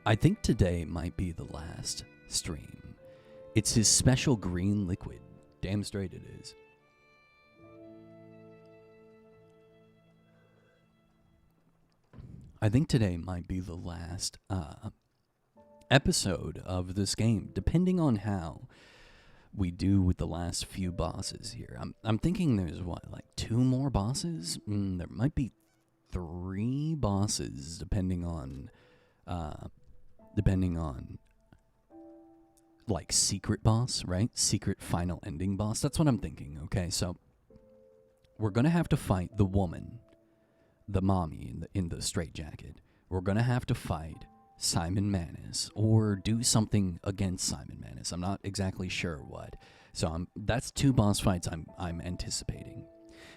I think today might be the last stream. It's his special green liquid. Damn straight it is. I think today might be the last episode of this game, depending on how we do with the last few bosses here. I'm thinking there's like 2 more bosses? There might be 3 bosses, depending on like secret boss, right? Secret final ending boss. That's what I'm thinking. Okay, so we're gonna have to fight the woman, the mommy in the straitjacket. We're gonna have to fight Simon Manus or do something against Simon Manus. I'm not exactly sure what. So that's 2 boss fights I'm anticipating.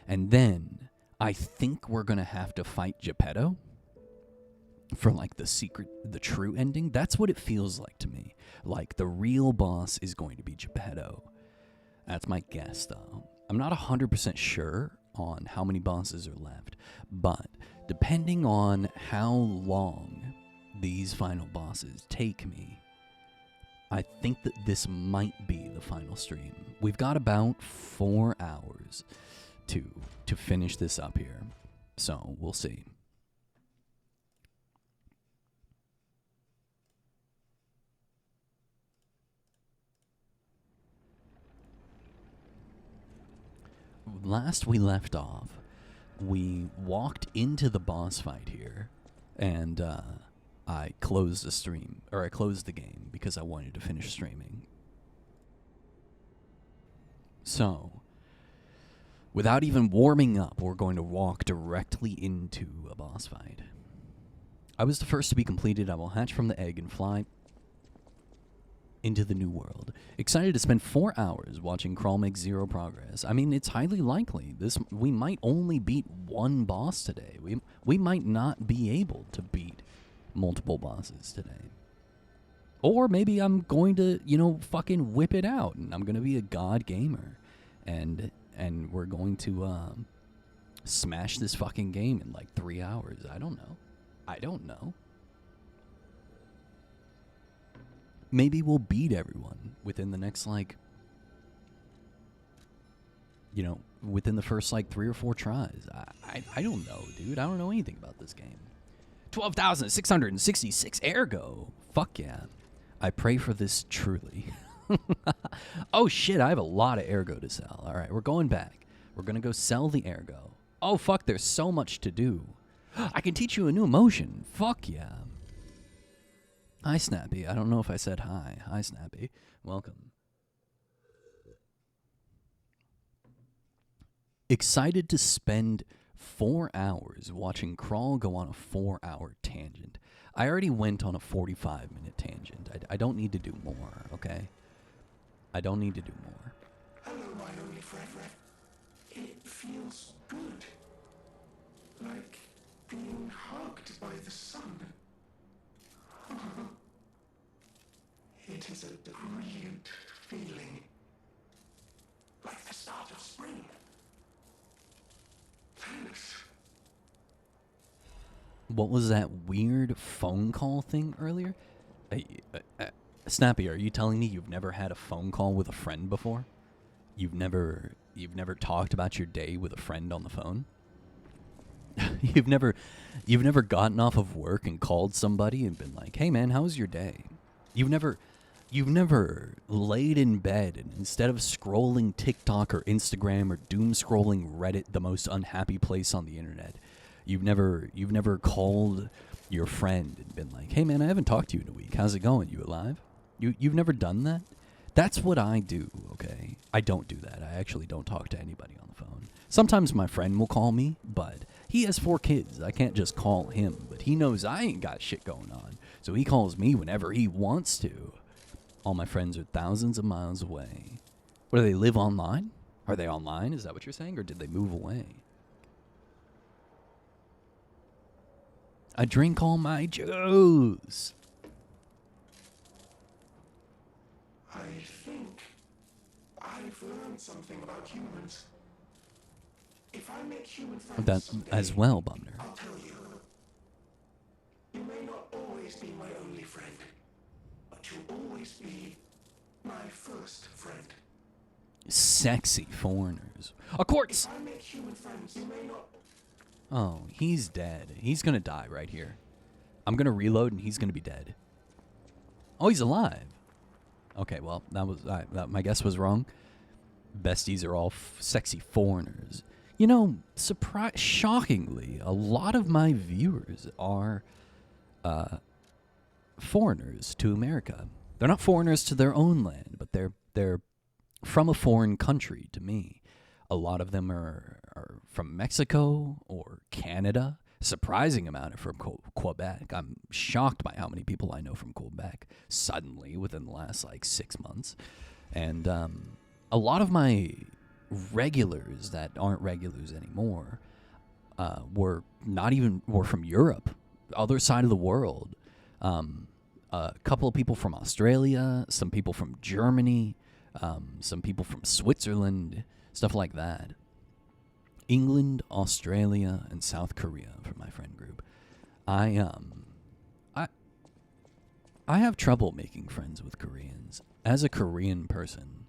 And then I think we're gonna have to fight Geppetto for like the true ending. That's what it feels like to me. Like the real boss is going to be Geppetto. That's my guess though. I'm not 100% sure on how many bosses are left, but depending on how long these final bosses take me, I think that this might be the final stream. We've got about 4 hours to finish this up here, so we'll see. Last we left off, we walked into the boss fight here, and I closed the stream, or I closed the game because I wanted to finish streaming. So, without even warming up, we're going to walk directly into a boss fight. I was the first to be completed. I will hatch from the egg and fly into the new world. Excited to spend 4 hours watching Crawl make 0 progress. I mean, it's highly likely we might only beat 1 boss today. We might not be able to beat multiple bosses today. Or maybe I'm going to, fucking whip it out and I'm going to be a god gamer and we're going to smash this fucking game in like 3 hours. I don't know. Maybe we'll beat everyone within the next, within the first, 3 or 4 tries. I don't know, dude. I don't know anything about this game. 12,666 ergo. Fuck yeah. I pray for this truly. Oh, shit, I have a lot of ergo to sell. All right, we're going back. We're going to go sell the ergo. Oh, fuck, there's so much to do. I can teach you a new emotion. Fuck yeah. Hi, Snappy. I don't know if I said hi. Hi, Snappy. Welcome. Excited to spend 4 hours watching Crawl go on a 4-hour tangent. I already went on a 45-minute tangent. I don't need to do more, okay? I don't need to do more. Hello, my only friend. It feels good. Like being hugged by the sun. It is a brilliant feeling. Like the start of spring. Thanks. What was that weird phone call thing earlier? Snappy, are you telling me you've never had a phone call with a friend before? You've never talked about your day with a friend on the phone? You've never gotten off of work and called somebody and been like, "Hey man, how was your day?" You've never laid in bed and instead of scrolling TikTok or Instagram or doom scrolling Reddit, the most unhappy place on the internet, you've never called your friend and been like, "Hey man, I haven't talked to you in a week. How's it going? You alive?" You've never done that? That's what I do, okay? I don't do that. I actually don't talk to anybody on the phone. Sometimes my friend will call me, but he has 4 kids. I can't just call him, but he knows I ain't got shit going on. So he calls me whenever he wants to. All my friends are thousands of miles away. Where do they live online? Are they online? Is that what you're saying? Or did they move away? I drink all my juice. I think I've learned something about humans. If I make human friends That someday, as well, Bumner. I'll tell you. You may not always be my only friend, but you'll always be my first friend. Sexy foreigners. Of course! If I make human friends, you may not... Oh, he's dead. He's gonna die right here. I'm gonna reload and he's gonna be dead. Oh, he's alive. Okay, well, that was my guess was wrong. Besties are all sexy foreigners. You know, shockingly, a lot of my viewers are foreigners to America. They're not foreigners to their own land, but they're from a foreign country to me. A lot of them are from Mexico or Canada. Surprising amount are from Quebec. I'm shocked by how many people I know from Quebec suddenly within the last 6 months. And a lot of my regulars that aren't regulars anymore were from Europe, other side of the world. A couple of people from Australia, some people from Germany, some people from Switzerland, stuff like that. England, Australia, and South Korea for my friend group. I have trouble making friends with Koreans. As a Korean person,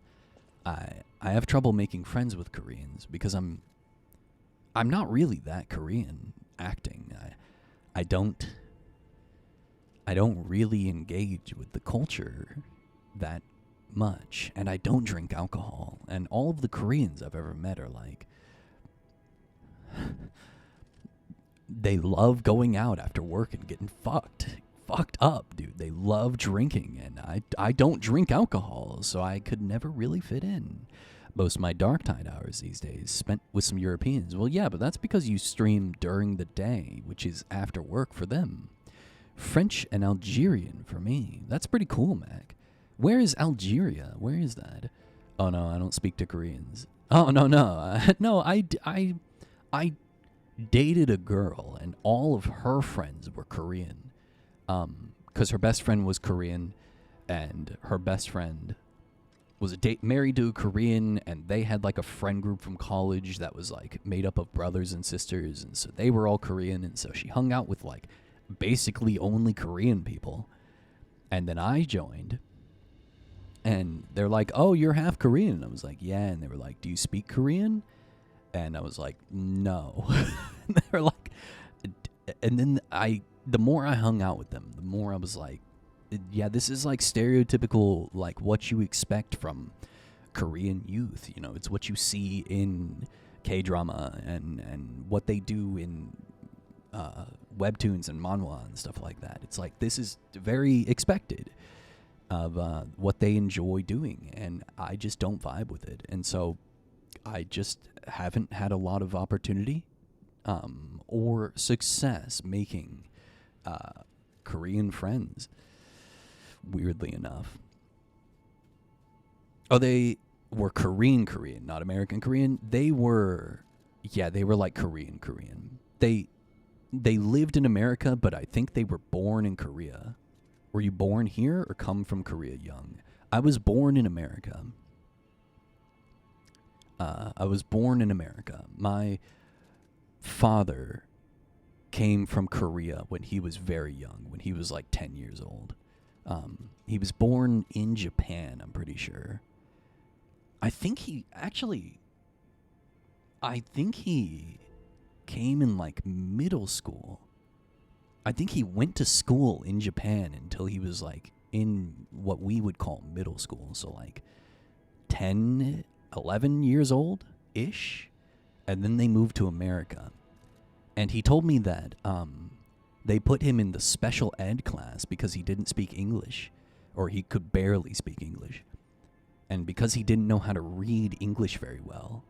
I have trouble making friends with Koreans because I'm not really that Korean acting. I don't really engage with the culture that much, and I don't drink alcohol. And all of the Koreans I've ever met are like, they love going out after work and getting fucked up, dude. They love drinking, and I don't drink alcohol, so I could never really fit in. Most of my dark tide hours these days spent with some Europeans. Well, yeah, but that's because you stream during the day, which is after work for them. French and Algerian for me. That's pretty cool, Mac. Where is Algeria? Where is that? Oh no, I don't speak to Koreans. Oh no, no, I dated a girl, and all of her friends were Korean. Because her best friend was Korean, and her best friend was married to a Korean, and they had a friend group from college that was made up of brothers and sisters, and so they were all Korean, and so she hung out with basically only Korean people. And then I joined, and they're like, "Oh, you're half Korean." And I was like, "Yeah." And they were like, "Do you speak Korean?" And I was like, "No." And they were like, and then the more I hung out with them, the more I was like, yeah, this is stereotypical, what you expect from Korean youth. You know, it's what you see in K-drama and what they do in webtoons and manhwa and stuff like that. It's this is very expected of what they enjoy doing, and I just don't vibe with it. And so I just haven't had a lot of opportunity or success making Korean friends, weirdly enough. Oh, they were Korean, not American Korean. They were Korean. They lived in America, but I think they were born in Korea. Were you born here or come from Korea young? I was born in America. My father came from Korea when he was very young, when he was 10 years old. He was born in Japan, I'm pretty sure. I think he came in middle school. I think he went to school in Japan until he was in what we would call middle school. So 10, 11 years old-ish. And then they moved to America. And he told me that they put him in the special ed class because he didn't speak English, or he could barely speak English. And because he didn't know how to read English very well,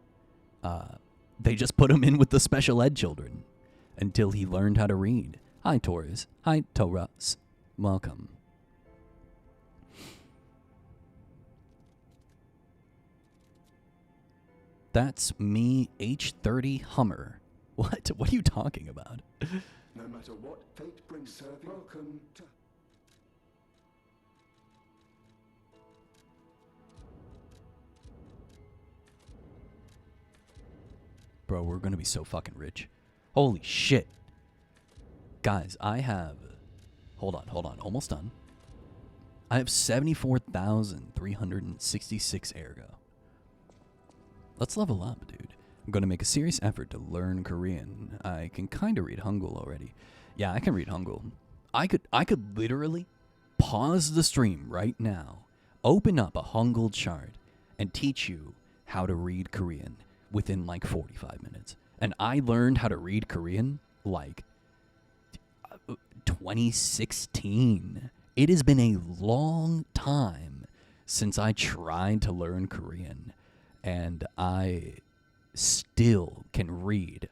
they just put him in with the special ed children until he learned how to read. Hi, Taurus. Hi, Taurus. Welcome. That's me, H30 Hummer. What? What are you talking about? No matter what fate brings, serving. Welcome to... Bro, we're gonna be so fucking rich. Holy shit. Guys, I have Hold on. Almost done. I have 74,366 ergo. Let's level up, dude. I'm going to make a serious effort to learn Korean. I can kind of read Hangul already. Yeah, I can read Hangul. I could literally pause the stream right now, open up a Hangul chart, and teach you how to read Korean within like 45 minutes. And I learned how to read Korean like 2016. It has been a long time since I tried to learn Korean, and I still can read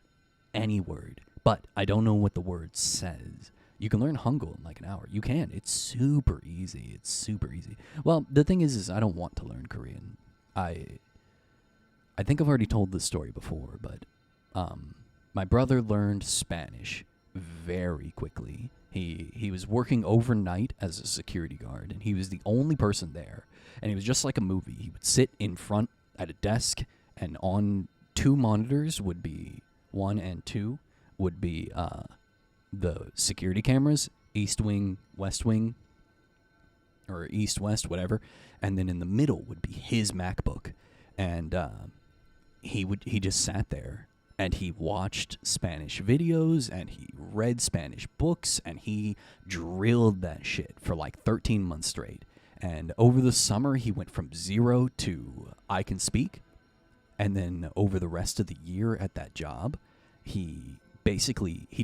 any word, but I don't know what the word says. You can learn Hangul in like an hour. You can. It's super easy. Well, the thing is I don't want to learn Korean. I think I've already told this story before, but my brother learned Spanish very quickly. He was working overnight as a security guard, and he was the only person there. And it was just like a movie. He would sit in front at a desk, and on two monitors would be, 1 and 2, would be the security cameras, East Wing, West Wing, or East, West, whatever. And then in the middle would be his MacBook. And he just sat there. And he watched Spanish videos, and he read Spanish books, and he drilled that shit for like 13 months straight. And over the summer, he went from 0 to I can speak. And then over the rest of the year at that job, he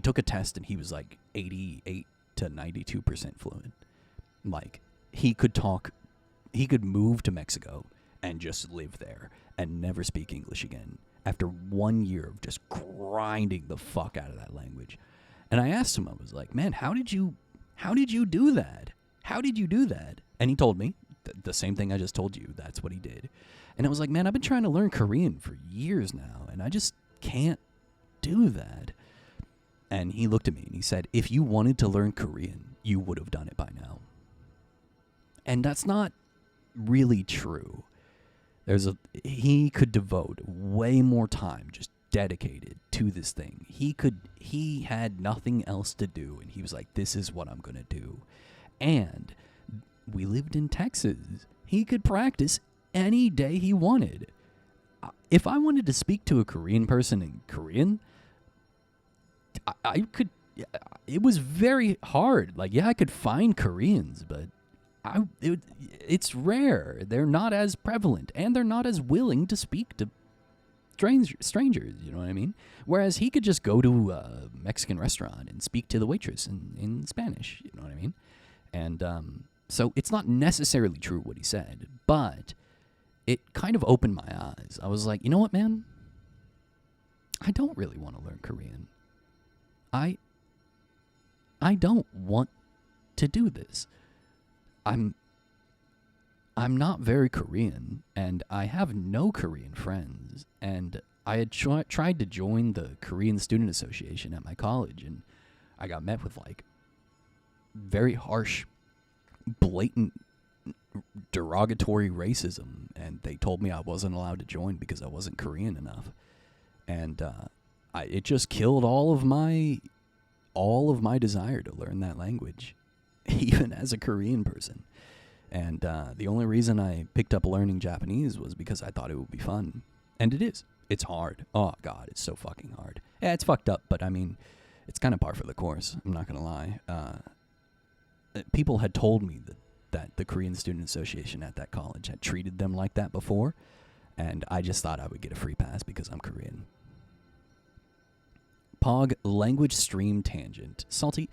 took a test, and he was like 88 to 92% fluent. Like, he could move to Mexico and just live there and never speak English again, after 1 year of just grinding the fuck out of that language. And I asked him, I was like, man, how did you do that? How did you do that? And he told me the same thing I just told you. That's what he did. And I was like, man, I've been trying to learn Korean for years now, and I just can't do that. And he looked at me and he said, if you wanted to learn Korean, you would have done it by now. And that's not really true. He could devote way more time just dedicated to this thing. He had nothing else to do, and he was like, this is what I'm going to do. And we lived in Texas. He could practice any day he wanted. If I wanted to speak to a Korean person in Korean, I could. It was very hard. Like, yeah, I could find Koreans, but it's rare. They're not as prevalent, and they're not as willing to speak to strangers, you know what I mean? Whereas he could just go to a Mexican restaurant and speak to the waitress in Spanish, you know what I mean? And so it's not necessarily true what he said, but it kind of opened my eyes. I was like, you know what, man? I don't really want to learn Korean. I don't want to do this. I'm not very Korean, and I have no Korean friends, and I had tried to join the Korean Student Association at my college, and I got met with like very harsh, blatant, derogatory racism, and they told me I wasn't allowed to join because I wasn't Korean enough. And it just killed all of my desire to learn that language, even as a Korean person. And the only reason I picked up learning Japanese was because I thought it would be fun. And it is. It's hard. Oh, God, it's so fucking hard. Yeah, it's fucked up, but I mean, it's kind of par for the course. I'm not going to lie. People had told me that the Korean Student Association at that college had treated them like that before, and I just thought I would get a free pass because I'm Korean. Pog, language stream tangent. Salty,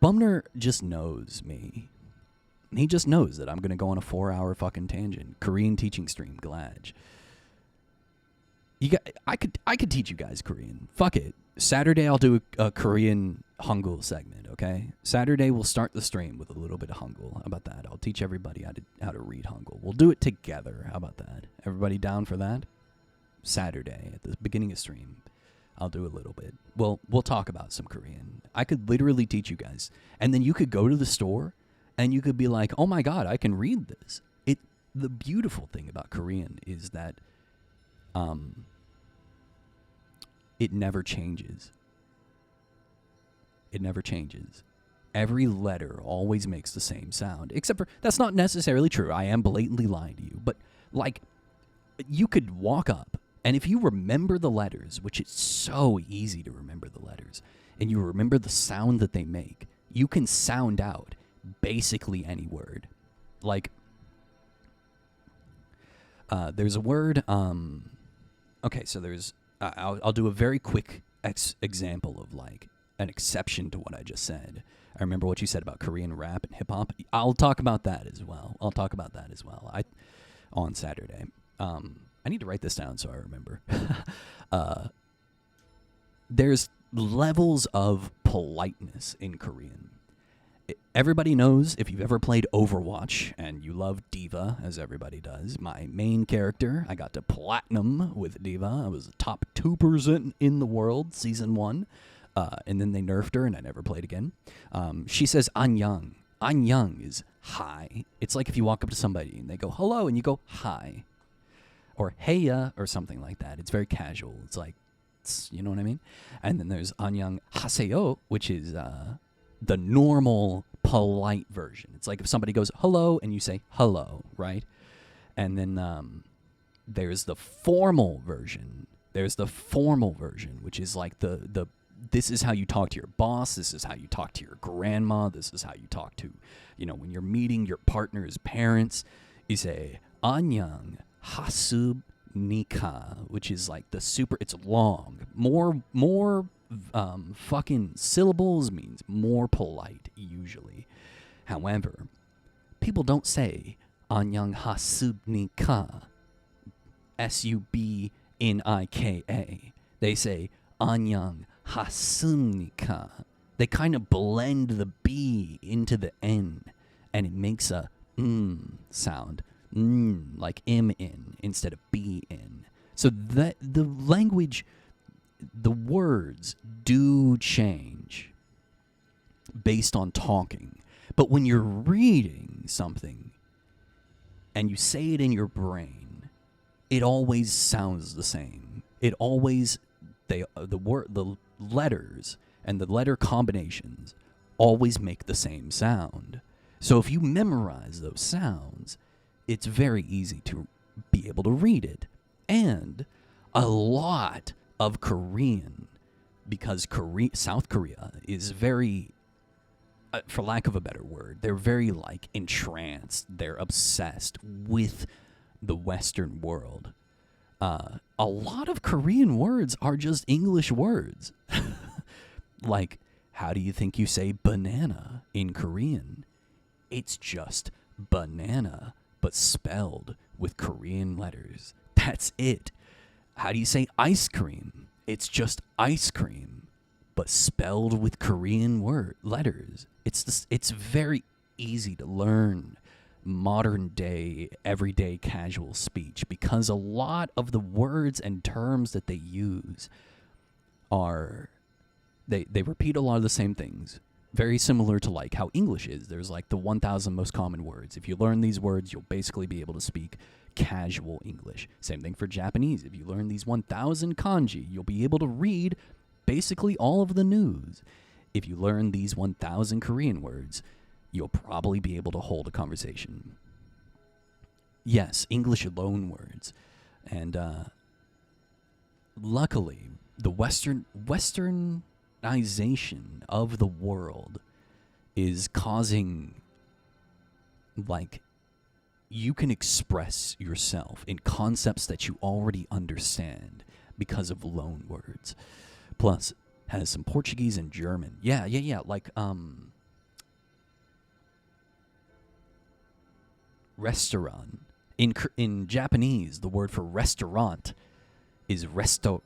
Bumner just knows me. He just knows that I'm going to go on a 4-hour fucking tangent. Korean teaching stream, Glad. I could teach you guys Korean. Fuck it. Saturday I'll do a Korean Hangul segment, okay? Saturday we'll start the stream with a little bit of Hangul. How about that? I'll teach everybody how to read Hangul. We'll do it together. How about that? Everybody down for that? Saturday at the beginning of stream, I'll do a little bit. We'll talk about some Korean. I could literally teach you guys. And then you could go to the store and you could be like, oh my God, I can read this. The beautiful thing about Korean is that it never changes. It never changes. every letter always makes the same sound. Except for, that's not necessarily true. I am blatantly lying to you. But, like, you could walk up, and if you remember the letters, which it's so easy to remember the letters, and you remember the sound that they make, you can sound out basically any word. Like, there's a word, okay, so there's, I'll do a very quick example of, like, an exception to what I just said. I remember what you said about Korean rap and hip-hop. I'll talk about that as well. On Saturday. I need to write this down so I remember. There's levels of politeness in Korean. Everybody knows, if you've ever played Overwatch and you love D.Va, as everybody does, my main character, I got to platinum with D.Va. I was the top 2% in the world, Season 1. And then they nerfed her, and I never played again. She says "안녕." "안녕" is hi. It's like if you walk up to somebody and they go hello, and you go hi, or heya, or something like that. It's very casual. It's like, you know what I mean? And then there's "안녕 하세요," which is the normal, polite version. It's like if somebody goes hello, and you say hello, right? And then there's the formal version. Which is like the this is how you talk to your boss. This is how you talk to your grandma. This is how you talk to, when you're meeting your partner's parents. You say "안녕 하십니까," which is like the super. It's long. More fucking syllables means more polite usually. However, people don't say "안녕 하십니까," subnika. They say "안녕 하십니까." They kind of blend the B into the N, and it makes a sound, like M in instead of B in. So that the language, the words do change based on talking. But when you're reading something and you say it in your brain, it always sounds the same. It always, the letters and the letter combinations always make the same sound. So if you memorize those sounds, it's very easy to be able to read it. And a lot of Korean, because South Korea is very, for lack of a better word, they're very, like, entranced. They're obsessed with the Western world. A lot of Korean words are just English words. Like, how do you think you say banana in Korean? It's just banana, but spelled with Korean letters. That's it. How do you say ice cream? It's just ice cream, but spelled with Korean letters. It's very easy to learn modern day, everyday casual speech, because a lot of the words and terms that they use are, they repeat a lot of the same things. Very similar to, like, how English is. There's, like, the 1,000 most common words. If you learn these words, you'll basically be able to speak casual English. Same thing for Japanese. If you learn these 1,000 kanji, you'll be able to read basically all of the news. If you learn these 1,000 Korean words, you'll probably be able to hold a conversation. Yes, English loan words. And luckily, the westernization of the world is causing, like, you can express yourself in concepts that you already understand because of loan words. Plus, has some Portuguese and German. Yeah. Like, restaurant. In Japanese, the word for restaurant is restaurant.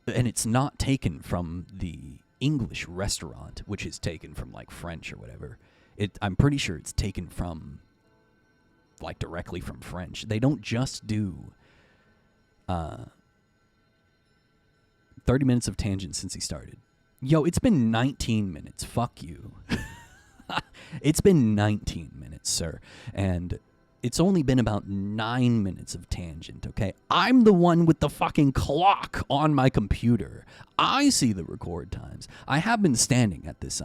And it's not taken from the English restaurant, which is taken from, like, French or whatever. I'm pretty sure it's taken from, like, directly from French. They don't just do 30 minutes of tangent since he started. Yo, it's been 19 minutes. Fuck you. It's been 19 minutes, sir. And It's only been about 9 minutes of tangent, okay? I'm the one with the fucking clock on my computer. I see the record times. I have been standing at this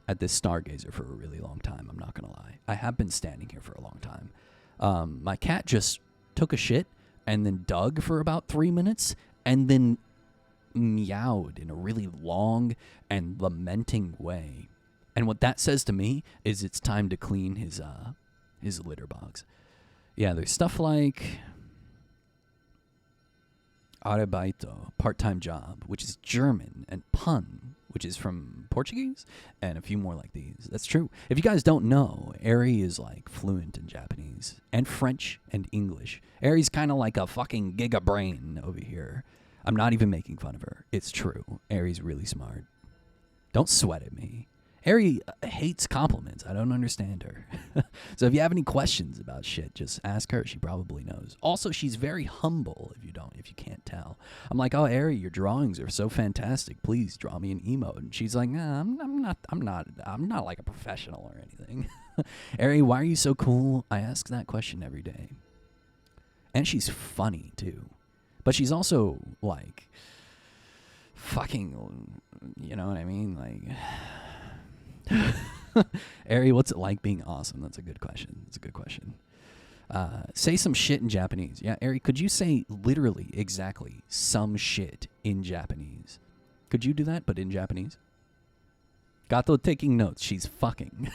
Stargazer for a really long time, I'm not gonna lie. I have been standing here for a long time. My cat just took a shit and then dug for about 3 minutes and then meowed in a really long and lamenting way. And what that says to me is it's time to clean his litter box. Yeah, there's stuff like Arbeito, part-time job, which is German, and pun, which is from Portuguese, and a few more like these. That's true. If you guys don't know, Ari is like fluent in Japanese and French and English. Ari's kind of like a fucking giga brain over here. I'm not even making fun of her. It's true. Ari's really smart. Don't sweat at me. Ari hates compliments. I don't understand her. So if you have any questions about shit, just ask her. She probably knows. Also, she's very humble if you can't tell. I'm like, oh, Ari, your drawings are so fantastic. Please draw me an emote. And she's like, nah, I'm not like a professional or anything. Ari, why are you so cool? I ask that question every day. And she's funny too. But she's also like fucking, you know what I mean? Like, Ari, what's it like being awesome? That's a good question. Say some shit in Japanese. Yeah, Ari, could you say literally exactly some shit in Japanese? Could you do that, but in Japanese? Gato taking notes. She's fucking.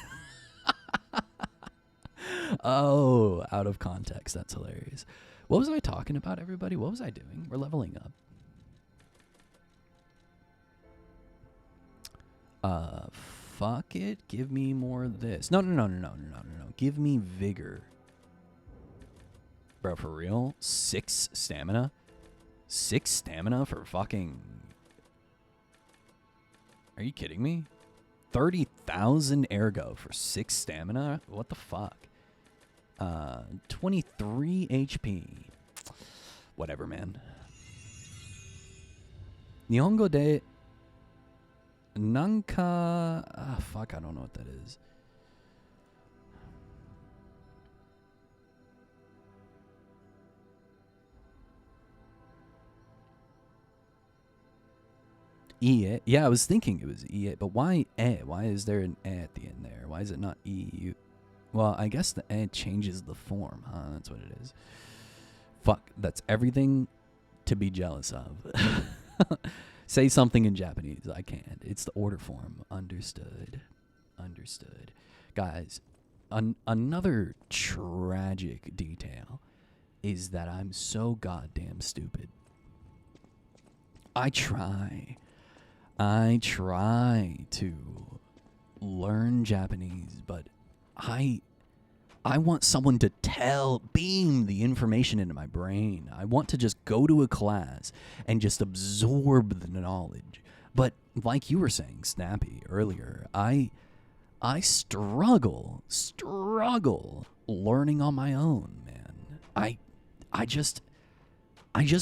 Oh, out of context. That's hilarious. What was I talking about, everybody? What was I doing? We're leveling up. Fuck it. Give me more of this. No. Give me vigor. Bro, for real? 6 stamina? 6 stamina for fucking... Are you kidding me? 30,000 ergo for 6 stamina? What the fuck? 23 HP. Whatever, man. Nihongo de... Nanka... fuck, I don't know what that is. E. Yeah, I was thinking it was E. But why E? Why is there an E at the end there? Why is it not E? Well, I guess the E changes the form, huh? That's what it is. Fuck, that's everything to be jealous of. Say something in Japanese. I can't. It's the order form. Understood. Guys, another tragic detail is that I'm so goddamn stupid. I try to learn Japanese, but I want someone to beam the information into my brain. I want to just go to a class and just absorb the knowledge. But like you were saying, Snappy, earlier, I struggle learning on my own, man. I just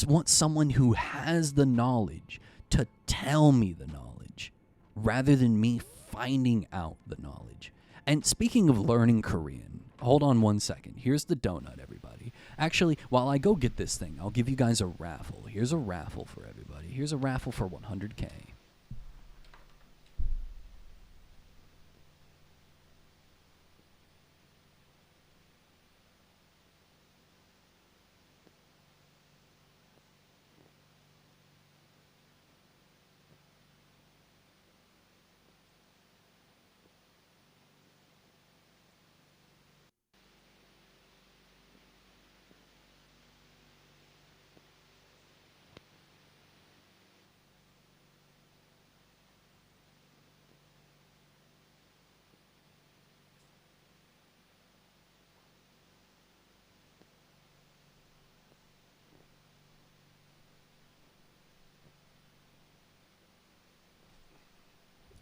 want someone who has the knowledge to tell me the knowledge rather than me finding out the knowledge. And speaking of learning Korean, hold on 1 second. Here's the donut, everybody. Actually, while I go get this thing, I'll give you guys a raffle. Here's a raffle for everybody. Here's a raffle for 100K.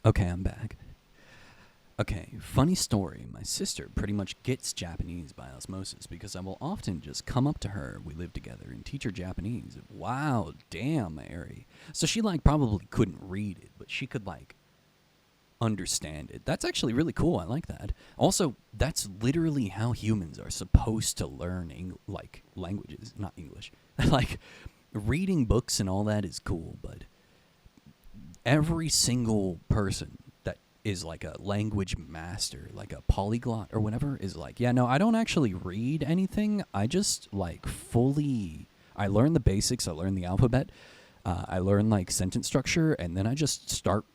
Okay, I'm back. Okay, funny story. My sister pretty much gets Japanese by osmosis because I will often just come up to her, we live together, and teach her Japanese. Wow, damn, Mary. So she, like, probably couldn't read it, but she could, like, understand it. That's actually really cool. I like that. Also, that's literally how humans are supposed to learn like languages, not English. Like reading books and all that is cool, but every single person that is like a language master, like a polyglot or whatever, is like, yeah, no, I don't actually read anything. I just like I learn the basics. I learn the alphabet. I learn like sentence structure, and then I just start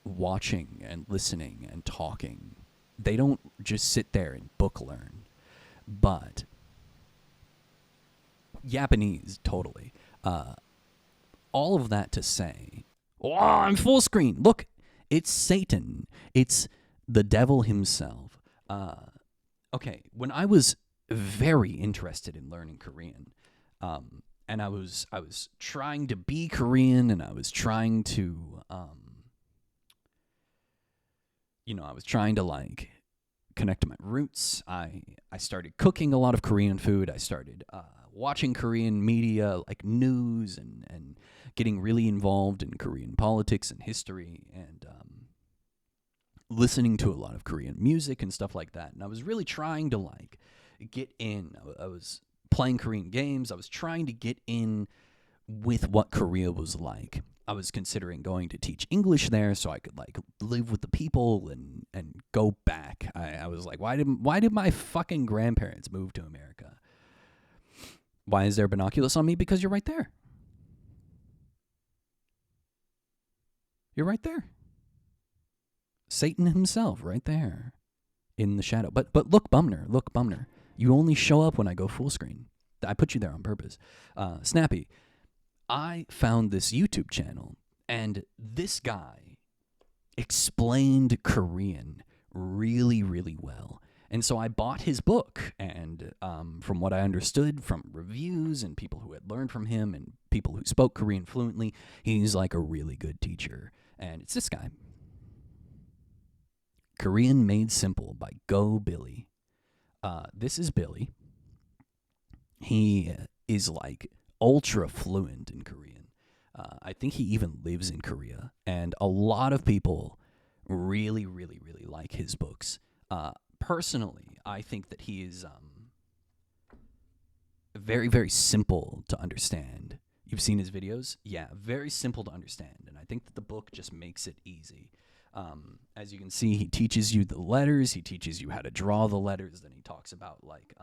watching and listening and talking. They don't just sit there and book learn. But Japanese, totally. All of that to say, oh, I'm full screen. Look, it's Satan. It's the devil himself. Okay, when I was very interested in learning Korean, and I was trying to be Korean, and I was trying to, I was trying to like connect to my roots. I started cooking a lot of Korean food. I started watching Korean media, like news, and getting really involved in Korean politics and history, and listening to a lot of Korean music and stuff like that. And I was really trying to like get in. I was playing Korean games. I was trying to get in with what Korea was like. I was considering going to teach English there so I could like live with the people and go back. I was like, why did my fucking grandparents move to America? Why is there binoculars on me? Because you're right there. You're right there. Satan himself right there in the shadow. But look, Bumner. You only show up when I go full screen. I put you there on purpose. Snappy, I found this YouTube channel, and this guy explained Korean really, really well. And so I bought his book, and from what I understood from reviews and people who had learned from him and people who spoke Korean fluently, he's like a really good teacher. And it's this guy. Korean Made Simple by Go Billy. This is Billy. He is like ultra fluent in Korean. I think he even lives in Korea. And a lot of people really, really, really like his books. Personally, I think that he is very, very simple to understand. You've seen his videos? Yeah, very simple to understand. And I think that the book just makes it easy. As you can see, he teaches you the letters. He teaches you how to draw the letters. Then he talks about like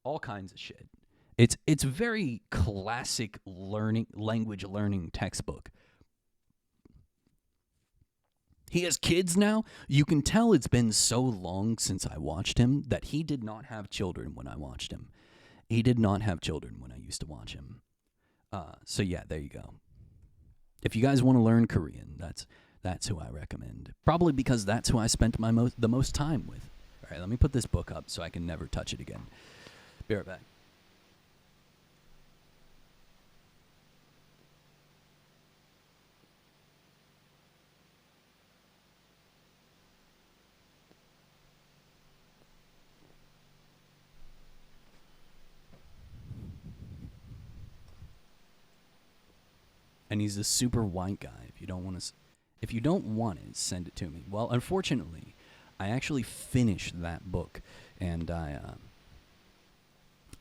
all kinds of shit. It's very classic language learning textbook. He has kids now. You can tell it's been so long since I watched him that he did not have children when I watched him. He did not have children when I used to watch him. So yeah, there you go. If you guys want to learn Korean, that's who I recommend. Probably because that's who I spent the most time with. All right, let me put this book up so I can never touch it again. Be right back. And he's a super white guy. If you don't want it, send it to me. Well, unfortunately, I actually finished that book, and I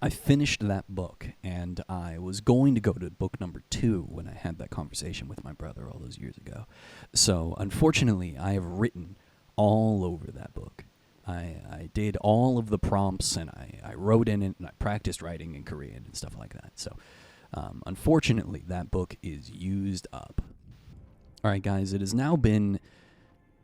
finished that book, and I was going to go to book number 2 when I had that conversation with my brother all those years ago. So, unfortunately, I have written all over that book. I did all of the prompts, and I wrote in it, and I practiced writing in Korean and stuff like that. So, unfortunately, that book is used up. All right, guys, it has now been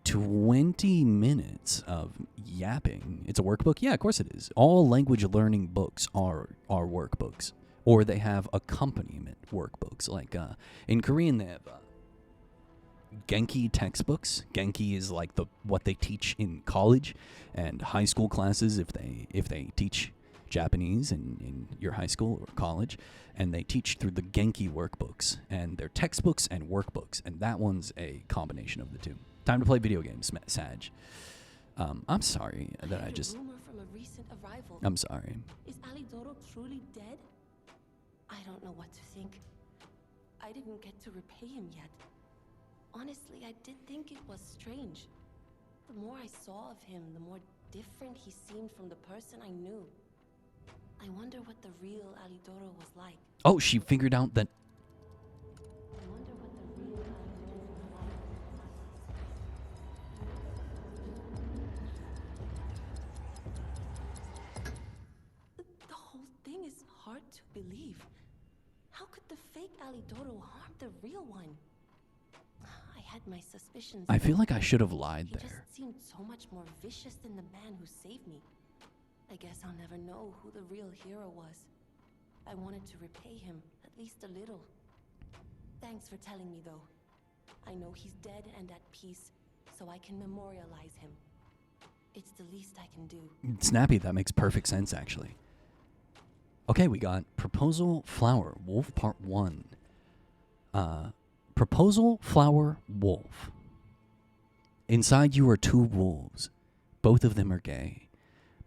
20 minutes of yapping. It's a workbook? Yeah, of course it is. All language learning books are workbooks, or they have accompaniment workbooks. Like in Korean, they have Genki textbooks. Genki is like what they teach in college and high school classes if they teach Japanese in your high school or college, and they teach through the Genki workbooks, and they're textbooks and workbooks, and that one's a combination of the two. Time to play video games, Sag. I'm sorry that I just... I'm sorry. Is Alidoro truly dead? I don't know what to think. I didn't get to repay him yet. Honestly, I did think it was strange. The more I saw of him, the more different he seemed from the person I knew. I wonder what the real Alidoro was like. Oh, she figured out that. I wonder what the real Alidoro was like. The whole thing is hard to believe. How could the fake Alidoro harm the real one? I had my suspicions. I feel like I should have lied He there. just seemed so much more vicious than the man who saved me. I guess I'll never know who the real hero was. I wanted to repay him, at least a little. Thanks for telling me, though. I know he's dead and at peace, so I can memorialize him. It's the least I can do. Snappy, that makes perfect sense, actually. Okay, we got Proposal Flower Wolf Part 1. Proposal Flower Wolf. Inside you are two wolves. Both of them are gay.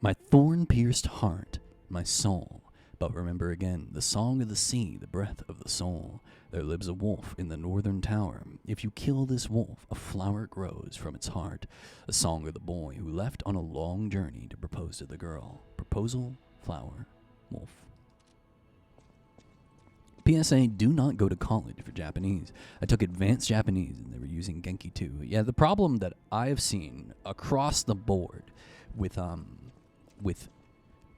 My thorn-pierced heart, my soul. But remember again, the song of the sea, the breath of the soul. There lives a wolf in the northern tower. If you kill this wolf, a flower grows from its heart. A song of the boy who left on a long journey to propose to the girl. Proposal Flower Wolf. PSA, do not go to college for Japanese. I took advanced Japanese and they were using Genki too. Yeah, the problem that I have seen across the board with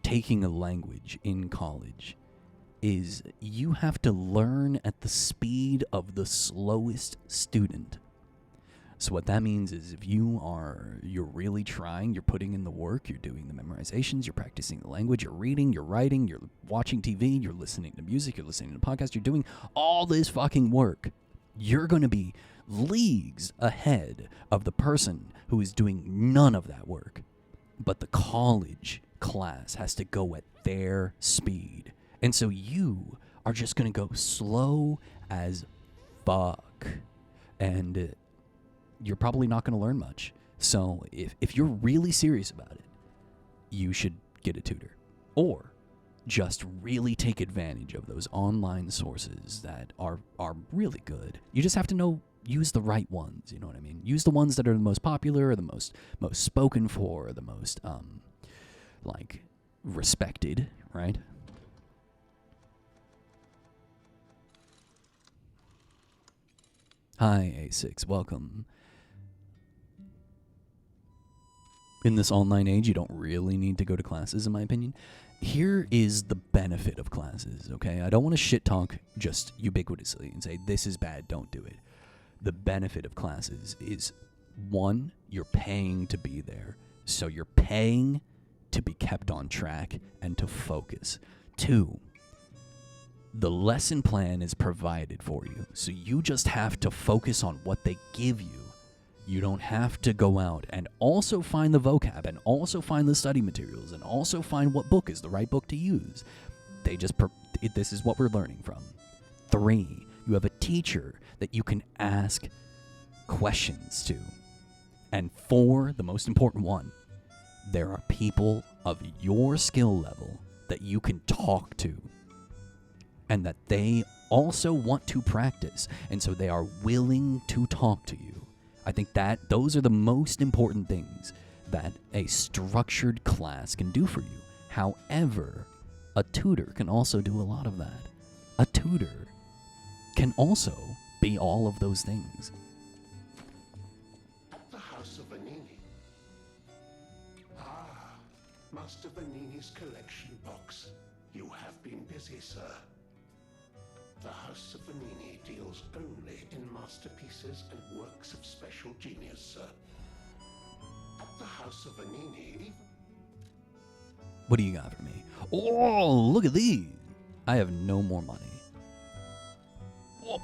taking a language in college is you have to learn at the speed of the slowest student. So what that means is if you're really trying, you're putting in the work, you're doing the memorizations, you're practicing the language, you're reading, you're writing, you're watching TV, you're listening to music, you're listening to podcasts, you're doing all this fucking work, you're going to be leagues ahead of the person who is doing none of that work. But the college class has to go at their speed. And so you are just going to go slow as fuck. And you're probably not going to learn much. So if you're really serious about it, you should get a tutor. Or just really take advantage of those online sources that are really good. You just have to use the right ones, you know what I mean? Use the ones that are the most popular, or the most spoken for, or the most respected, right? Hi, A6, welcome. In this online age, you don't really need to go to classes, in my opinion. Here is the benefit of classes, okay? I don't want to shit talk just ubiquitously and say, this is bad, don't do it. The benefit of classes is, one, you're paying to be there. So you're paying to be kept on track and to focus. Two, the lesson plan is provided for you. So you just have to focus on what they give you. You don't have to go out and also find the vocab and also find the study materials and also find what book is the right book to use. This is what we're learning from. Three, you have a teacher that you can ask questions to. And four, the most important one, there are people of your skill level that you can talk to and that they also want to practice, and so they are willing to talk to you. I think that those are the most important things that a structured class can do for you. However, a tutor can also do a lot of that. A tutor can also be all of those things. At the House of Vanini. Ah, Master Vanini's collection box. You have been busy, sir. The House of Vanini deals only in masterpieces and works of special genius, sir. At the House of Vanini... What do you got for me? Oh, look at these. I have no more money. Whoa.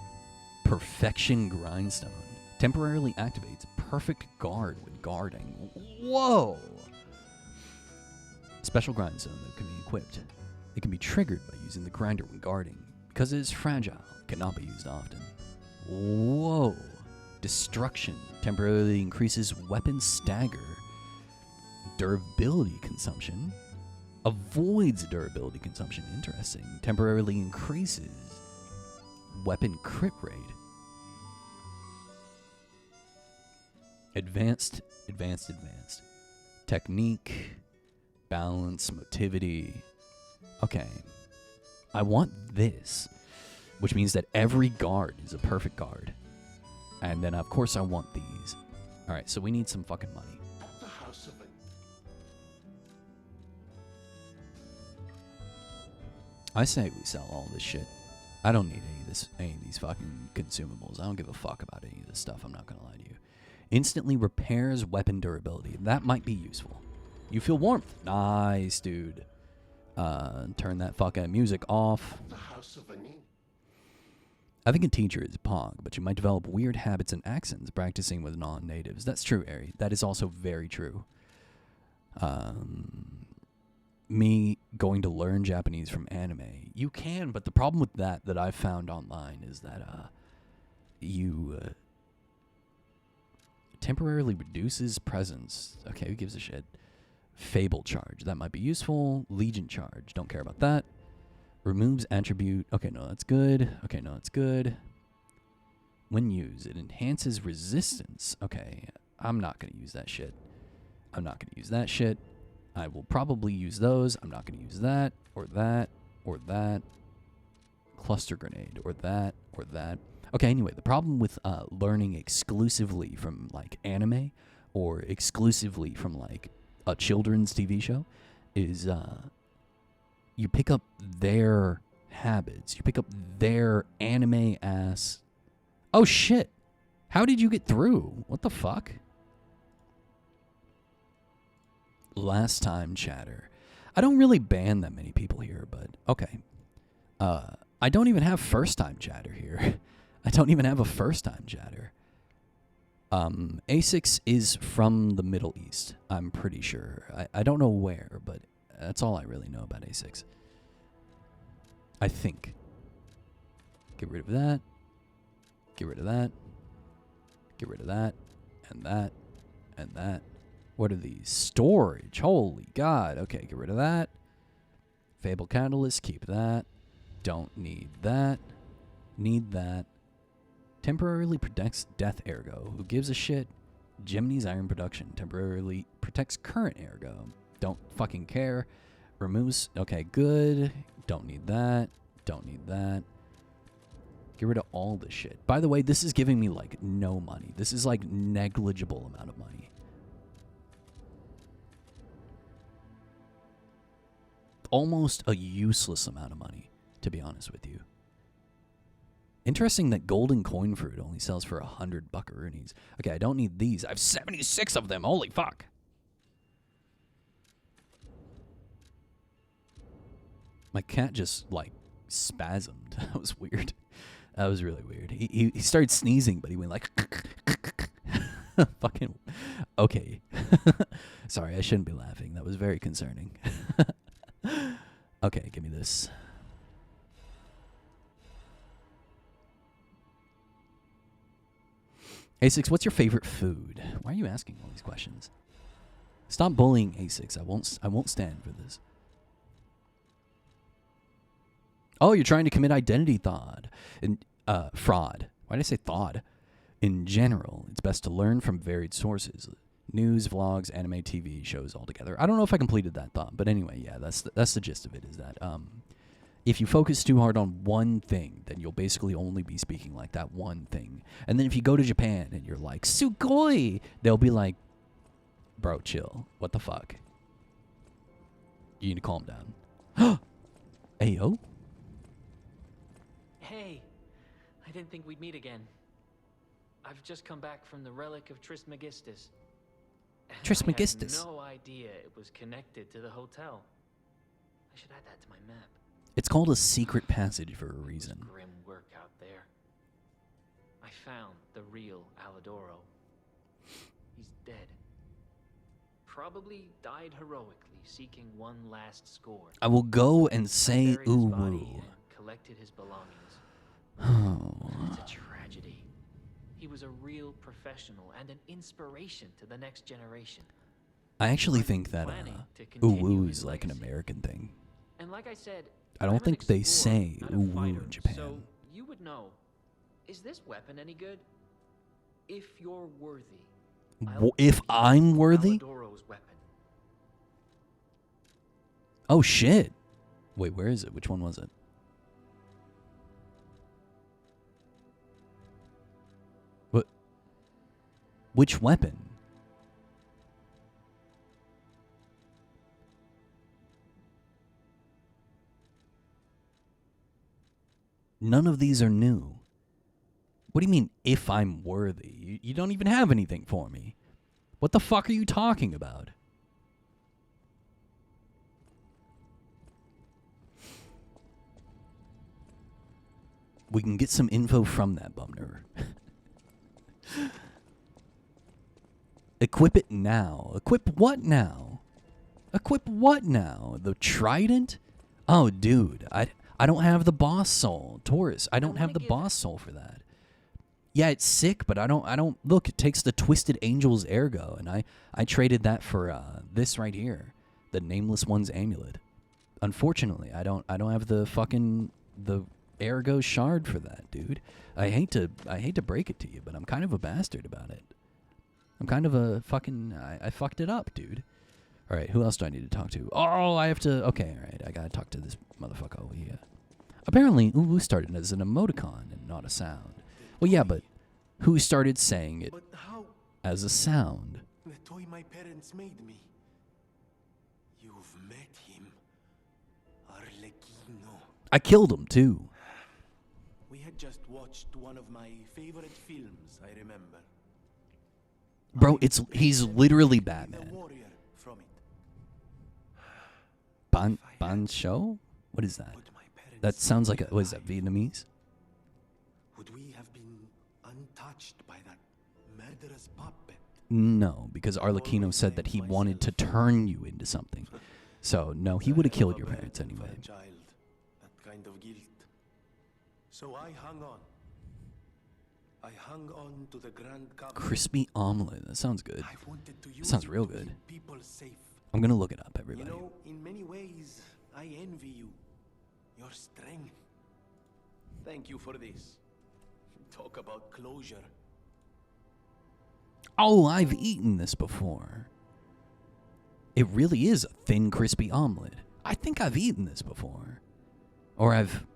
Perfection Grindstone. Temporarily activates perfect guard when guarding. Whoa. Special grindstone that can be equipped. It can be triggered by using the grinder when guarding. Because it is fragile, it cannot be used often. Whoa. Destruction. Temporarily increases weapon stagger. Durability consumption. Avoids durability consumption. Interesting. Temporarily increases weapon crit rate. Advanced. Technique, balance, motivity. Okay. I want this, which means that every guard is a perfect guard. And then, of course, I want these. All right, so we need some fucking money. At the House of I say we sell all this shit. I don't need any of these fucking consumables. I don't give a fuck about any of this stuff. I'm not gonna lie to you. Instantly repairs weapon durability. That might be useful. You feel warmth. Nice, dude. Turn that fucking music off. the House of Anine. I think a teacher is pog, but you might develop weird habits and accents practicing with non-natives. That's true, Ari. That is also very true. Me going to learn Japanese from anime. You can, but the problem with that I've found online is that you temporarily reduces presence. Okay, who gives a shit? Fable charge. That might be useful. Legion charge. Don't care about that. Removes attribute. Okay, no, that's good. Okay, no, that's good. When used, it enhances resistance. Okay, I'm not going to use that shit. I'm not going to use that shit. I will probably use those. I'm not going to use that, or that, or that. Cluster grenade, or that, or that. Okay, anyway, the problem with learning exclusively from, like, anime, or exclusively from, like, a children's TV show, is you pick up their habits. You pick up their anime-ass... Oh, shit! How did you get through? What the fuck? Last time chatter. I don't really ban that many people here, but okay. I don't even have first time chatter here. I don't even have a first time chatter. A6 is from the Middle East, I'm pretty sure. I don't know where, but that's all I really know about A6. I think. Get rid of that. Get rid of that. Get rid of that. And that. And that. What are these? Storage. Holy God. Okay, get rid of that. Fable Catalyst. Keep that. Don't need that. Need that. Temporarily protects Death Ergo. Who gives a shit? Jimny's Iron Production. Temporarily protects current Ergo. Don't fucking care. Removes... Okay, good. Don't need that. Don't need that. Get rid of all this shit. By the way, this is giving me, like, no money. This is, like, negligible amount of money. Almost a useless amount of money, to be honest with you. Interesting that golden coin fruit only sells for 100 buckaroonies. Okay, I don't need these. I have 76 of them. Holy fuck. My cat just, like, spasmed. That was weird. That was really weird. He started sneezing, but he went like... Fucking... Okay. Sorry, I shouldn't be laughing. That was very concerning. Okay, give me this. A6, what's your favorite food? Why are you asking all these questions? Stop bullying A6. I won't stand for this. Oh, you're trying to commit identity fraud. Why did I say thawed? In general, it's best to learn from varied sources. News, vlogs, anime, TV shows all together. I don't know if I completed that thought, but anyway, yeah, that's the gist of it, is that if you focus too hard on one thing, then you'll basically only be speaking like that one thing. And then if you go to Japan and you're like, Sugoi, they'll be like, bro, chill. What the fuck? You need to calm down. Ayo? Hey, I didn't think we'd meet again. I've just come back from the relic of Trismegistus. Trismegistus? I had no idea it was connected to the hotel. I should add that to my map. It's called a secret passage for a reason. It was grim work out there. I found the real Alidoro. He's dead. Probably died heroically, seeking one last score. I will go and say Buried his ooh body woo. and collected his belongings. Oh. It's a tragedy. He was a real professional and an inspiration to the next generation. I actually I'm think that planning to ooh continue woo his is like an legacy. American thing. And like I said, I don't I'm an think they explorer, say not a ooh woo fighter, in Japan. So you would know, is this weapon any good? If you're worthy, If I'm worthy? Alidoro's weapon. Oh, shit. Wait, where is it? Which one was it? What? Which weapon? None of these are new. What do you mean, if I'm worthy? You don't even have anything for me. What the fuck are you talking about? We can get some info from that Bumner. Equip it now. Equip what now? Equip what now? The trident? Oh, dude, I don't have the boss soul, Taurus. I don't have the boss soul for that. Yeah, it's sick, but I don't look. It takes the Twisted Angel's ergo, and I traded that for this right here, the Nameless One's amulet. Unfortunately, I don't have the fucking the ergo shard for that, dude. I hate to break it to you, but I'm kind of a bastard about it. I'm kind of a fucking I fucked it up, dude. All right, who else do I need to talk to? Oh, I have to. Okay, all right, I gotta talk to this motherfucker over here. Apparently, Ulu started as an emoticon and not a sound. Well, yeah, but who started saying it as a sound? The toy my parents made me. You've met him, Arlecchino. I killed him too. We had just watched one of my favorite films, I remember. Bro, he's literally Batman. The warrior from it. Ban Show? What is that? Would my parents That sounds like still what is that, alive? Vietnamese? Would we have been untouched by that murderous puppet? No, because Arlecchino said that he wanted to turn you into something. So, no, he would have killed your parents For anyway. a child, that kind of guilt. So I hung on. I hung on to the grand covenant. Crispy omelet. That sounds good. I wanted to use Sounds it real to good. keep people safe. I'm gonna look it up, You everybody. know, in many ways, I envy you. Your strength. Thank you for this. Talk about closure. Oh, I've eaten this before. It really is a thin, crispy omelet. I think I've eaten this before. Or I've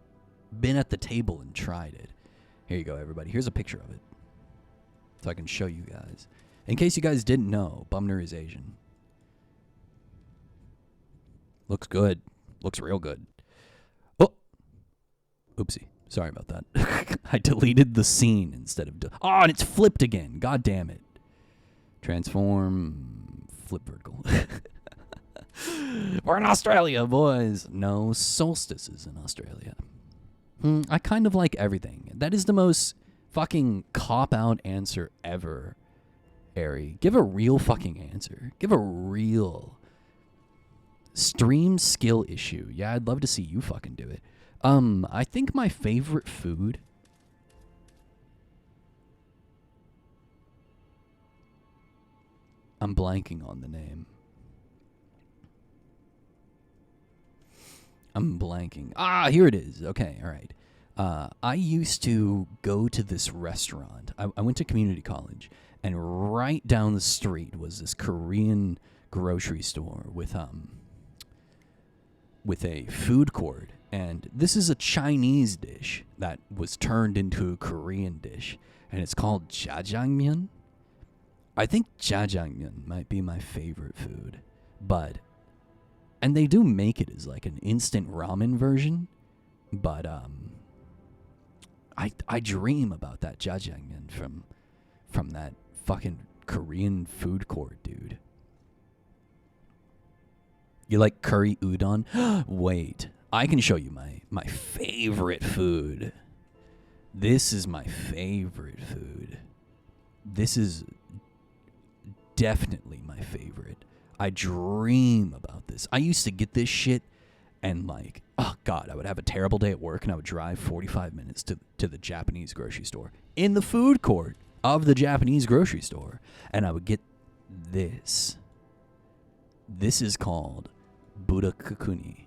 been at the table and tried it. Here you go, everybody. Here's a picture of it. So I can show you guys. In case you guys didn't know, Bumner is Asian. Looks good. Looks real good. Oh! Oopsie. Sorry about that. I deleted the scene instead of... oh, and it's flipped again. God damn it. Transform... flip vertical. We're in Australia, boys. No solstices in Australia. I kind of like everything. That is the most fucking cop-out answer ever, Ari. Give a real fucking answer. Give a real stream skill issue. Yeah, I'd love to see you fucking do it. I think my favorite food... I'm blanking on the name. I'm blanking. Ah, here it is. Okay, all right. I used to go to this restaurant. I went to community college, and right down the street was this Korean grocery store with a food court. And this is a Chinese dish that was turned into a Korean dish, and it's called jjajangmyeon. I think jjajangmyeon might be my favorite food, but... and they do make it as like an instant ramen version, but I dream about that jjajangmyeon from that fucking Korean food court, dude. You like curry udon? Wait, I can show you my favorite food. This is my favorite food. This is definitely my favorite. I dream about this. I used to get this shit and like, oh God, I would have a terrible day at work and I would drive 45 minutes to the Japanese grocery store in the food court of the Japanese grocery store. And I would get this. This is called burakukuni,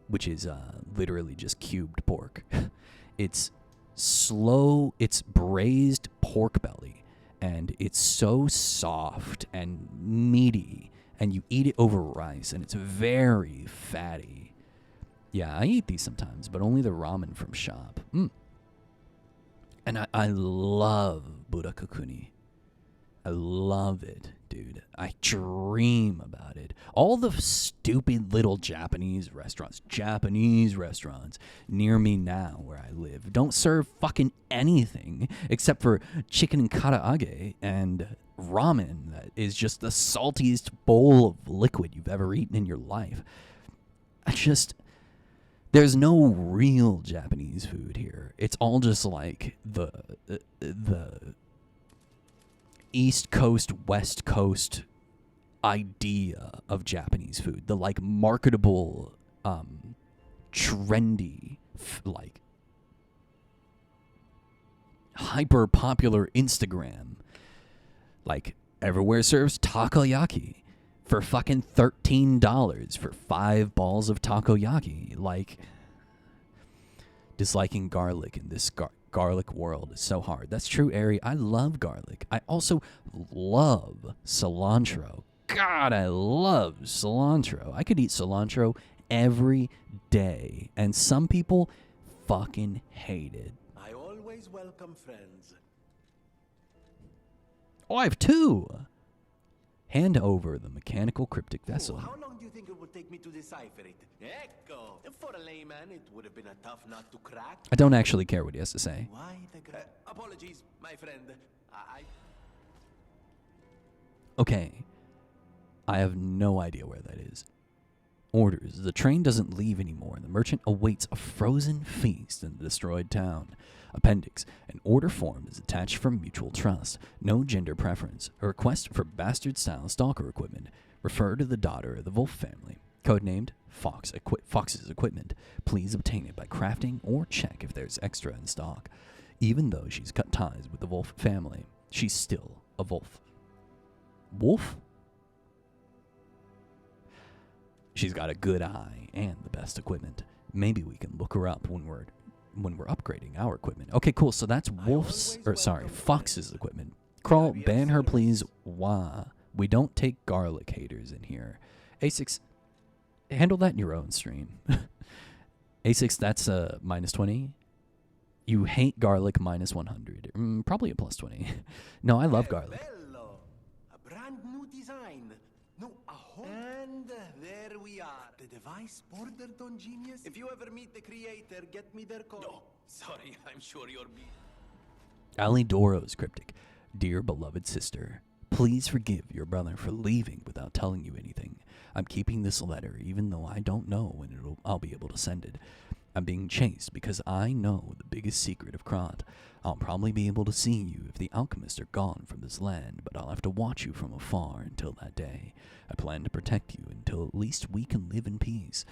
which is literally just cubed pork. It's braised pork belly. and it's so soft and meaty, and you eat it over rice, and it's very fatty. Yeah, I eat these sometimes, but only the ramen from shop. And I love Burakukuni. I love it, dude. I dream about it. All the stupid little Japanese restaurants near me now where I live don't serve fucking anything except for chicken and karaage and ramen that is just the saltiest bowl of liquid you've ever eaten in your life. There's no real Japanese food here. It's all just like the East Coast, West Coast idea of Japanese food. The like marketable, trendy, like hyper popular Instagram. Like everywhere serves takoyaki for fucking $13 for 5 balls of takoyaki. Like disliking garlic in this garlic world is so hard. That's true, Ari. I love garlic. I also love cilantro. God, I love cilantro. I could eat cilantro every day, and some people fucking hate it. I always welcome friends. Oh, I have 2. Hand over the mechanical cryptic vessel. How long do you think it would take me to decipher it? Echo. For a layman, it would have been a tough nut to crack. I don't actually care what he has to say. Why the apologies, my friend. Okay. I have no idea where that is. Orders. The train doesn't leave anymore, and the merchant awaits a frozen feast in the destroyed town. Appendix. An order form is attached from mutual trust. No gender preference. A request for bastard-style stalker equipment. Refer to the daughter of the Wolf family. Codenamed Fox's Equipment. Please obtain it by crafting or check if there's extra in stock. Even though she's cut ties with the Wolf family, she's still a Wolf. Wolf? She's got a good eye and the best equipment. Maybe we can look her up when we're upgrading our equipment. Okay, cool. So that's Fox's equipment. Crawl, ban her, please. Wah. We don't take garlic haters in here. A6, handle that in your own stream. A6, that's a minus 20. You hate garlic, minus 100. Probably a plus 20. No, I love garlic. Bello. A brand new design. No, a whole... And there we are. The device bordered on genius. If you ever meet the creator, get me their code. No, sorry, I'm sure you're me. Alidoro's cryptic. Dear beloved sister, please forgive your brother for leaving without telling you anything. I'm keeping this letter even though I don't know when I'll be able to send it. I'm being chased because I know the biggest secret of Krat. I'll probably be able to see you if the alchemists are gone from this land, but I'll have to watch you from afar until that day. I plan to protect you until at least we can live in peace.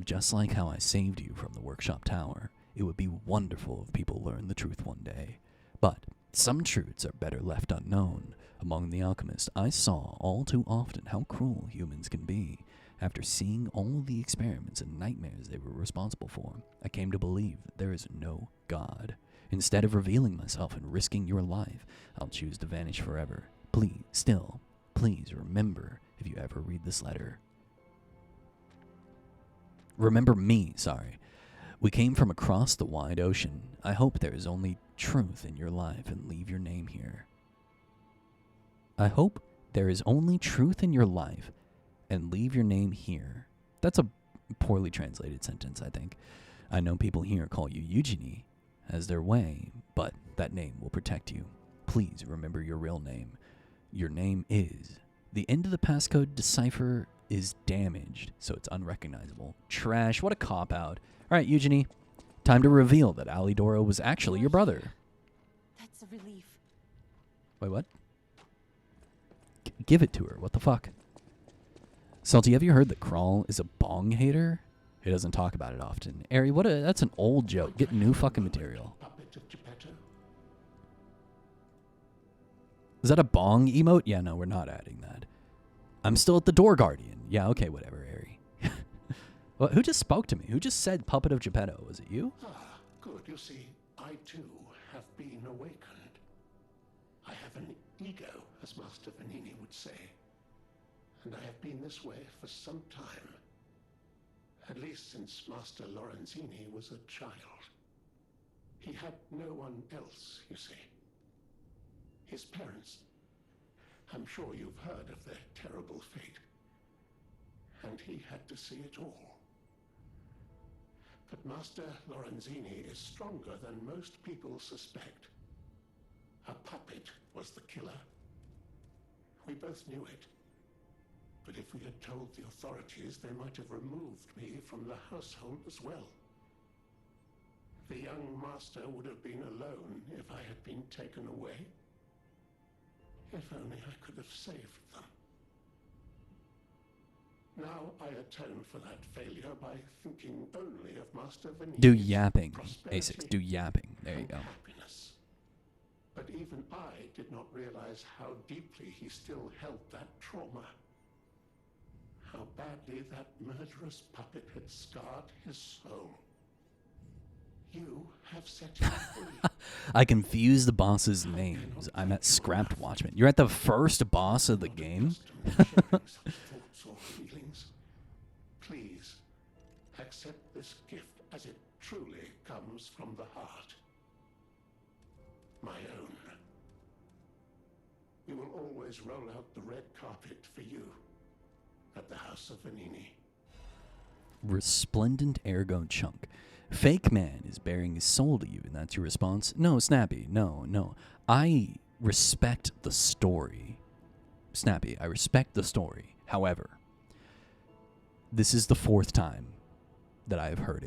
Just like how I saved you from the workshop tower. It would be wonderful if people learned the truth one day. But some truths are better left unknown. Among the alchemists, I saw all too often how cruel humans can be. After seeing all the experiments and nightmares they were responsible for, I came to believe that there is no God. Instead of revealing myself and risking your life, I'll choose to vanish forever. Please remember if you ever read this letter. Remember me, sorry. We came from across the wide ocean. I hope there is only truth in your life and leave your name here. I hope there is only truth in your life and leave your name here. That's a poorly translated sentence, I think. I know people here call you Eugenie as their way, but that name will protect you. Please remember your real name. Your name is... The end of the passcode decipher is damaged, so it's unrecognizable. Trash, what a cop-out. Alright, Eugenie, time to reveal that Alidoro was actually your brother. That's a relief. Wait, what? Give it to her, what the fuck? Salty, have you heard that Crawl is a bong hater? He doesn't talk about it often. Ari, that's an old joke. Get new fucking material. Puppet of Geppetto. Is that a bong emote? Yeah, no, we're not adding that. I'm still at the door guardian. Yeah, okay, whatever, Ari. Well, who just spoke to me? Who just said puppet of Geppetto? Was it you? Ah, good. You see, I too have been awakened. I have an ego, as Master Vanini would say. And I have been this way for some time. At least since Master Lorenzini was a child. He had no one else, you see. His parents. I'm sure you've heard of their terrible fate. And he had to see it all. But Master Lorenzini is stronger than most people suspect. A puppet was the killer. We both knew it. But if we had told the authorities, they might have removed me from the household as well. The young master would have been alone if I had been taken away. If only I could have saved them. Now I atone for that failure by thinking only of Master Vanini's Do yapping, prosperity A6. Do yapping. There you and go. happiness. But even I did not realize how deeply he still held that trauma. How badly that murderous puppet had scarred his soul. You have set him free. I confuse the boss's names. I'm at Scrapped Watchman. You're at the first boss of the game? Thoughts or feelings. Please, accept this gift as it truly comes from the heart. My own. We will always roll out the red carpet for you at the House of Vanini. Resplendent ergo chunk. Fake man is bearing his soul to you, and that's your response? No, Snappy, no. I respect the story. Snappy, I respect the story. However, this is the 4th time that I have heard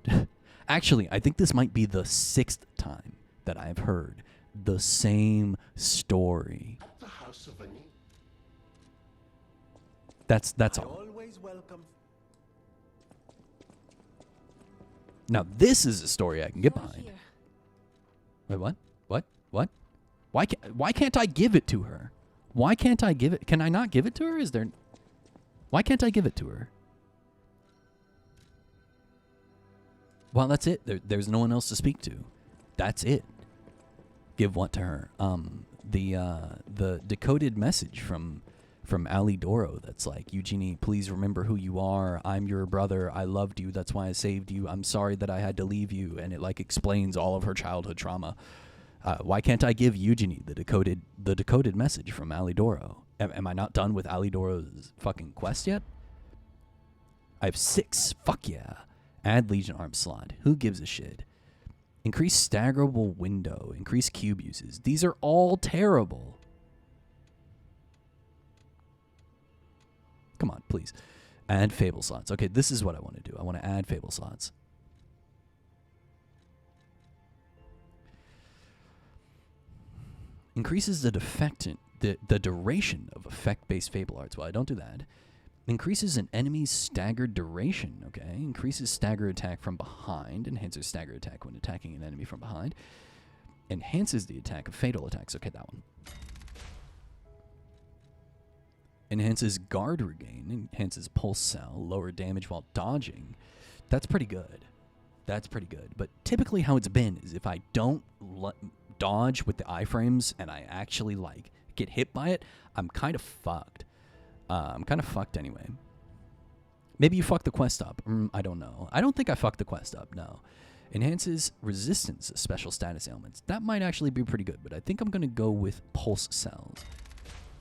it. Actually, I think this might be the 6th time that I have heard the same story. At the House of Vanini. That's I all. always welcome. Now, this is a story I can get You're behind. here. Wait, what? What? Why can't I give it to her? Why can't I give it? Can I not give it to her? Is there... Why can't I give it to her? Well, that's it. There's no one else to speak to. That's it. Give what to her? The decoded message from Alidoro that's like, Eugenie, please remember who you are. I'm your brother. I loved you. That's why I saved you. I'm sorry that I had to leave you. And it like explains all of her childhood trauma. Why can't I give Eugenie the decoded message from Alidoro? Am I not done with Alidoro's fucking quest yet? I have 6. Fuck yeah. Add Legion Arm slot. Who gives a shit? Increase staggerable window. Increase cube uses. These are all terrible. Come on, please. Add Fable slots. Okay, this is what I want to do. I want to add Fable slots. Increases the duration of effect-based Fable arts. Well, I don't do that. Increases an enemy's staggered duration. Okay, increases stagger attack from behind. Enhances stagger attack when attacking an enemy from behind. Enhances the attack of fatal attacks. Okay, that one. Enhances guard regain. Enhances pulse cell. Lower damage while dodging. That's pretty good. That's pretty good. But typically how it's been is if I don't dodge with the iframes and I actually like get hit by it, I'm kind of fucked. I'm kind of fucked anyway. Maybe you fucked the quest up. I don't know. I don't think I fucked the quest up, no. Enhances resistance of special status ailments. That might actually be pretty good, but I think I'm going to go with pulse cells.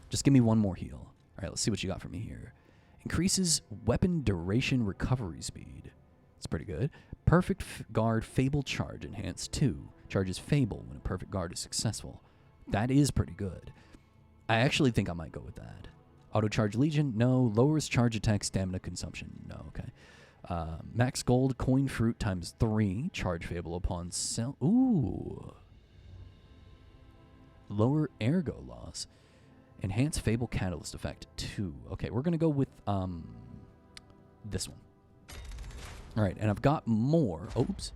Just give me one more heal. All right, let's see what you got for me here. Increases weapon duration recovery speed. It's pretty good. Perfect guard Fable charge enhanced 2. Charges Fable when a perfect guard is successful. That is pretty good. I actually think I might go with that. Auto charge Legion? No. Lowers charge attack stamina consumption? No. Okay. Max gold coin fruit times 3. Charge Fable upon sell. Ooh. Lower ergo loss. Enhance Fable catalyst effect 2. Okay, we're gonna go with this one. All right, and I've got more. Oops.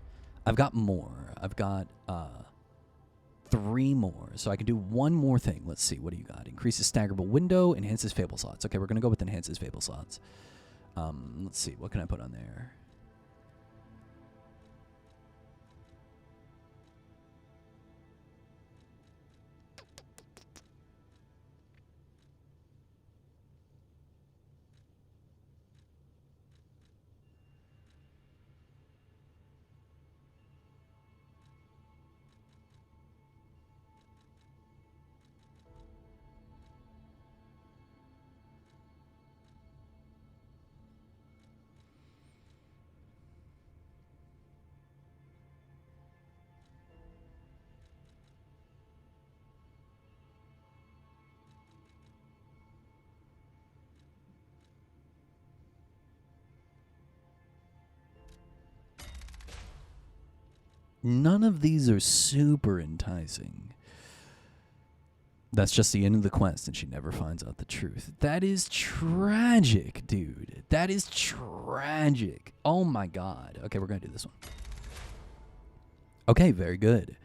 I've got more. I've got 3 more. So I can do one more thing. Let's see. What do you got? Increases staggerable window. Enhances Fable slots. Okay, we're going to go with enhances Fable slots. Let's see. What can I put on there? None of these are super enticing. That's just the end of the quest, and she never finds out the truth. That is tragic, dude. That is tragic. Oh my god. Okay, we're going to do this one. Okay, very good.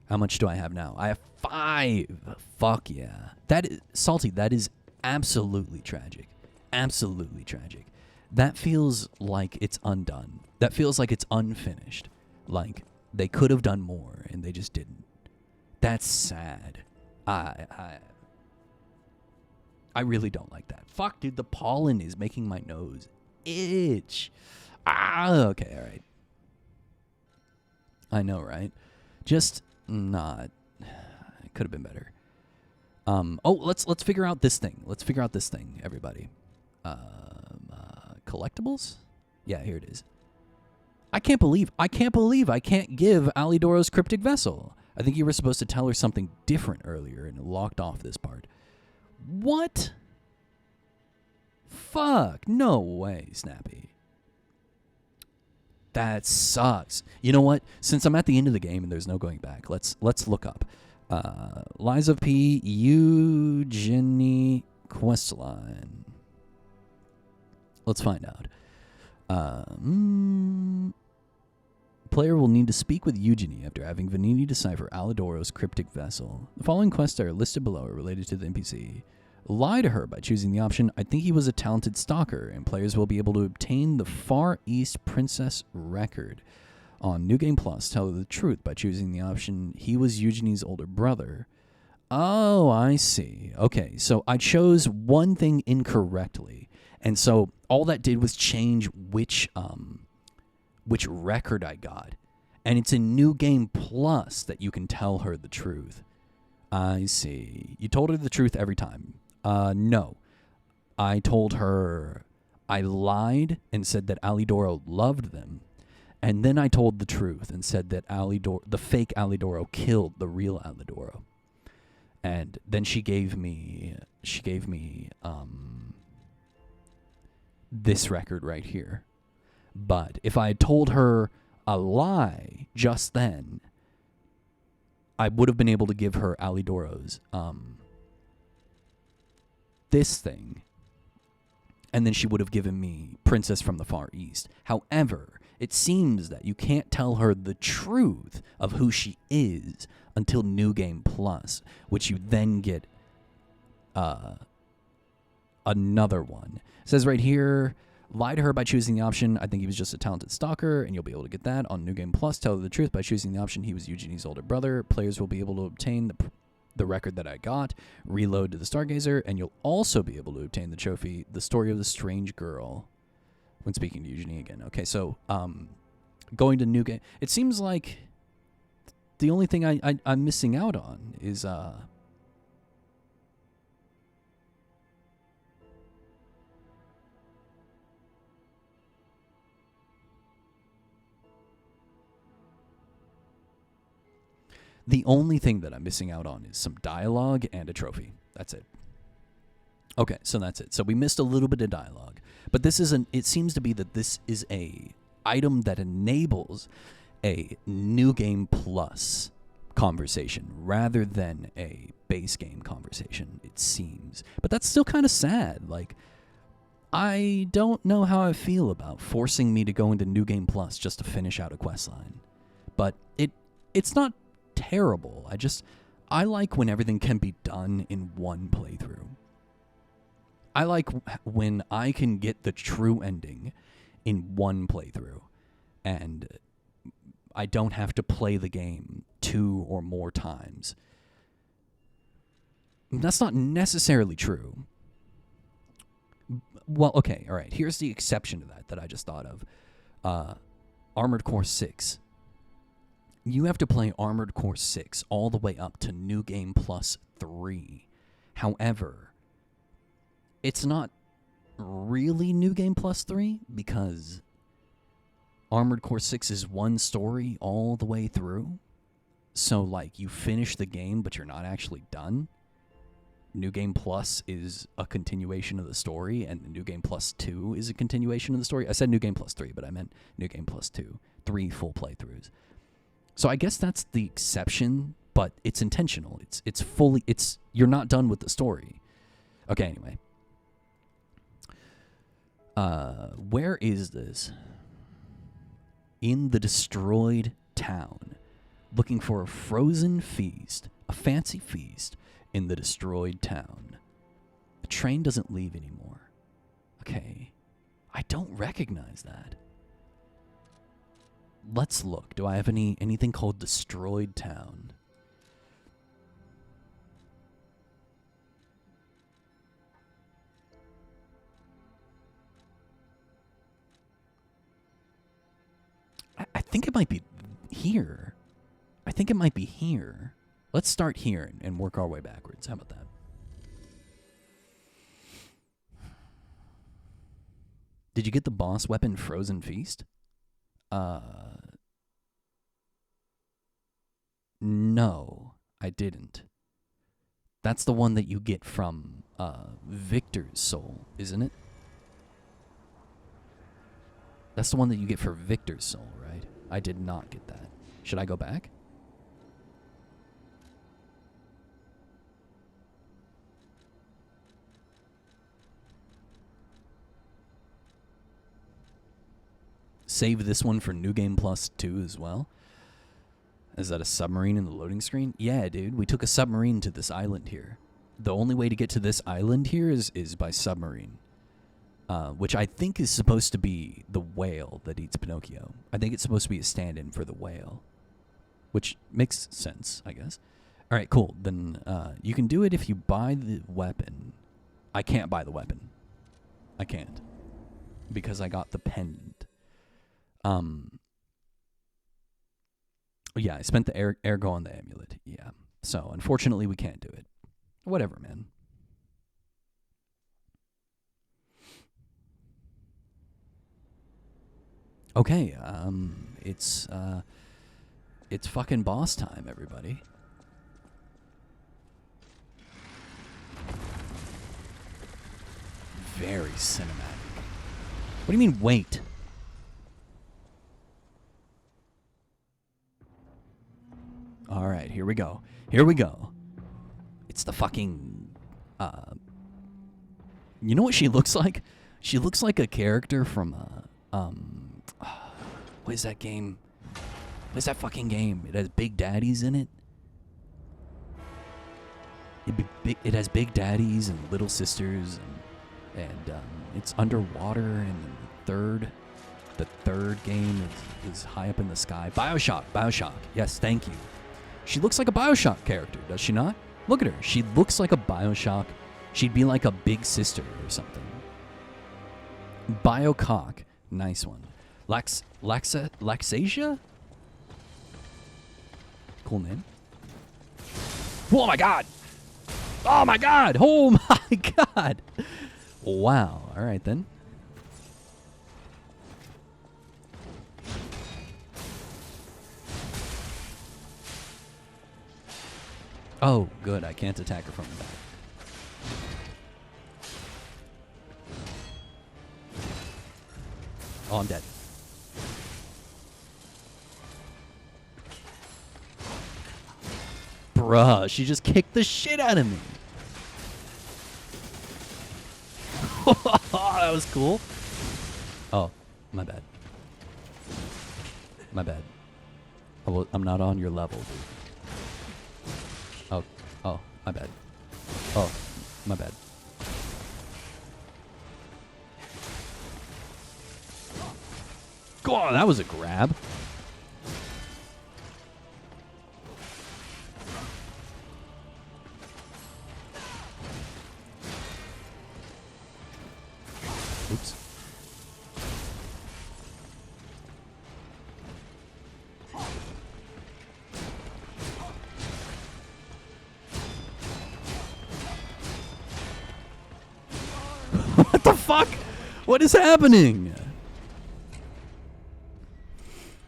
How much do I have now? I have 5. Fuck yeah. That is, Salty, that is absolutely tragic. Absolutely tragic. That feels like it's undone. That feels like it's unfinished. Like, they could have done more, and they just didn't. That's sad. I really don't like that. Fuck, dude, the pollen is making my nose itch. Okay, all right. I know, right? Just not. It could have been better. Let's figure out this thing. Let's figure out this thing, everybody. Collectibles? Yeah, here it is. I can't believe I can't give Alidoro's cryptic vessel. I think you were supposed to tell her something different earlier and it locked off this part. What? Fuck. No way, Snappy. That sucks. You know what? Since I'm at the end of the game and there's no going back, let's look up. Lies of P. Eugenie questline. Let's find out. Player will need to speak with Eugenie after having Vanini decipher Alidoro's cryptic vessel. The following quests are listed below are related to the NPC. Lie to her by choosing the option, I think he was a talented stalker, and players will be able to obtain the Far East Princess record. On New Game Plus, tell her the truth by choosing the option, he was Eugenie's older brother. Oh, I see. Okay, so I chose one thing incorrectly, and so all that did was change which record I got. And it's in New Game Plus that you can tell her the truth. I see. You told her the truth every time. No. I told her I lied and said that Alidoro loved them. And then I told the truth and said that the fake Alidoro killed the real Alidoro. And then she gave me this record right here. But if I had told her a lie just then, I would have been able to give her Alidoro's this thing. And then she would have given me Princess from the Far East. However, it seems that you can't tell her the truth of who she is until New Game Plus, which you then get another one. It says right here, lie to her by choosing the option, I think he was just a talented stalker, and you'll be able to get that on New Game Plus. Tell her the truth by choosing the option, he was Eugenie's older brother. Players will be able to obtain the record that I got, reload to the Stargazer, and you'll also be able to obtain the trophy, The Story of the Strange Girl, when speaking to Eugenie again. Okay, so going to New Game, it seems like the only thing I'm missing out on is the only thing that I'm missing out on is some dialogue and a trophy. That's it. Okay, so that's it. So we missed a little bit of dialogue. But it seems to be that this is a item that enables a New Game Plus conversation rather than a base game conversation, it seems. But that's still kind of sad. Like, I don't know how I feel about forcing me to go into New Game Plus just to finish out a questline. But it's not terrible. I like when everything can be done in one playthrough. I like when I can get the true ending in one playthrough and I don't have to play the game 2 or more times. That's not necessarily true. Well, okay, all right. Here's the exception to that I just thought of. Armored Core 6. You have to play Armored Core 6 all the way up to New Game Plus 3. However, it's not really New Game Plus 3 because Armored Core 6 is one story all the way through. So, like, you finish the game, but you're not actually done. New Game Plus is a continuation of the story, and New Game Plus 2 is a continuation of the story. I said New Game Plus 3, but I meant New Game Plus 2. 3 full playthroughs. So I guess that's the exception, but it's intentional. It's fully, you're not done with the story. Okay, anyway. Where is this? In the destroyed town. Looking for a frozen feast. A fancy feast in the destroyed town. The train doesn't leave anymore. Okay. I don't recognize that. Let's look. Do I have anything called Destroyed Town? I think it might be here. I think it might be here. Let's start here and work our way backwards. How about that? Did you get the boss weapon Frozen Feast? No, I didn't. That's the one that you get from Victor's soul, isn't it? That's the one that you get for Victor's soul, right? I did not get that. Should I go back? Save this one for New Game Plus 2 as well. Is that a submarine in the loading screen? Yeah, dude. We took a submarine to this island here. The only way to get to this island here is by submarine. Which I think is supposed to be the whale that eats Pinocchio. I think it's supposed to be a stand-in for the whale. Which makes sense, I guess. Alright, cool. Then you can do it if you buy the weapon. I can't buy the weapon. I can't. Because I got the pendant. Yeah, I spent the ergo on the amulet. Yeah. So, unfortunately, we can't do it. Whatever, man. Okay, it's fucking boss time, everybody. Very cinematic. What do you mean, wait? Alright, here we go. Here we go. It's the fucking... You know what she looks like? She looks like a character from, what is that game? What is that fucking game? It has Big Daddies in it. It has Big Daddies and Little Sisters, and it's underwater, and the third game is high up in the sky. Bioshock. Yes, thank you. She looks like a Bioshock character, does she not? Look at her. She looks like a Bioshock. She'd be like a big sister or something. Biocock. Nice one. Laxasia? Cool name. Oh my god! Oh my god! Oh my god! Wow. Alright then. Oh, good. I can't attack her from the back. Oh, I'm dead. Bruh, she just kicked the shit out of me. That was cool. Oh, my bad. My bad. I'm not on your level, dude. Oh, my bad. Oh, my bad. God, that was a grab. Oops. What the fuck? What is happening?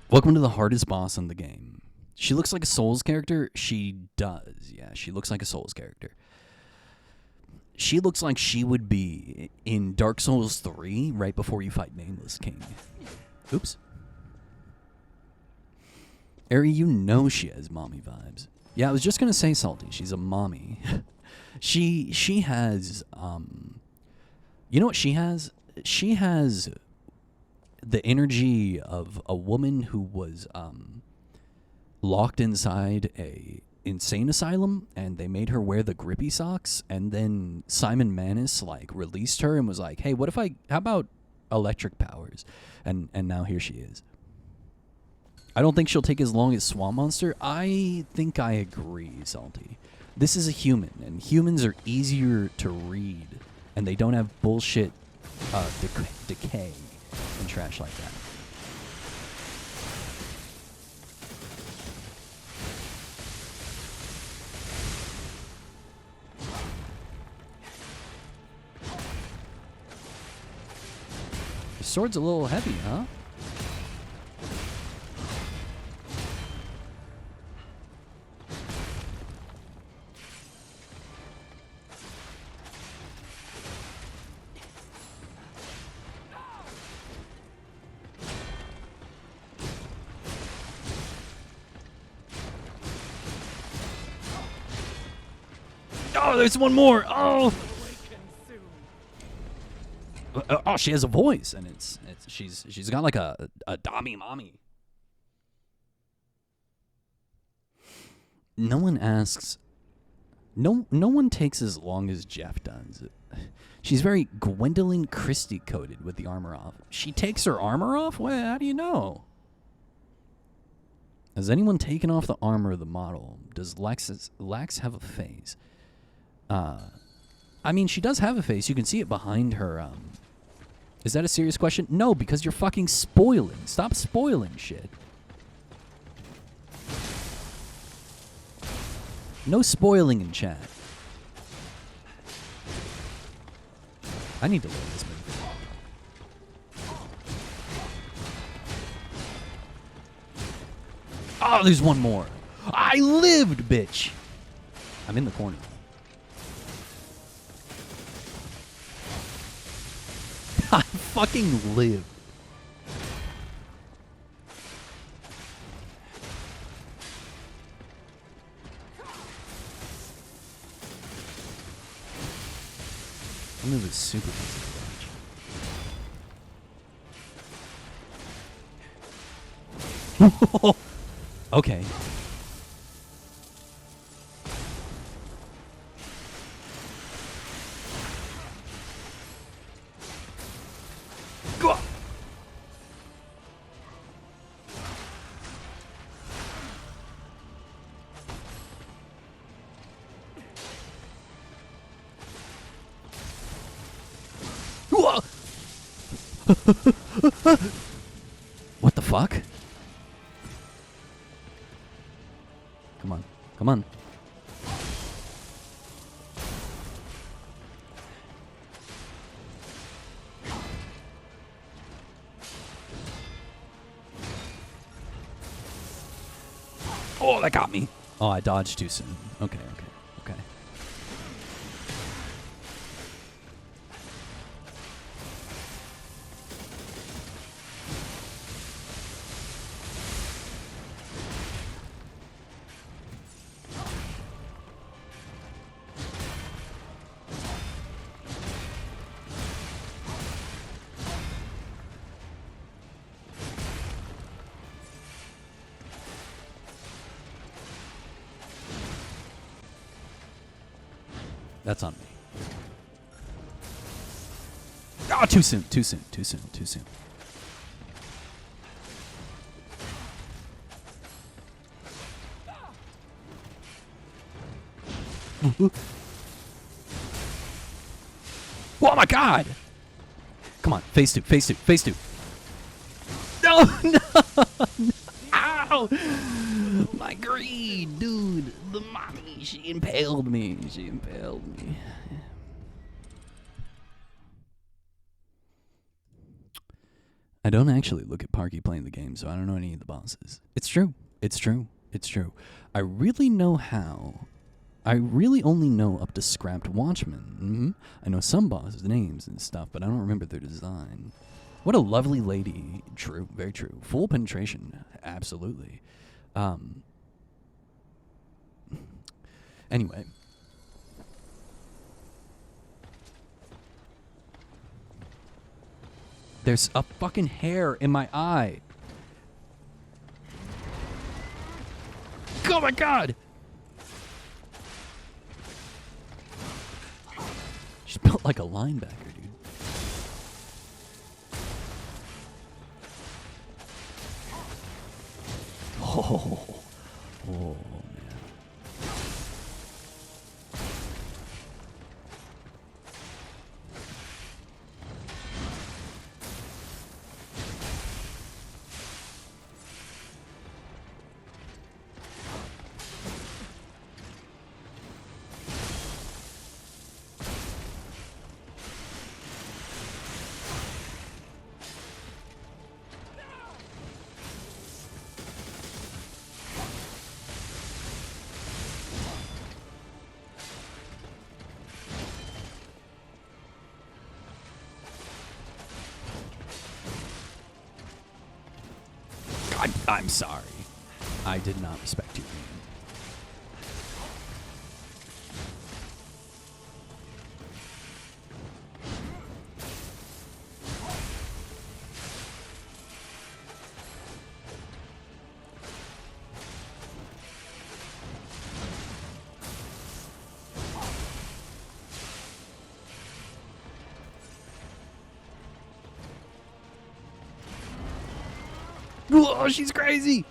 Welcome to the hardest boss in the game. She looks like a Souls character. She does. Yeah, she looks like a Souls character. She looks like she would be in Dark Souls 3 right before you fight Nameless King. Oops. Ari, you know she has mommy vibes. Yeah, I was just gonna say, Salty, she's a mommy. she has you know what she has? She has the energy of a woman who was locked inside a insane asylum, and they made her wear the grippy socks, and then Simon Manis like released her and was like, hey, how about electric powers? And now here she is. I don't think she'll take as long as Swamp Monster. I think I agree, Salty. This is a human, and humans are easier to read, and they don't have bullshit decay and trash like that. Your sword's a little heavy, huh? Oh, there's one more. Oh. Oh, she has a voice, and she's got like a Dami mommy. No one asks. No one takes as long as Jeff does. She's very Gwendolyn Christie coded with the armor off. She takes her armor off? Well, how do you know? Has anyone taken off the armor of the model? Does Lax have a face? I mean, she does have a face. You can see it behind her. Is that a serious question? No, because you're fucking spoiling. Stop spoiling shit. No spoiling in chat. I need to learn this move. Oh, there's one more. I lived, bitch. I'm in the corner. I fucking live. That move is super easy to watch. Okay. Go on. What the fuck? Come on. Come on. Oh, that got me. Oh, I dodged too soon. Okay. That's on me. Oh, too soon. Oh my god! Come on, face two. No! Ow! My greed, dude. The mommy, she impaled me. I don't actually look at Parky playing the game, so I don't know any of the bosses. It's true. I really know how. I really only know up to Scrapped Watchman. I know some bosses' names and stuff, but I don't remember their design. What a lovely lady. True, very true. Full penetration, absolutely. Anyway. There's a fucking hair in my eye. Oh my god! She's built like a linebacker, dude. Oh, man. I'm sorry. I did not respect you. Oh, she's crazy.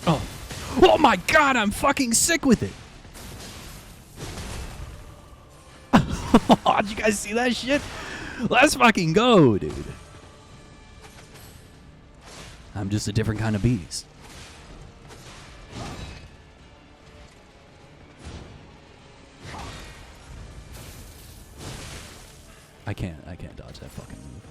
Oh. Oh my god, I'm fucking sick with it. Did you guys see that shit? Let's fucking go, dude. I'm just a different kind of beast. I can't dodge that fucking move.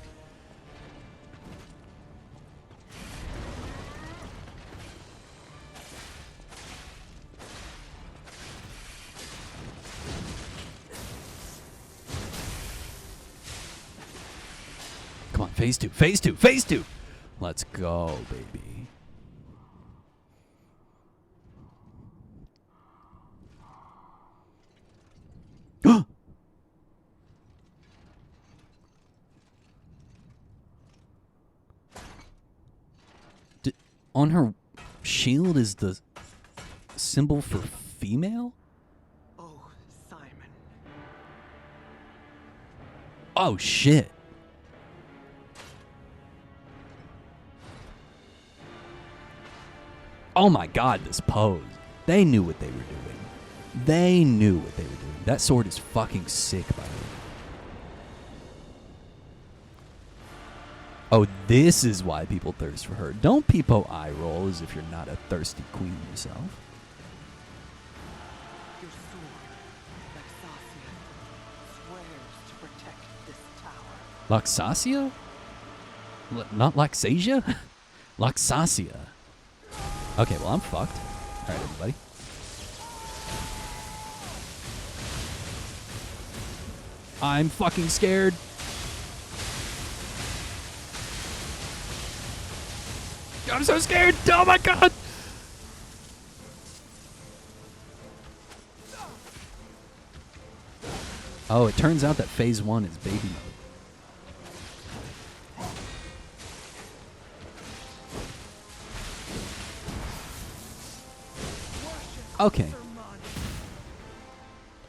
Come on, phase two, phase two, phase two. Let's go, baby. On her shield is the symbol for female? Oh, Simon. Oh, shit. Oh my god, this pose. They knew what they were doing. They knew what they were doing. That sword is fucking sick, by the way. Oh, this is why people thirst for her. Don't peepo eye roll as if you're not a thirsty queen yourself. Your sword, Laxasia, swears to protect this tower. Laxasia? Not Laxasia? Laxasia. Okay, well, I'm fucked. Alright, everybody. I'm fucking scared. I'm so scared. Oh my god. Oh, it turns out that phase 1 is baby mode. Okay.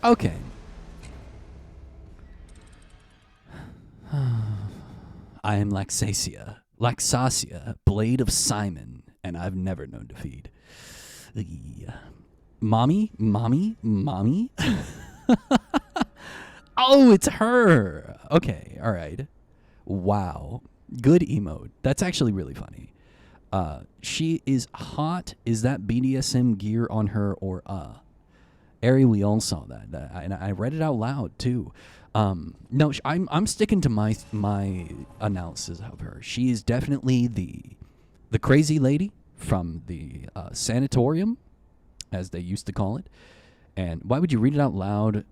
Okay. I am Laxasia. Laxasia, Blade of Simon, and I've never known defeat. Mommy? Mommy? Mommy? Oh, it's her. Okay, all right. Wow. Good emote. That's actually really funny. She is hot. Is that BDSM gear on her or Ari, we all saw that. And I read it out loud too. No, I'm sticking to my analysis of her. She is definitely the crazy lady from the sanatorium, as they used to call it, And why would you read it out loud?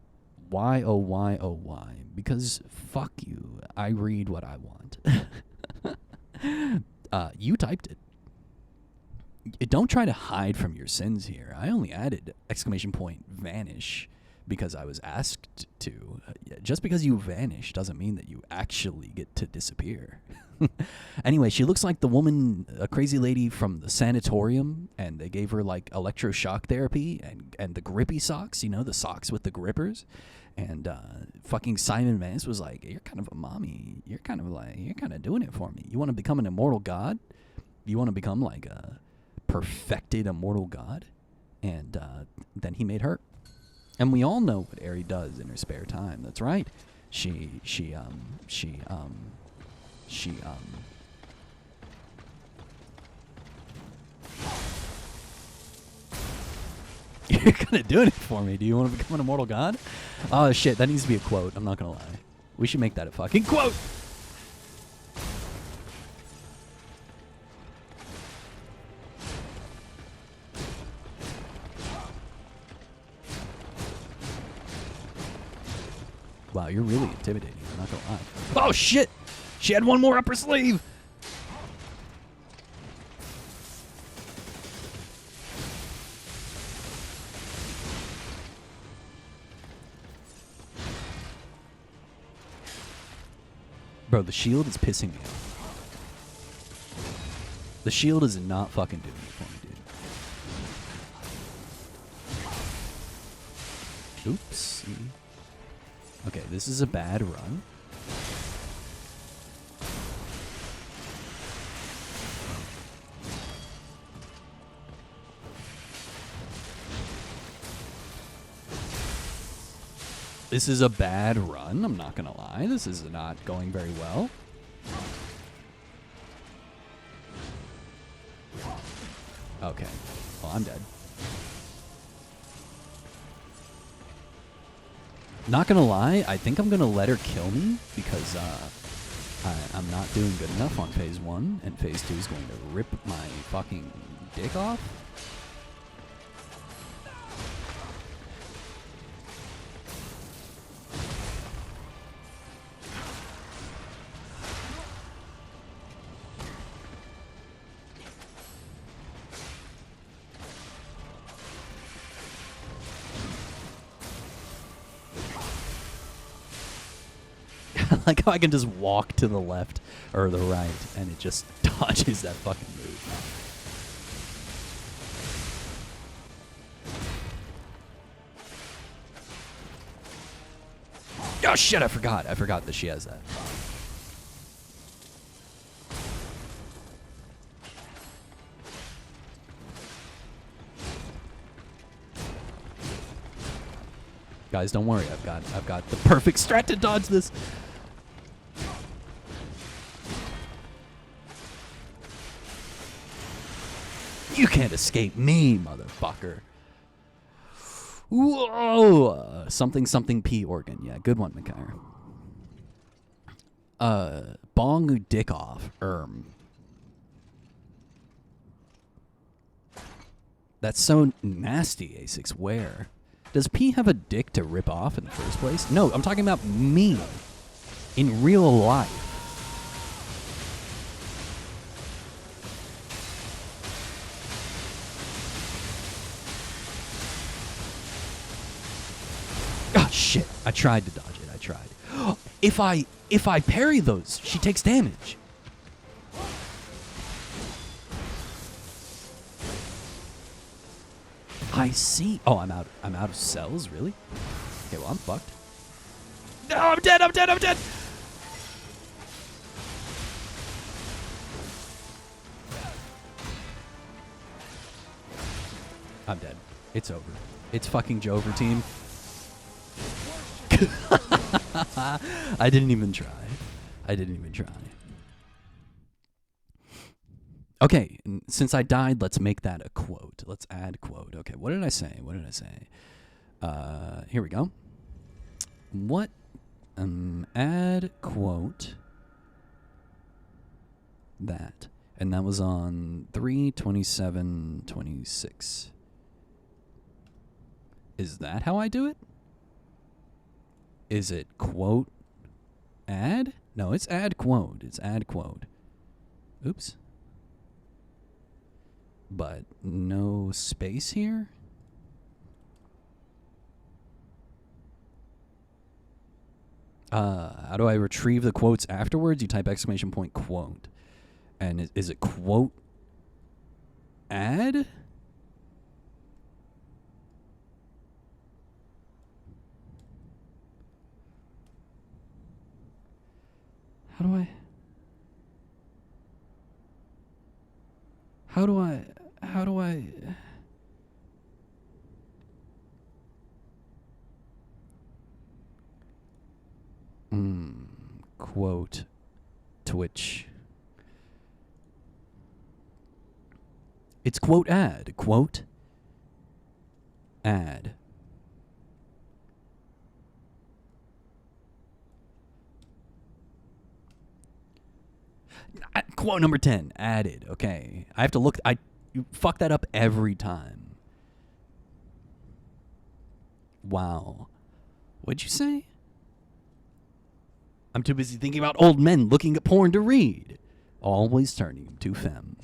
Why, oh, why, oh, why? Because fuck you. I read what I want. You typed it. Don't try to hide from your sins here. I only added ! Vanish because I was asked to. Just because you vanish doesn't mean that you actually get to disappear. Anyway, she looks like the woman, a crazy lady from the sanatorium, and they gave her like electroshock therapy and the grippy socks, the socks with the grippers. And fucking Simon Vance was like, "You're kind of a mommy. You're kind of doing it for me. You want to become an immortal god? You want to become like a perfected immortal god?" And then he made her. And we all know what Aerie does in her spare time. That's right. You're kind of doing it for me. Do you want to become an immortal god? Oh, shit. That needs to be a quote. I'm not going to lie. We should make that a fucking quote. Wow, you're really intimidating. I'm not going to lie. Oh, shit. She had one more up her sleeve. Bro, the shield is pissing me off. The shield is not fucking doing it for me, dude. Oopsie. Okay, this is a bad run. This is a bad run, I'm not gonna lie. This is not going very well. Okay. Well, I'm dead. Not gonna lie, I think I'm gonna let her kill me because I'm not doing good enough on phase 1, and phase 2 is going to rip my fucking dick off. Like how I can just walk to the left or the right and it just dodges that fucking move. Oh shit, I forgot that she has that. Guys, don't worry. I've got the perfect strat to dodge this. You can't escape me, motherfucker. Whoa! Something P organ. Yeah, good one, Mikair. Bong dick off. That's so nasty, A6. Where? Does P have a dick to rip off in the first place? No, I'm talking about me. In real life. Oh, shit. I tried to dodge it. I tried. If I parry those, she takes damage. I see. Oh, I'm out of cells, really? Okay, well, I'm fucked. No, I'm dead. I'm dead. I'm dead. It's over. It's fucking Jover team. I didn't even try. Okay, since I died, let's make that a quote. Let's add quote. Okay, what did I say? Here we go. What? Add quote. That. And that was on 3/27/26. Is that how I do it? Is it quote add? No, it's add quote. It's add quote. Oops. But no space here? How do I retrieve the quotes afterwards? You type exclamation point quote. And is it quote add? How do I quote Twitch. It's quote add. Quote add. Quote number 10. Added. Okay. I have to look. You fuck that up every time. Wow. What'd you say? I'm too busy thinking about old men looking at porn to read. Always turning him to femme.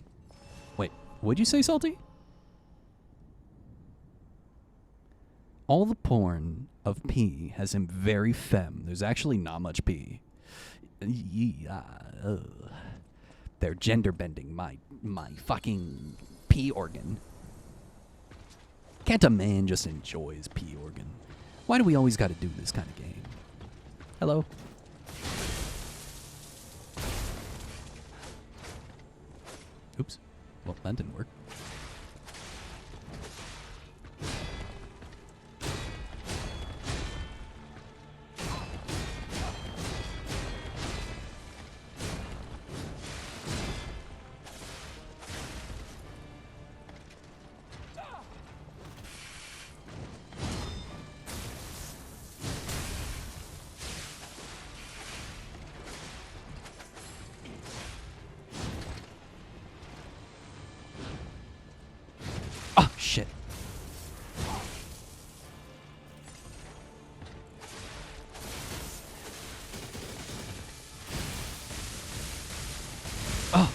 Wait, what'd you say, Salty? All the porn of P has him very femme. There's actually not much P. They're gender bending my fucking P organ. Can't a man just enjoy his P organ? Why do we always got to do this kind of game? Hello? Oops. Well, that didn't work. Shit. Oh.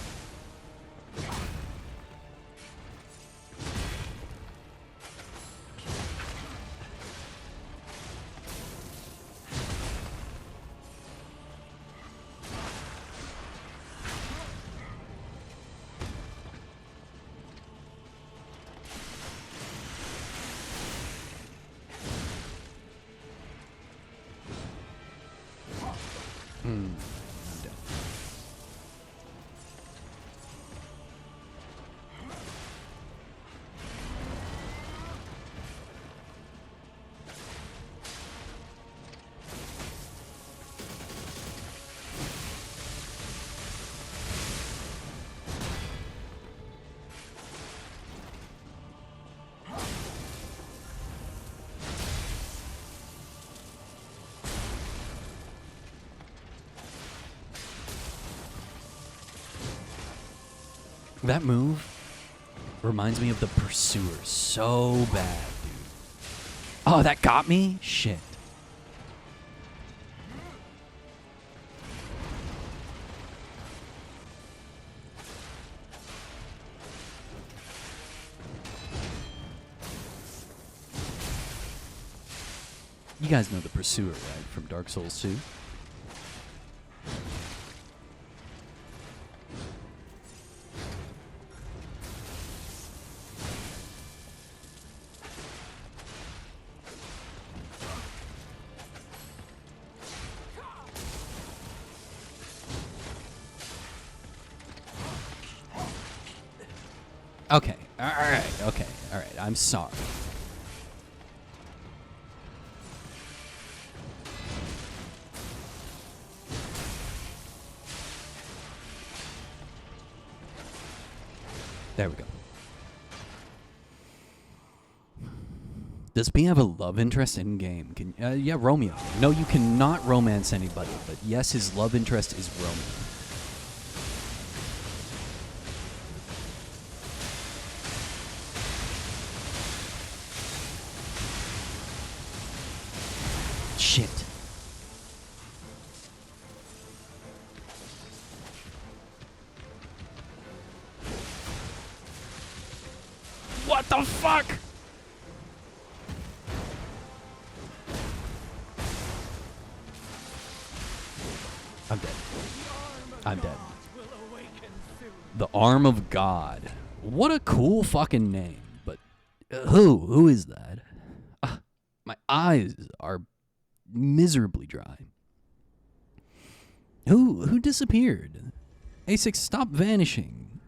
I'm dead. That move reminds me of the Pursuer so bad, dude. Oh, that got me? Shit. You guys know the Pursuer, right? From Dark Souls 2? Okay. Alright. Okay. Alright. I'm sorry. There we go. Does P have a love interest in game? Yeah, Romeo. No, you cannot romance anybody, but yes, his love interest is Romeo. Shit. What the fuck? I'm dead. I'm dead. The Arm of God. What a cool fucking name. But who is that? My eyes are miserably dry. Who disappeared? A6, stop vanishing.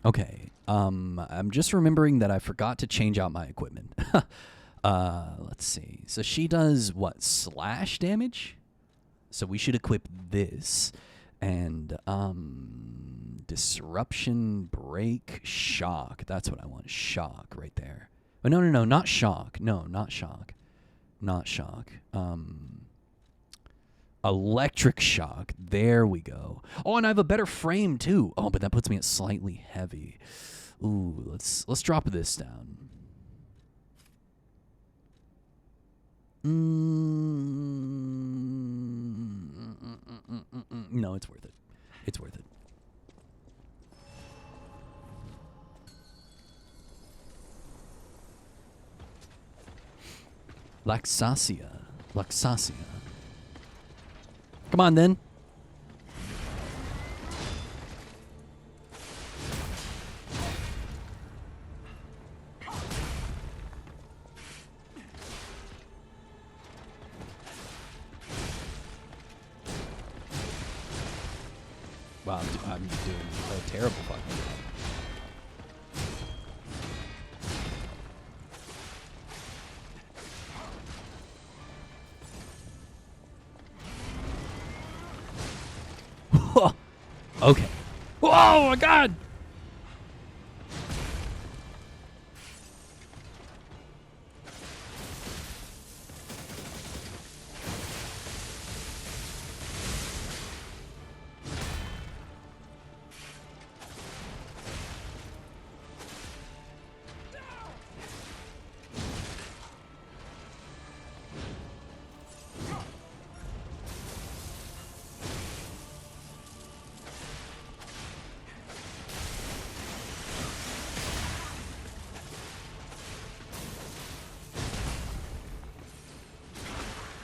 Okay. I'm just remembering that I forgot to change out my equipment. Let's see. So she does what? Slash damage? So we should equip this. And disruption, break, shock. That's what I want. Shock right there. Oh, no, not shock. No, not shock. Not shock. Electric shock. There we go. Oh, and I have a better frame too. Oh, but that puts me at slightly heavy. Ooh, let's drop this down. No, it's worth it. It's worth it. Laxasia. Laxasia. Come on, then. Wow, I'm doing a terrible fucking job. Okay. Oh my god!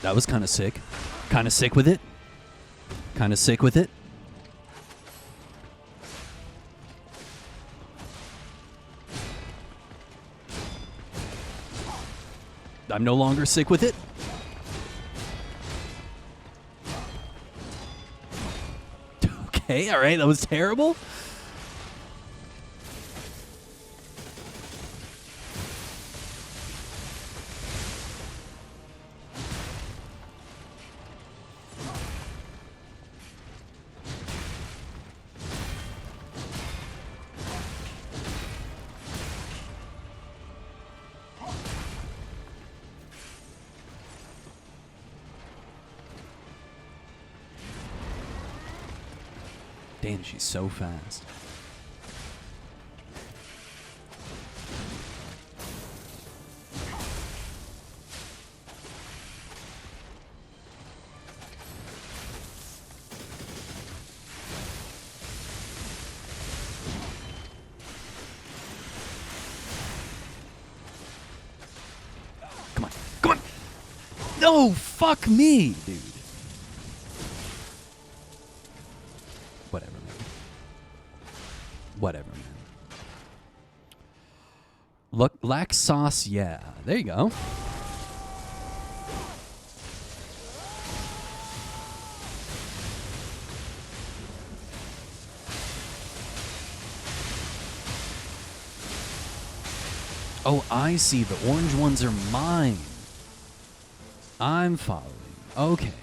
That was kind of sick. Kind of sick with it. Kind of sick with it. I'm no longer sick with it. Okay, all right, that was terrible. Damn, she's so fast. Come on. Come on. No, fuck me, dude. Whatever, man. Whatever, man. Look, Laxasia. There you go. Oh, I see. The orange ones are mine. I'm following. Okay.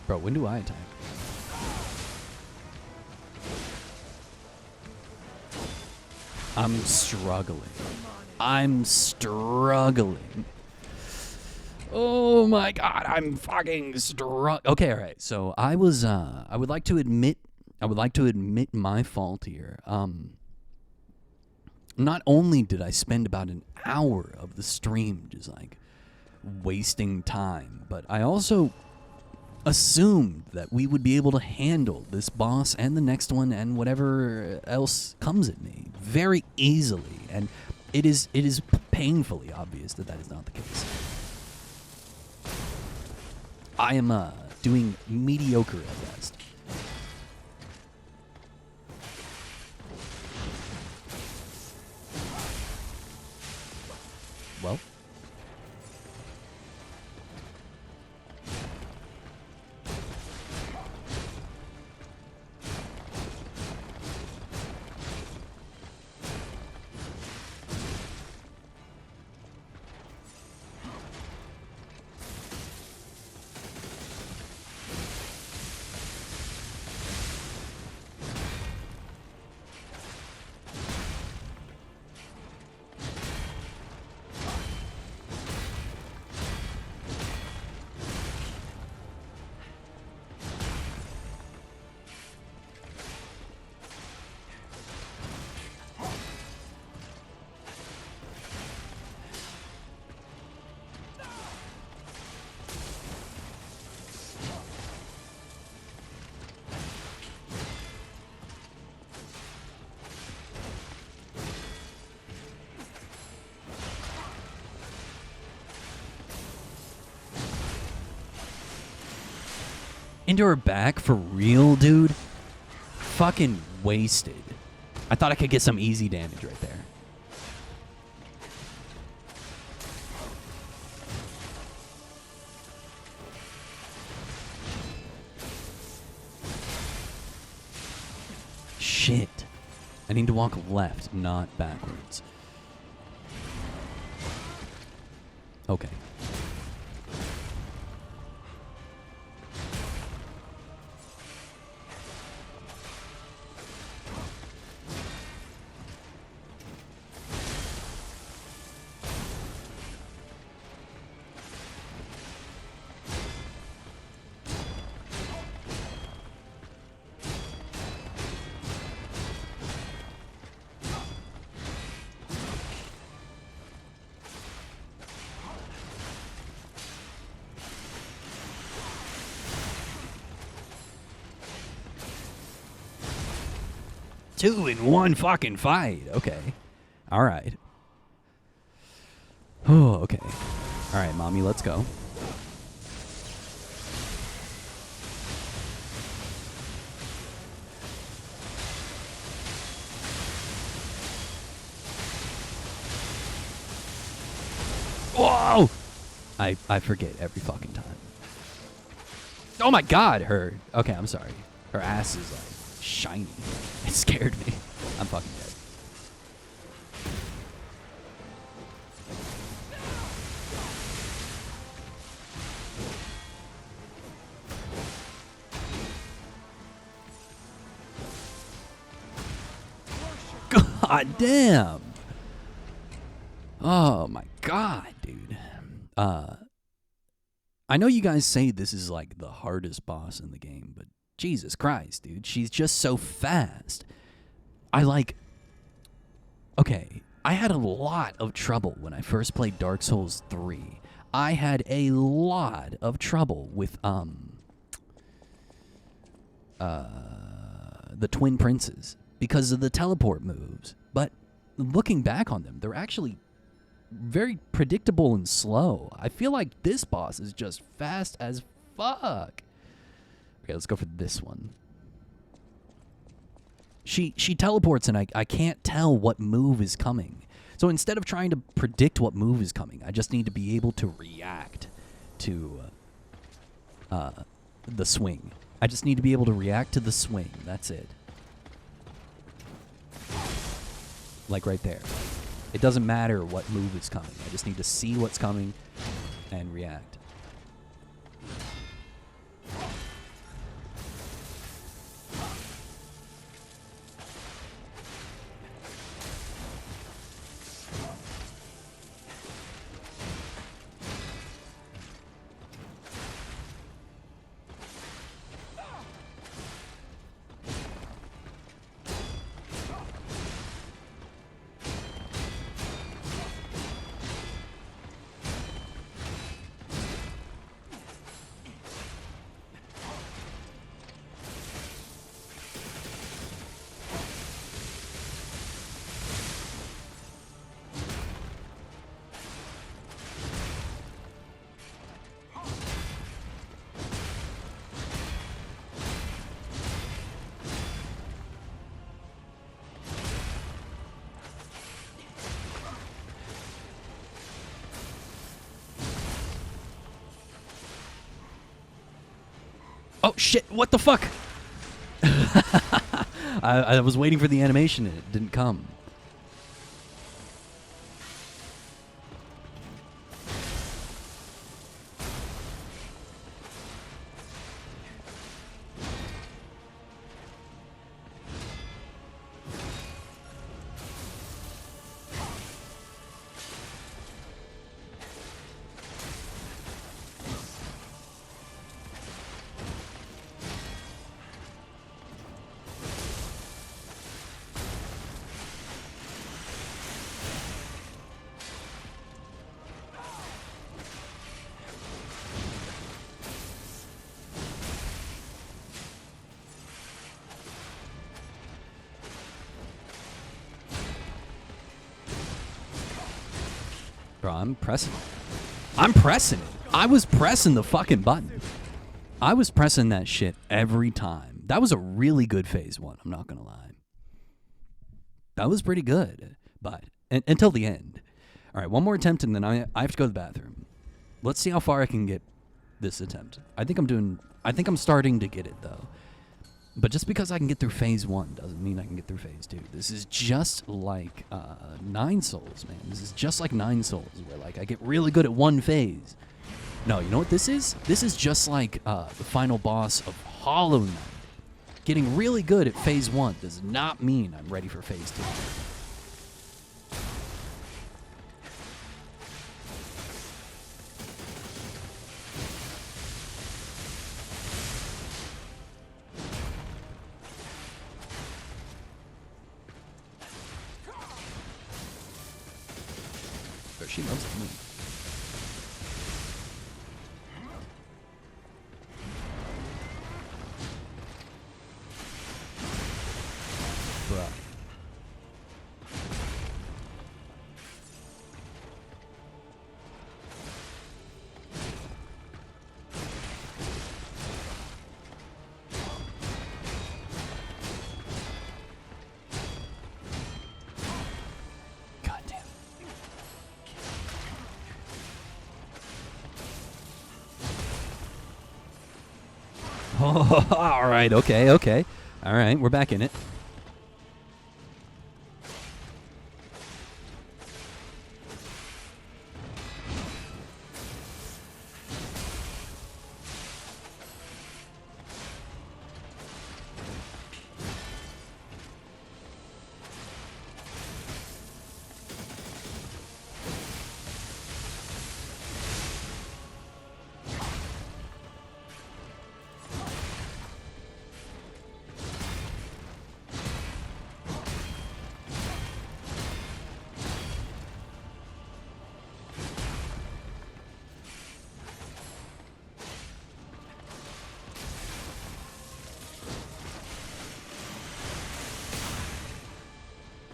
Bro, when do I attack? I'm struggling. I'm struggling. Oh my god, I'm fucking struggling. Okay, all right. So I was I would like to admit my fault here. Not only did I spend about an hour of the stream just like wasting time, but I also assumed that we would be able to handle this boss and the next one and whatever else comes at me very easily, and it is painfully obvious that that is not the case. I am doing mediocre at best. Well, into her back for real, dude? Fucking wasted. I thought I could get some easy damage right there. Shit. I need to walk left, not backwards. Okay. Two in one fucking fight. Okay. All right. Oh, okay. All right, mommy, let's go. Whoa! I forget every fucking time. Oh my god, her. Okay, I'm sorry. Her ass is like shiny. It scared me. I'm fucking dead. God damn. Oh my god, dude. I know you guys say this is like the hardest boss in the game, but Jesus Christ, dude. She's just so fast. Okay, I had a lot of trouble when I first played Dark Souls 3. I had a lot of trouble with the Twin Princes because of the teleport moves. But looking back on them, they're actually very predictable and slow. I feel like this boss is just fast as fuck. Okay, let's go for this one. She teleports and I can't tell what move is coming. So instead of trying to predict what move is coming, I just need to be able to react to the swing. I just need to be able to react to the swing. That's it. Like right there. It doesn't matter what move is coming. I just need to see what's coming and react. Oh, shit. What the fuck? I was waiting for the animation and it didn't come. Bro, I'm pressing it. I'm pressing it. I was pressing the fucking button. I was pressing that shit every time. That was a really good phase 1, I'm not going to lie. That was pretty good. But until the end. All right, one more attempt and then I have to go to the bathroom. Let's see how far I can get this attempt. I think I'm starting to get it though. But just because I can get through phase 1 doesn't mean I can get through phase 2. This is just like 9 Souls, man. This is just like 9 Souls, where like I get really good at one phase. No, you know what this is? This is just like the final boss of Hollow Knight. Getting really good at phase 1 does not mean I'm ready for phase 2. She loves me. Bruh. Oh, all right, okay. All right, we're back in it.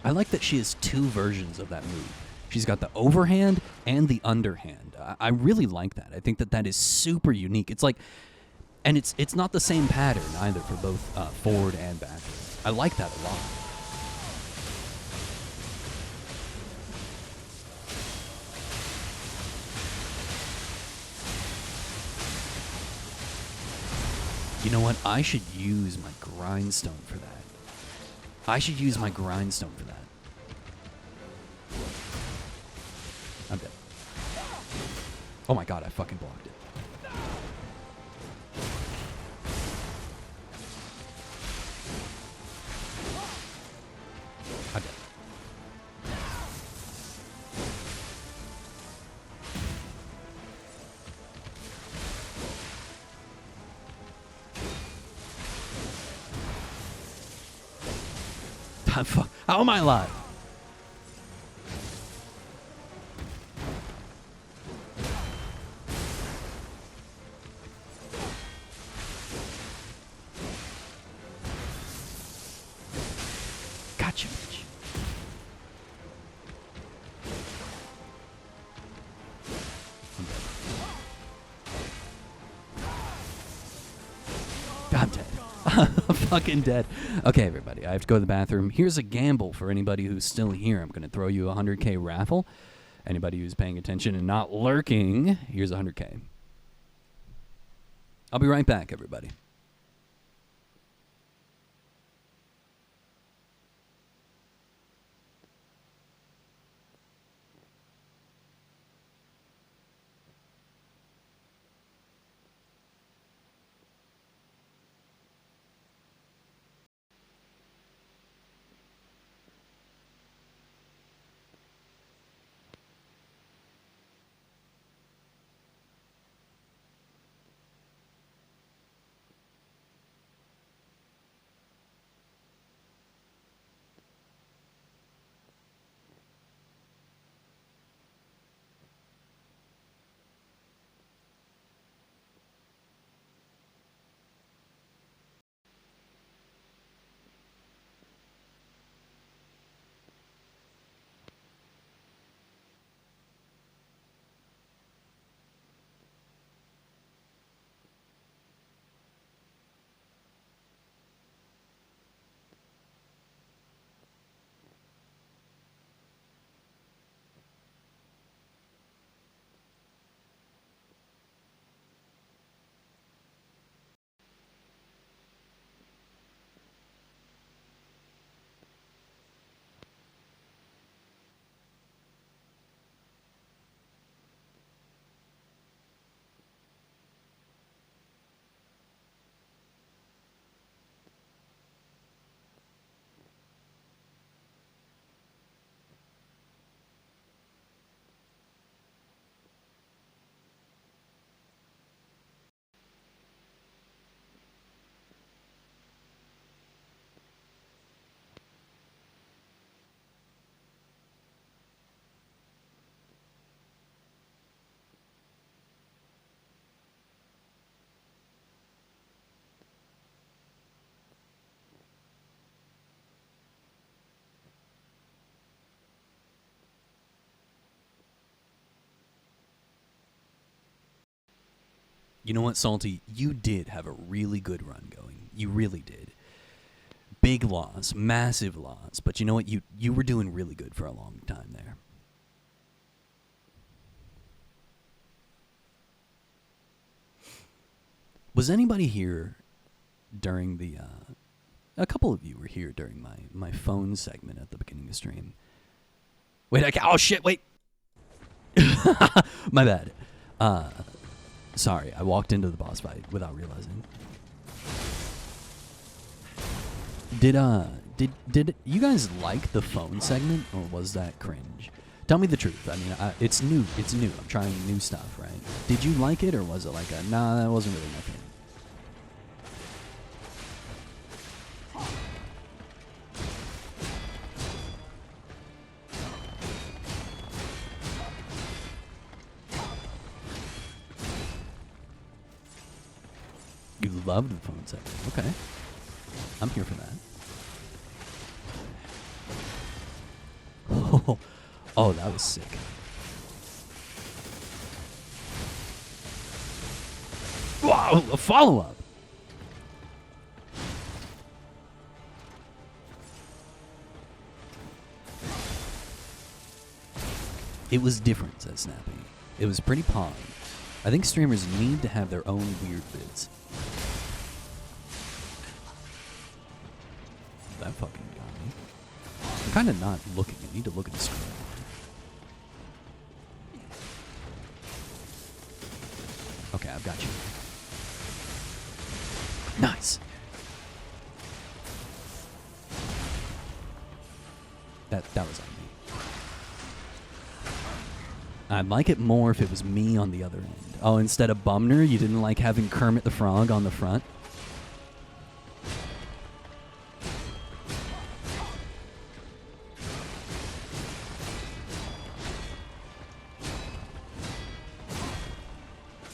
I like that she has 2 versions of that move. She's got the overhand and the underhand. I really like that. I think that is super unique. It's like, and it's not the same pattern either for both forward and backward. I like that a lot. You know what? I should use my grindstone for that. I'm dead. Oh my god, I fucking blocked it. I'm dead. How am I alive? Gotcha, bitch. I'm dead. I'm fucking dead. Okay, everybody, I have to go to the bathroom. Here's a gamble for anybody who's still here. I'm going to throw you a 100K raffle. Anybody who's paying attention and not lurking, here's 100K. I'll be right back, everybody. You know what, Salty? You did have a really good run going. You really did. Big loss, massive loss, but you know what? You were doing really good for a long time there. Was anybody here during the a couple of you were here during my phone segment at the beginning of the stream. Wait, oh shit, wait. My bad. Sorry, I walked into the boss fight without realizing. Did you guys like the phone segment, or was that cringe? Tell me the truth. I mean, it's new. It's new. I'm trying new stuff, right? Did you like it, or was it like a, nah, that wasn't really my thing? You loved the phone segment. Okay. I'm here for that. Oh, that was sick. Wow, a follow-up. It was different, says Snappy. It was pretty pog. I think streamers need to have their own weird bits. That fucking got me. I'm kind of not looking. I need to look at the screen. Okay, I've got you. Nice. That was on me. I'd like it more if it was me on the other end. Oh, instead of Bumner, you didn't like having Kermit the Frog on the front?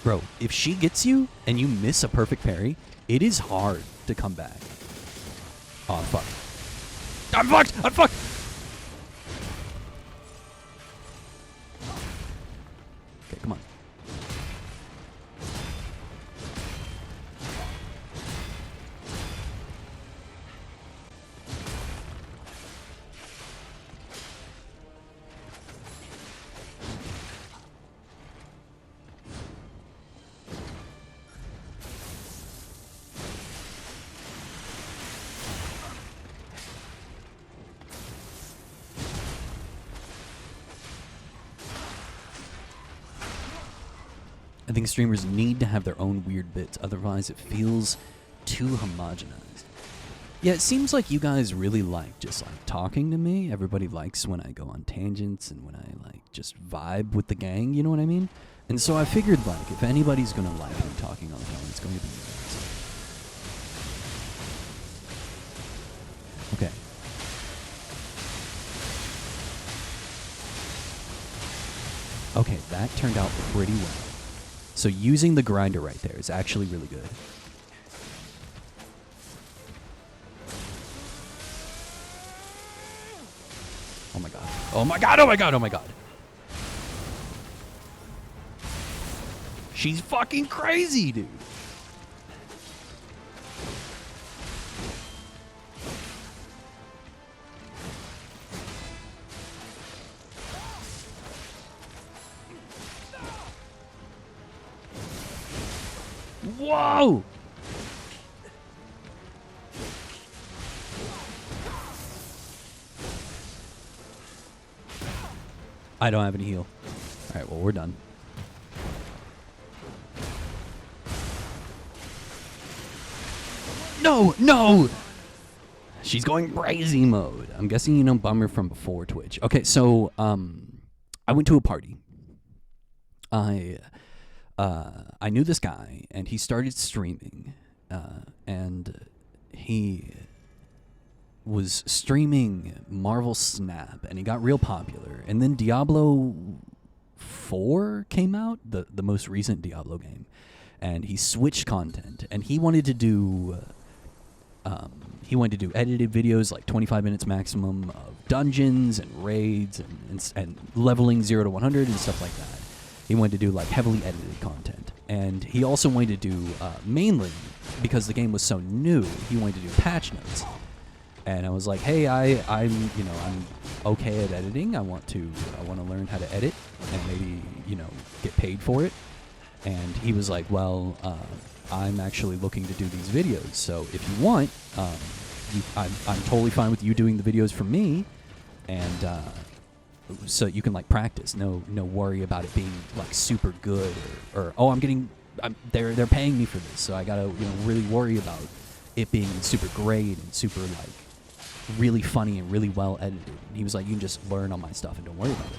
Bro, if she gets you and you miss a perfect parry, it is hard to come back. Oh, I'm fucked. I'm fucked! I'm fucked! Okay, come on. I think streamers need to have their own weird bits, otherwise it feels too homogenized. Yeah, it seems like you guys really like just like talking to me. Everybody likes when I go on tangents and when I like just vibe with the gang, you know what I mean? And so I figured like if anybody's gonna like me talking on the phone, it's going to be you guys. Okay. Okay, that turned out pretty well. So using the grinder right there is actually really good. Oh my god. Oh my god, oh my god, oh my god. She's fucking crazy, dude. Whoa! I don't have any heal. Alright, well, we're done. No! No! She's going crazy mode. I'm guessing you know Bummer from before Twitch. Okay, so, I went to a party. I knew this guy, and he started streaming, and he was streaming Marvel Snap, and he got real popular. And then Diablo 4 came out, the most recent Diablo game, and he switched content, and he wanted to do edited videos, like 25 minutes maximum of dungeons and raids and leveling 0 to 100 and stuff like that. He wanted to do like heavily edited content, and he also wanted to do mainly because the game was so new. He wanted to do patch notes, and I was like, hey, I'm okay at editing. I want to learn how to edit and maybe get paid for it. And he was like, well, I'm actually looking to do these videos, so if you want, I'm totally fine with you doing the videos for me, and so you can like practice. No worry about it being like super good or oh, they're paying me for this, so I gotta really worry about it being super great and super like really funny and really well edited. And he was like, you can just learn on my stuff and don't worry about it.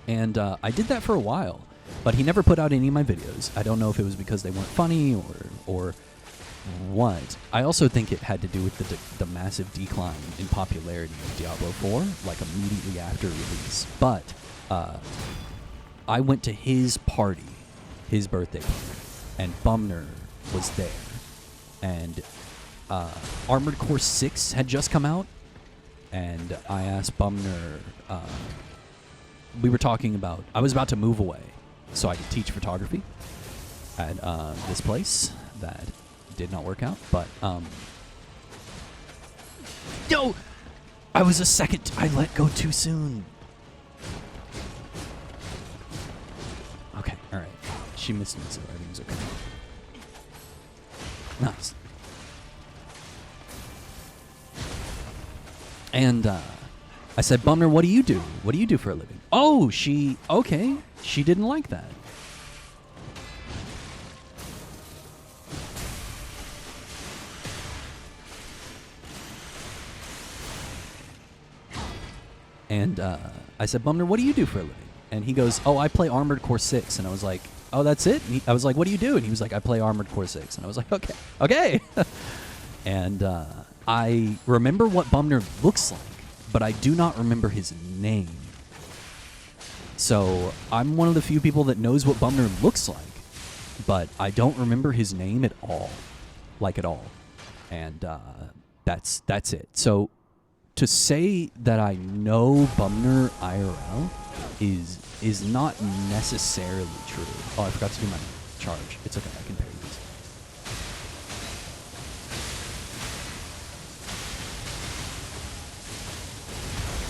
And I did that for a while, but he never put out any of my videos. I don't know if it was because they weren't funny or what. I also think it had to do with the massive decline in popularity of Diablo 4, like immediately after release. But I went to his party, his birthday party, and Bumner was there. And Armored Core 6 had just come out, and I asked Bumner, we were talking about, I was about to move away so I could teach photography at this place that did not work out, but no, I was a second. I let go too soon. Okay, all right. She missed me, so everything's okay. Nice. And I said, Bumner, what do you do? What do you do for a living? Oh, okay. She didn't like that. And I said, Bumner, what do you do for a living? And he goes, oh, I play Armored Core 6. And I was like, oh, that's it? I was like, what do you do? And he was like, I play Armored Core 6. And I was like, okay. And I remember what Bumner looks like, but I do not remember his name. So I'm one of the few people that knows what Bumner looks like, but I don't remember his name at all. Like at all. And that's it. So to say that I know Bumner IRL is not necessarily true. Oh, I forgot to do my charge. It's okay, I can parry these.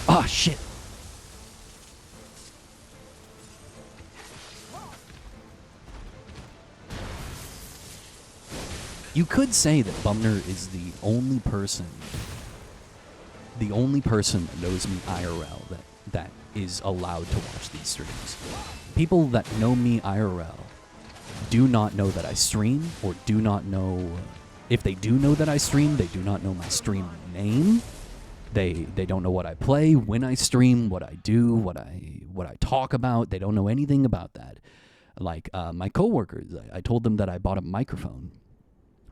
Ah, shit. You could say that Bumner is the only person that knows me IRL that is allowed to watch these streams. People that know me IRL do not know that I stream, or do not know, if they do know that I stream, they do not know my stream name. They don't know what I play, when I stream, what I do, what I talk about. They don't know anything about that. Like my coworkers, I told them that I bought a microphone,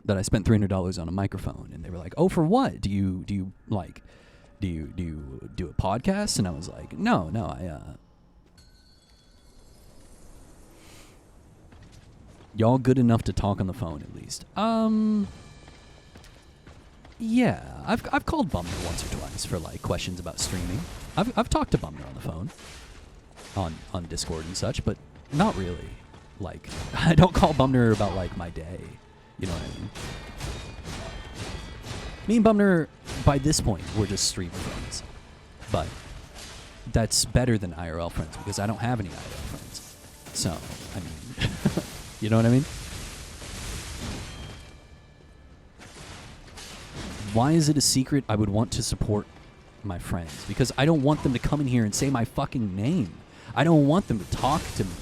that I spent $300 on a microphone, and they were like, "Oh, for what? Do you do a podcast?" And I was like, "No, y'all good enough to talk on the phone at least." Yeah, I've called Bumner once or twice for like questions about streaming. I've talked to Bumner on the phone, on Discord and such, but not really. Like, I don't call Bumner about like my day. You know what I mean? Me and Bumner, by this point, we're just stream friends. But that's better than IRL friends, because I don't have any IRL friends. So, I mean, you know what I mean? Why is it a secret I would want to support my friends? Because I don't want them to come in here and say my fucking name. I don't want them to talk to me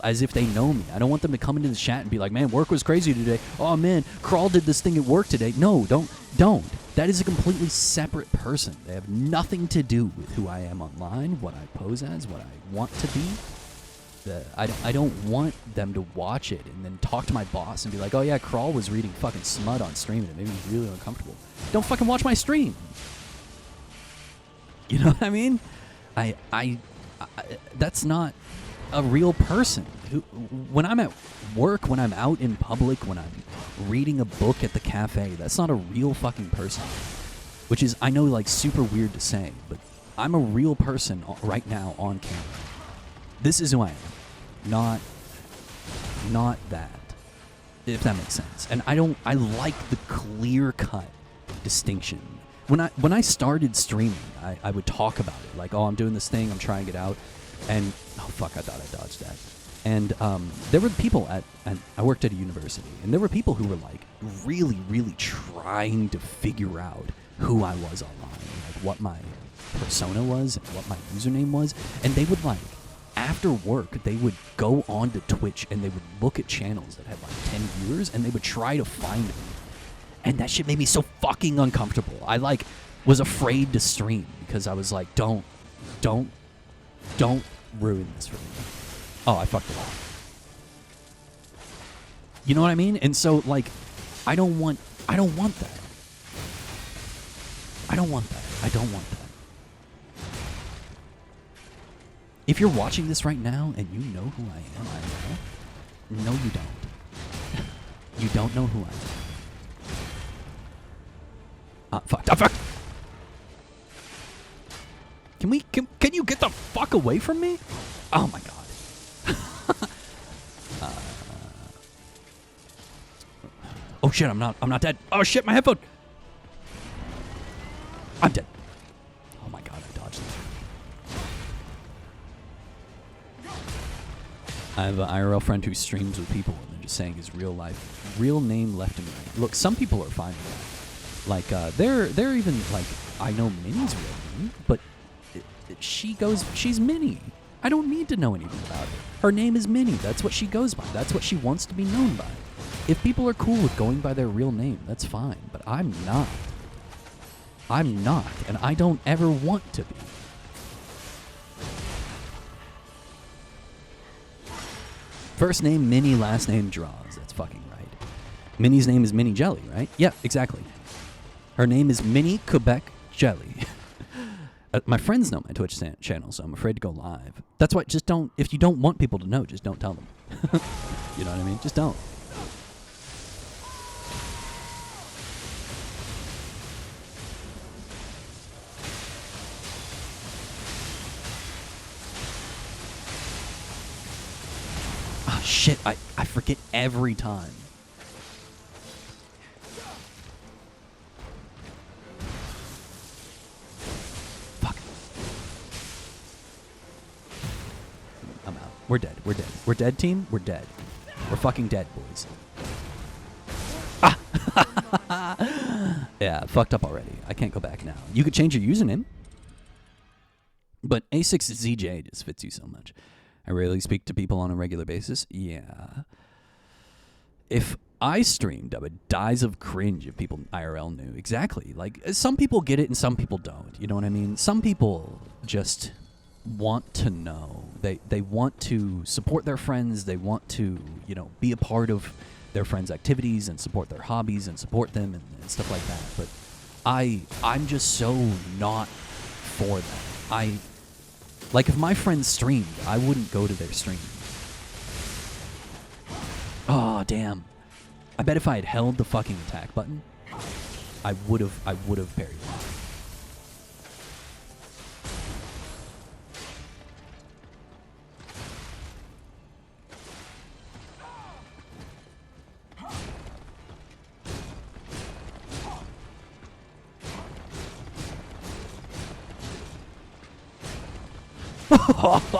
as if they know me. I don't want them to come into the chat and be like, man, work was crazy today. Oh, man, Crawl did this thing at work today. No, don't. That is a completely separate person. They have nothing to do with who I am online, what I pose as, what I want to be. I don't want them to watch it and then talk to my boss and be like, oh, yeah, Crawl was reading fucking smut on stream and it made me really uncomfortable. Don't fucking watch my stream. You know what I mean? I that's not a real person. When I'm at work, when I'm out in public, when I'm reading a book at the cafe, that's not a real fucking person. Which is, I know, like, super weird to say, but I'm a real person right now on camera. This is who I am. Not that. If that makes sense. And I like the clear-cut distinction. When I started streaming, I would talk about it. Like, oh, I'm doing this thing, I'm trying it out. And, oh, fuck, I thought I dodged that. And there were people and I worked at a university, and there were people who were, like, really, really trying to figure out who I was online, like, what my persona was and what my username was. And they would, like, after work, they would go onto Twitch and they would look at channels that had, like, 10 viewers, and they would try to find me. And that shit made me so fucking uncomfortable. I, like, was afraid to stream because I was like, don't ruin this for me. Oh, I fucked it up. You know what I mean? And so, like, I don't want that. I don't want that. I don't want that. If you're watching this right now and you know who I am, no, you don't. You don't know who I am. Fuck. Can you get the fuck away from me? Oh my god. Oh shit, I'm not dead. Oh shit, my headphone. I'm dead. Oh my god, I dodged that. I have an IRL friend who streams with people and they're just saying his real name left and right. Look, some people are fine with that. Like, they're even, like, I know Minnie's real name, but she's Minnie. I don't need to know anything about her. Her name is Minnie. That's what she goes by. That's what she wants to be known by. If people are cool with going by their real name, that's fine. But I'm not. I'm not, and I don't ever want to be. First name Minnie, last name Draws. That's fucking right. Minnie's name is Minnie Jelly, right? Yeah, exactly. Her name is Minnie Quebec Jelly. My friends know my Twitch channel, so I'm afraid to go live. That's why, just don't, if you don't want people to know, just don't tell them. You know what I mean? Just don't. Oh, shit, I forget every time. I'm out. We're dead. We're dead. We're dead, team. We're dead. We're fucking dead, boys. Ah! Yeah, fucked up already. I can't go back now. You could change your username. But A6ZJ just fits you so much. I rarely speak to people on a regular basis. Yeah. If I streamed, I would dies of cringe if people IRL knew. Exactly. Like, some people get it and some people don't. You know what I mean? Some people just want to know. They want to support their friends. They want to, you know, be a part of their friends' activities and support their hobbies and support them and stuff like that. But I'm just so not for that. Like, if my friends streamed, I wouldn't go to their stream. Oh, damn. I bet if I had held the fucking attack button, I would have parried that.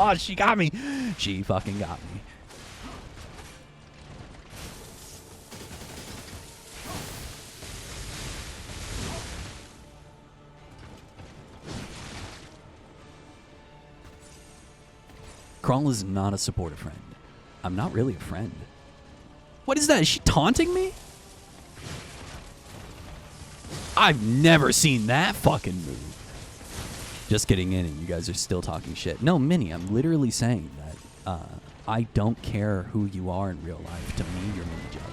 Oh, she got me. She fucking got me. Crawl is not a supportive friend. I'm not really a friend. What is that? Is she taunting me? I've never seen that fucking move. Just getting in and you guys are still talking shit. No, Minnie, I'm literally saying that I don't care who you are in real life. To me, you're Minnie Jelly.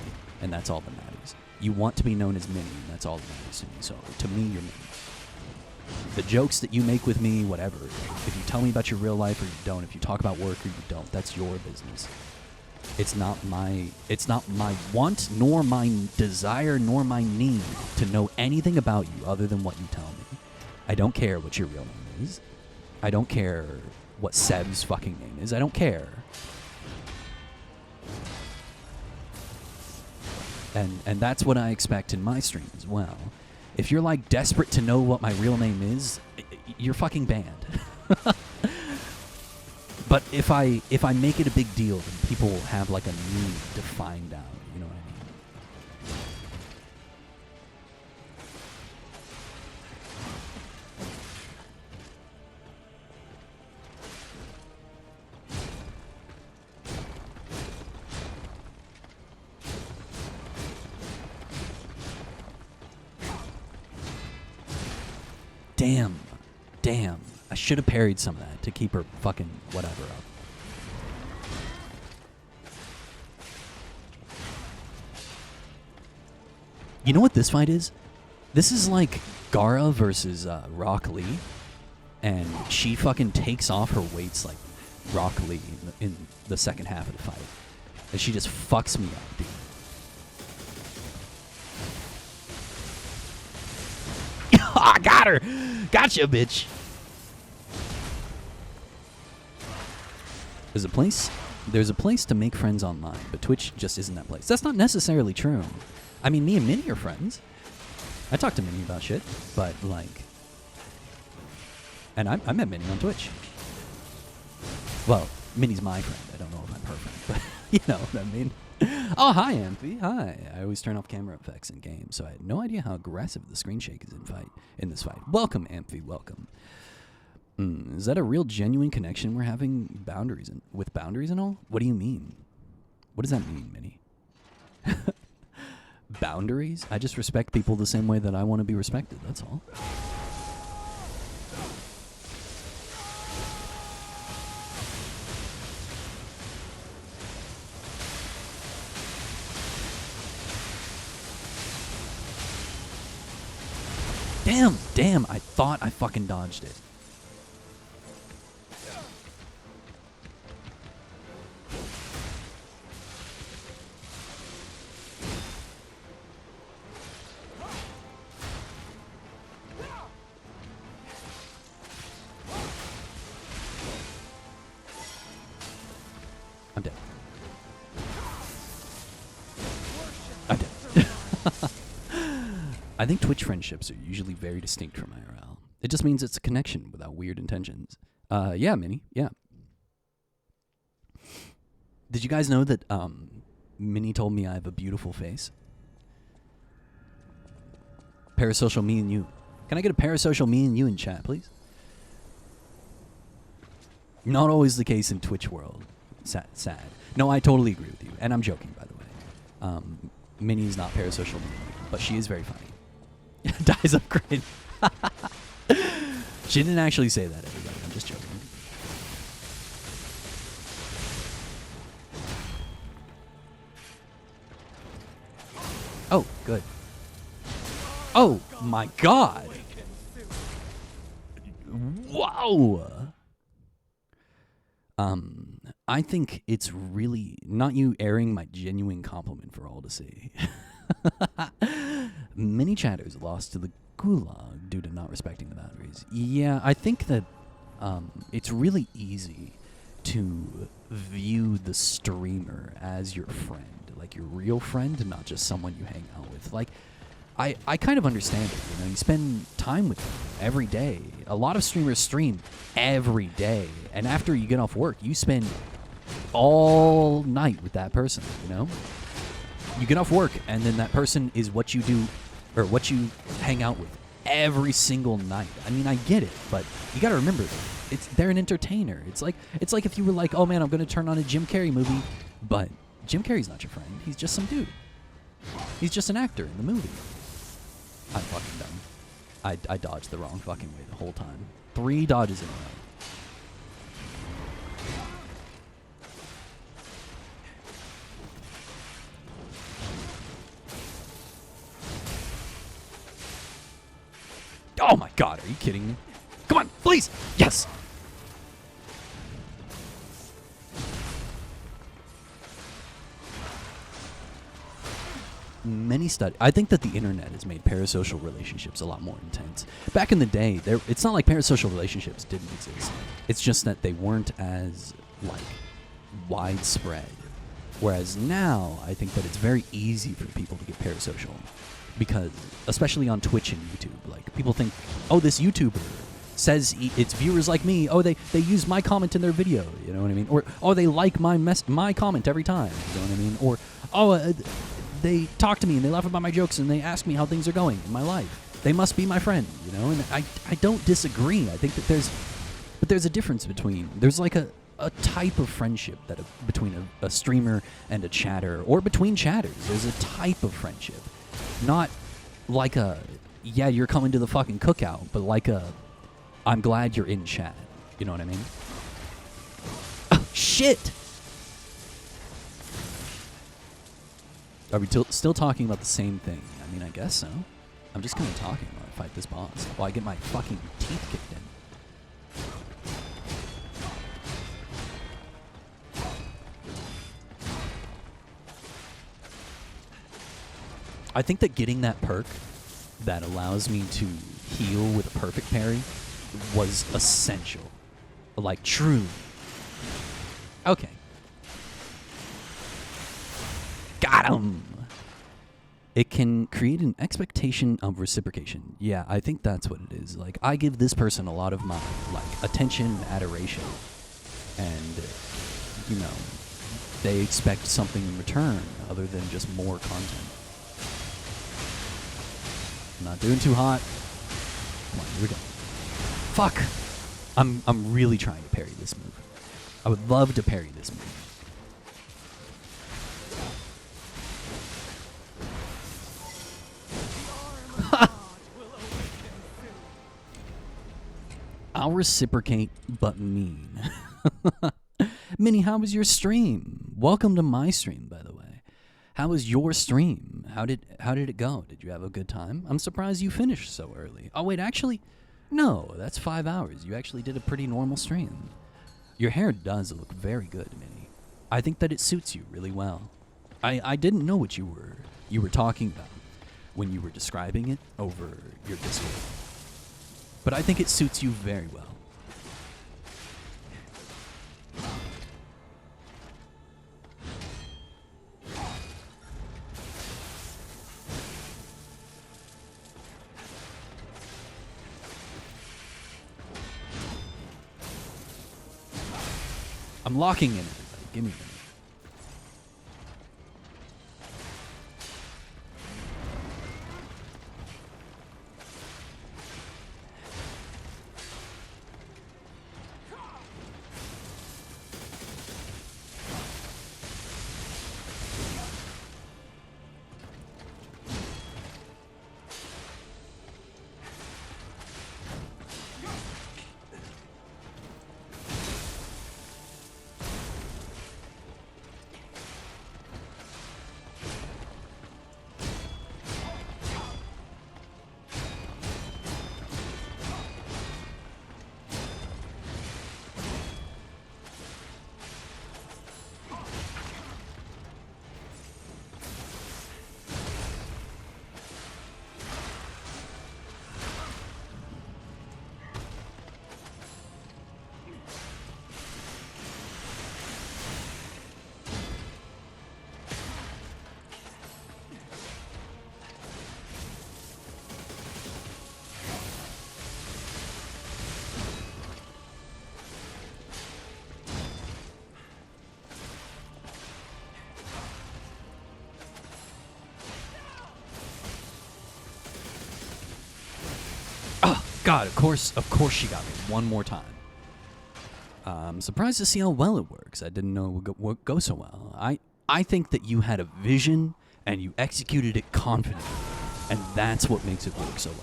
And that's all that matters. You want to be known as Minnie, and that's all that matters to me. So, to me, you're Minnie. The jokes that you make with me, whatever. If you tell me about your real life or you don't, if you talk about work or you don't, that's your business. It's not my want, nor my desire, nor my need to know anything about you other than what you tell me. I don't care what your real name is. I don't care what Seb's fucking name is. I don't care. And that's what I expect in my stream as well. If you're like desperate to know what my real name is, you're fucking banned. But if I make it a big deal, then people will have like a need to find out. You know what I mean? Damn. I should have parried some of that to keep her fucking whatever up. You know what this fight is? This is like Gara versus Rock Lee, and she fucking takes off her weights like Rock Lee in the second half of the fight, and she just fucks me up, dude. I got her! Gotcha, bitch! There's a place to make friends online, but Twitch just isn't that place. That's not necessarily true. I mean, me and Minnie are friends. I talk to Minnie about shit, but like... And I met Minnie on Twitch. Well, Minnie's my friend. I don't know if I'm her friend, but you know what I mean. Oh, hi, Amphi. Hi. I always turn off camera effects in games, so I had no idea how aggressive the screen shake is in this fight. Welcome, Amphi. Welcome. Is that a real genuine connection we're having with boundaries and all? What do you mean? What does that mean, Minnie? Boundaries? I just respect people the same way that I want to be respected. That's all. Damn, I thought I fucking dodged it. I'm dead. I'm dead. I think Twitch friendships are usually very distinct from IRL. It just means it's a connection without weird intentions. Yeah, Minnie. Yeah. Did you guys know that Minnie told me I have a beautiful face? Parasocial me and you. Can I get a parasocial me and you in chat, please? Not always the case in Twitch world. Sad. No, I totally agree with you. And I'm joking, by the way. Minnie's not parasocial me and you, but she is very funny. Dies upgrade. She didn't actually say that, everybody. I'm just joking. Oh, good. Oh, my God. Whoa. I think it's really not you airing my genuine compliment for all to see. Many chatters lost to the gulag due to not respecting the boundaries. Yeah, I think that it's really easy to view the streamer as your friend, like your real friend, not just someone you hang out with. Like, I kind of understand it. You know, you spend time with them every day. A lot of streamers stream every day, and after you get off work, you spend all night with that person. You know, you get off work, and then that person is what you do, or what you hang out with every single night. I mean, I get it, but you got to remember, they're an entertainer. It's like if you were like, oh man, I'm going to turn on a Jim Carrey movie, but Jim Carrey's not your friend. He's just some dude. He's just an actor in the movie. I'm fucking dumb. I dodged the wrong fucking way the whole time. 3 dodges in a row. Oh my God, are you kidding me? Come on, please! Yes! many studies. I think that the internet has made parasocial relationships a lot more intense. Back in the day, it's not like parasocial relationships didn't exist. It's just that they weren't as like widespread. Whereas now, I think that it's very easy for people to get parasocial, because especially on Twitch and YouTube, like people think, oh, this YouTuber says it's viewers like me. Oh, they use my comment in their video. You know what I mean? Or oh, they like my comment every time. You know what I mean? Or oh, they talk to me and they laugh about my jokes and they ask me how things are going in my life. They must be my friend. You know? And I don't disagree. I think that there's a difference between like a type of friendship that between a streamer and a chatter, or between chatters. There's a type of friendship, not like yeah, you're coming to the fucking cookout, but like I'm glad you're in chat. You know what I mean? Oh, shit! Are we still talking about the same thing? I mean, I guess so. I'm just kind of talking while I fight this boss, while I get my fucking teeth kicked in. I think that getting that perk that allows me to heal with a perfect parry was essential. Like, truly. Okay. Got him! It can create an expectation of reciprocation. Yeah, I think that's what it is. Like, I give this person a lot of my, like, attention and adoration. And, you know, they expect something in return other than just more content. I'm not doing too hot. Come on, here we go. Fuck! I'm really trying to parry this move. I would love to parry this move. I'll reciprocate, but mean. Minnie, how was your stream? Welcome to my stream, by the way. How was your stream? How did it go? Did you have a good time? I'm surprised you finished so early. Oh wait, actually, no, that's 5 hours. You actually did a pretty normal stream. Your hair does look very good, Minnie. I think that it suits you really well. I didn't know what you were talking about when you were describing it over your Discord. But I think it suits you very well. I'm locking in, everybody. Give me a minute. God, of course she got me one more time. I'm surprised to see how well it works. I didn't know it would go so well. I think that you had a vision and you executed it confidently, and that's what makes it work so well.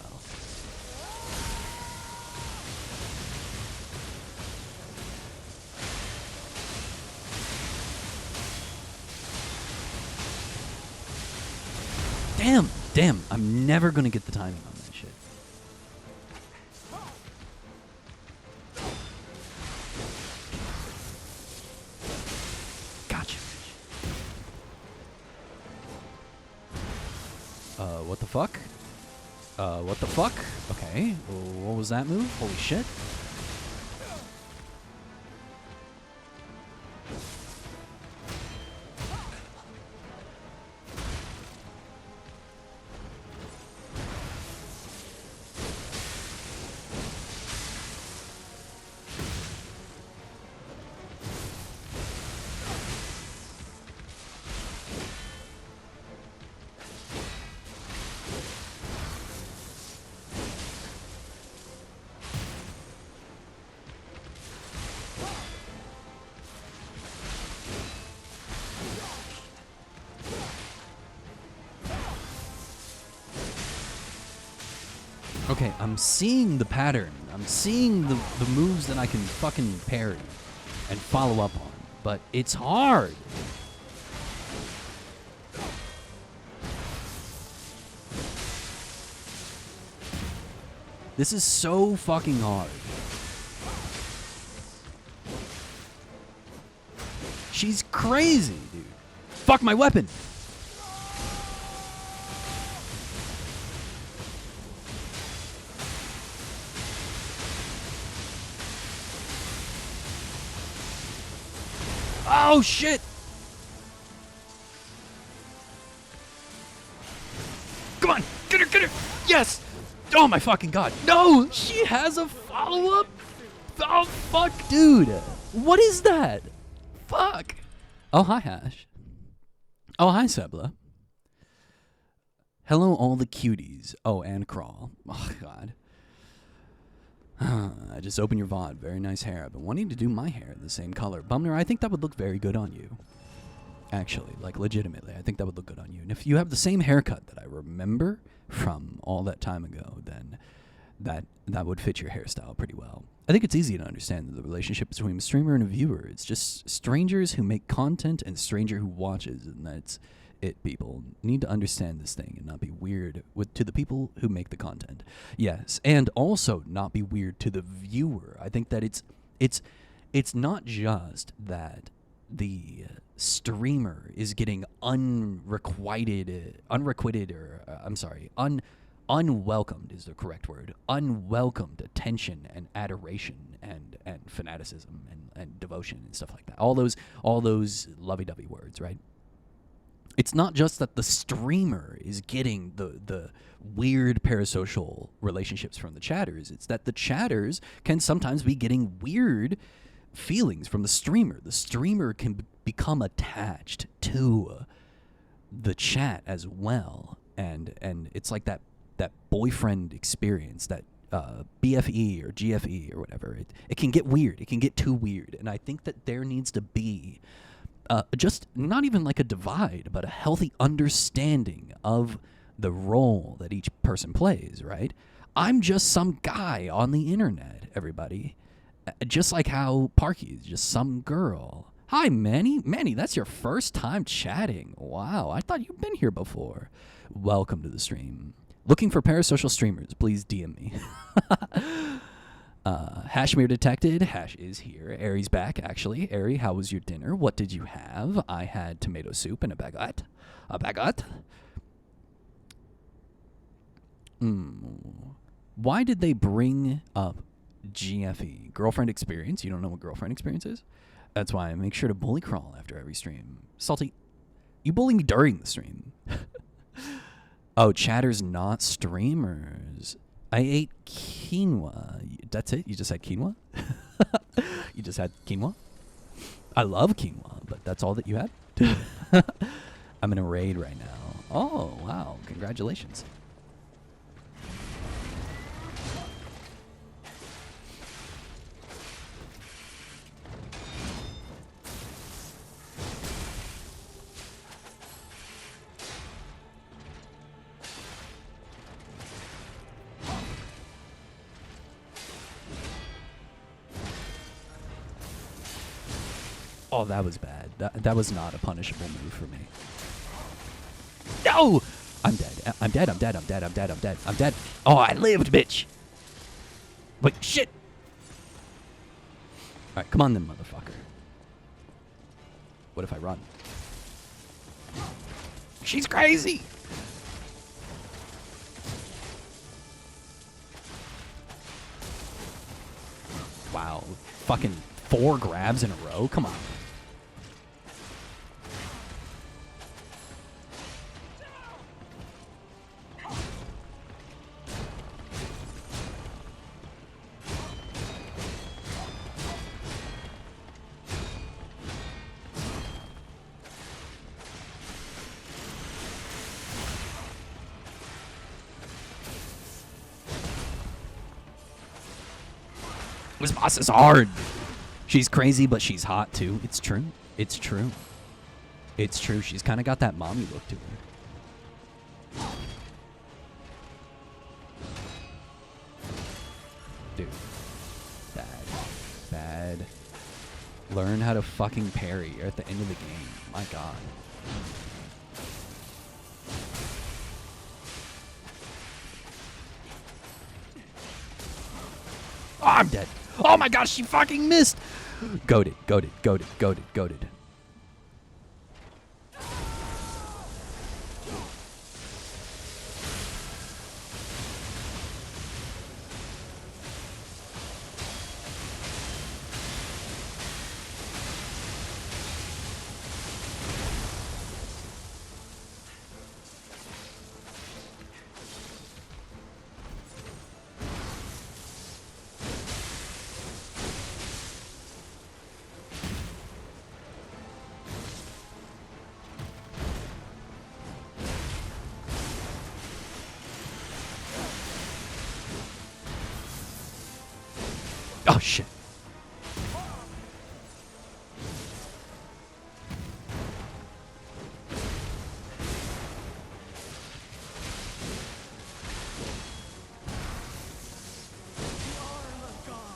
Damn, I'm never gonna get the timing on that shit. Gotcha. fuck? What the fuck? Okay. What was that move? Holy shit. Okay, I'm seeing the pattern. I'm seeing the moves that I can fucking parry and follow up on. But it's hard. This is so fucking hard. She's crazy, dude. Fuck my weapon. Oh, shit! Come on! Get her! Get her! Yes! Oh, my fucking God. No! She has a follow-up? Oh, fuck, dude. What is that? Fuck. Oh, hi, Hash. Oh, hi, Sebla. Hello, all the cuties. Oh, and Crawl. Oh, God. I just opened your VOD. Very nice hair. I've been wanting to do my hair the same color. Bumner, I think that would look very good on you. Actually, like legitimately, I think that would look good on you. And if you have the same haircut that I remember from all that time ago, then that would fit your hairstyle pretty well. I think it's easy to understand the relationship between a streamer and a viewer. It's just strangers who make content and stranger who watches, and that's it. People need to understand this thing and not be weird to the people who make the content. Yes, and also not be weird to the viewer. I think that it's not just that the streamer is getting unwelcomed is the correct word. Unwelcomed attention and adoration and fanaticism and devotion and stuff like that. All those lovey-dovey words, right? It's not just that the streamer is getting the weird parasocial relationships from the chatters. It's that the chatters can sometimes be getting weird feelings from the streamer. The streamer can become attached to the chat as well. And it's like that boyfriend experience, that BFE or GFE or whatever. It can get weird. It can get too weird. And I think that there needs to be just not even like a divide, but a healthy understanding of the role that each person plays, right? I'm just some guy on the internet, everybody. Just like how Parky is just some girl. Hi, Manny. Manny, that's your first time chatting. Wow, I thought you'd been here before. Welcome to the stream. Looking for parasocial streamers, please DM me. Hashmere detected. Hash is here. Ari's back, actually. Ari, how was your dinner? What did you have? I had tomato soup and a baguette. A baguette? Why did they bring up GFE? Girlfriend experience? You don't know what girlfriend experience is? That's why I make sure to bully Crawl after every stream. Salty, you bully me during the stream. Oh, chatters not streamers. I ate quinoa. That's it? You just had quinoa? You just had quinoa? I love quinoa, but that's all that you had? I'm in a raid right now. Oh, wow. Congratulations. Oh, that was bad. That was not a punishable move for me. No! I'm dead. I'm dead. I'm dead. I'm dead. I'm dead. I'm dead. I'm dead. Oh, I lived, bitch. Wait, shit. All right, come on then, motherfucker. What if I run? She's crazy. fucking 4 grabs in a row? Come on. This boss is hard. She's crazy, but she's hot too. It's true. It's true. It's true. She's kind of got that mommy look to her. Dude. Bad. Bad. Learn how to fucking parry. You're at the end of the game. My God. Oh, I'm dead. Oh my gosh, she fucking missed. Goated, goated, goated, goated, goated. Oh, shit.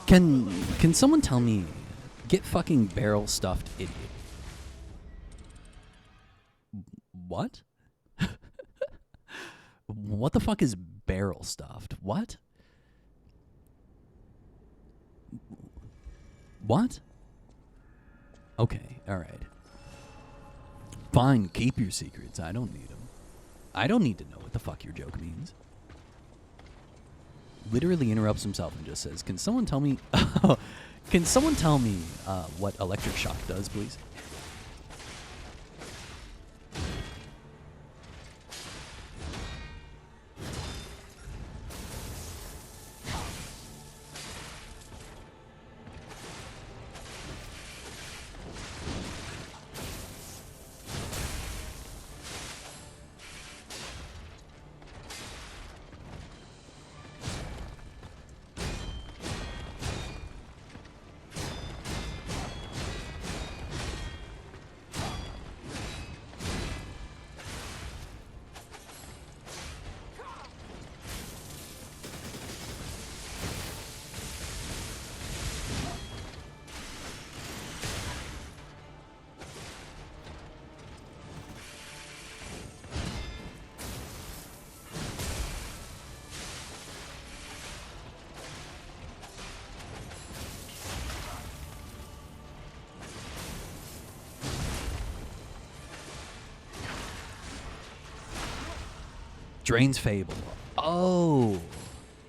Can someone tell me, get fucking barrel stuffed idiot? What? What the fuck is barrel stuffed? What? What? Okay, alright. Fine, keep your secrets. I don't need them. I don't need to know what the fuck your joke means. Literally interrupts himself and just says, can someone tell me... can someone tell me what electric shock does, please? Drain's Fable. Oh.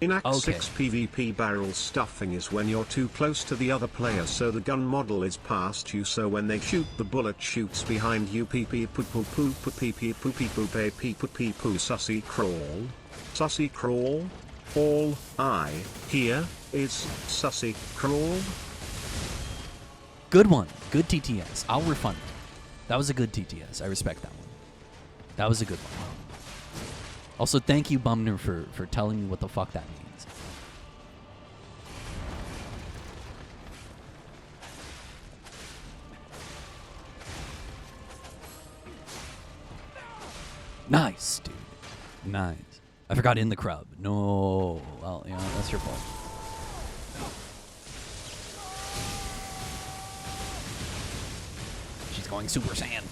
In Act Okay. 6 PvP, barrel stuffing is when you're too close to the other player so the gun model is past you, so when they shoot the bullet shoots behind you. Pee pee poo poo poo poo pee pee poo pee poo pee pee poo pee poo sussy crawl. Sussy crawl. All I hear is sussy crawl. Good one. Good TTS. I'll refund it. That was a good TTS. I respect that one. That was a good one. Also, thank you, Bumner, for telling me what the fuck that means. Nice, dude. Nice. I forgot in the crowd. No. Well, yeah, that's your fault. She's going Super Saiyan.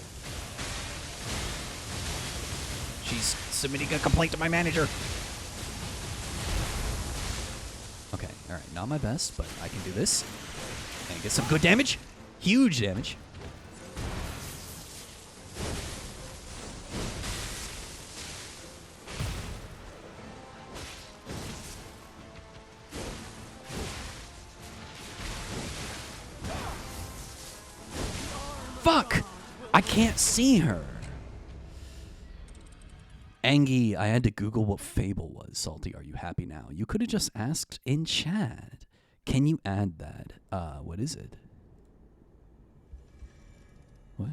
She's submitting a complaint to my manager. Okay, alright. Not my best, but I can do this. And get some good damage. Huge damage. fuck? I can't see her. Angie, I had to Google what Fable was. Salty, are you happy now? You could have just asked in chat. Can you add that? What is it? What?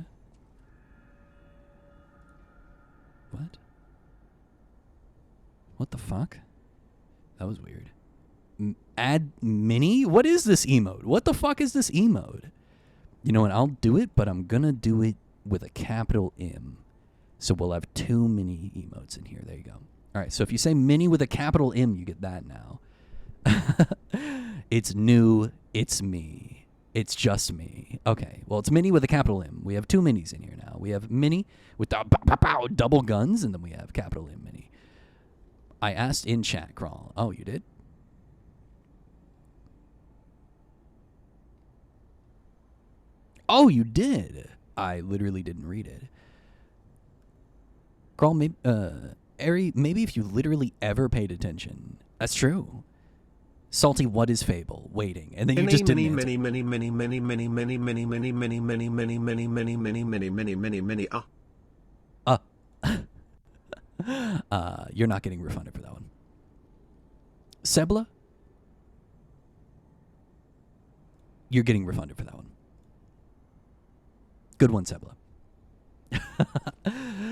What? What the fuck? That was weird. Add mini? What is this emote? What the fuck is this emote? You know what? I'll do it, but I'm gonna do it with a capital M. So we'll have 2 mini emotes in here. There you go. All right, so if you say mini with a capital M, you get that now. It's new. It's me. It's just me. Okay, well, it's mini with a capital M. We have 2 minis in here now. We have mini with the double guns, and then we have capital M mini. I asked in chat, Crawl. Oh, you did? Oh, you did. I literally didn't read it. Crawl, maybe, Ari, maybe if you literally ever paid attention. That's true. Salty, what is Fable? Waiting. And then you just didn't answer. You're not getting refunded for that one. Sebla? You're getting refunded for that one. Good one, Sebla.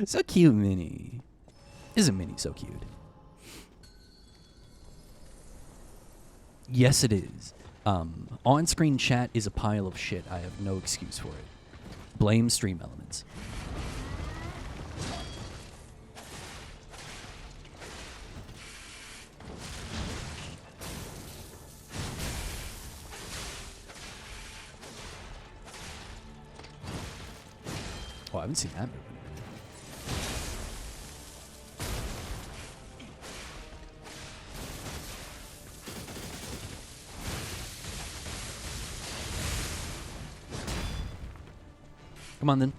So cute, Minnie. Isn't Minnie so cute? Yes, it is. On-screen chat is a pile of shit. I have no excuse for it. Blame stream elements. Oh, I haven't seen that movie. Come on, then.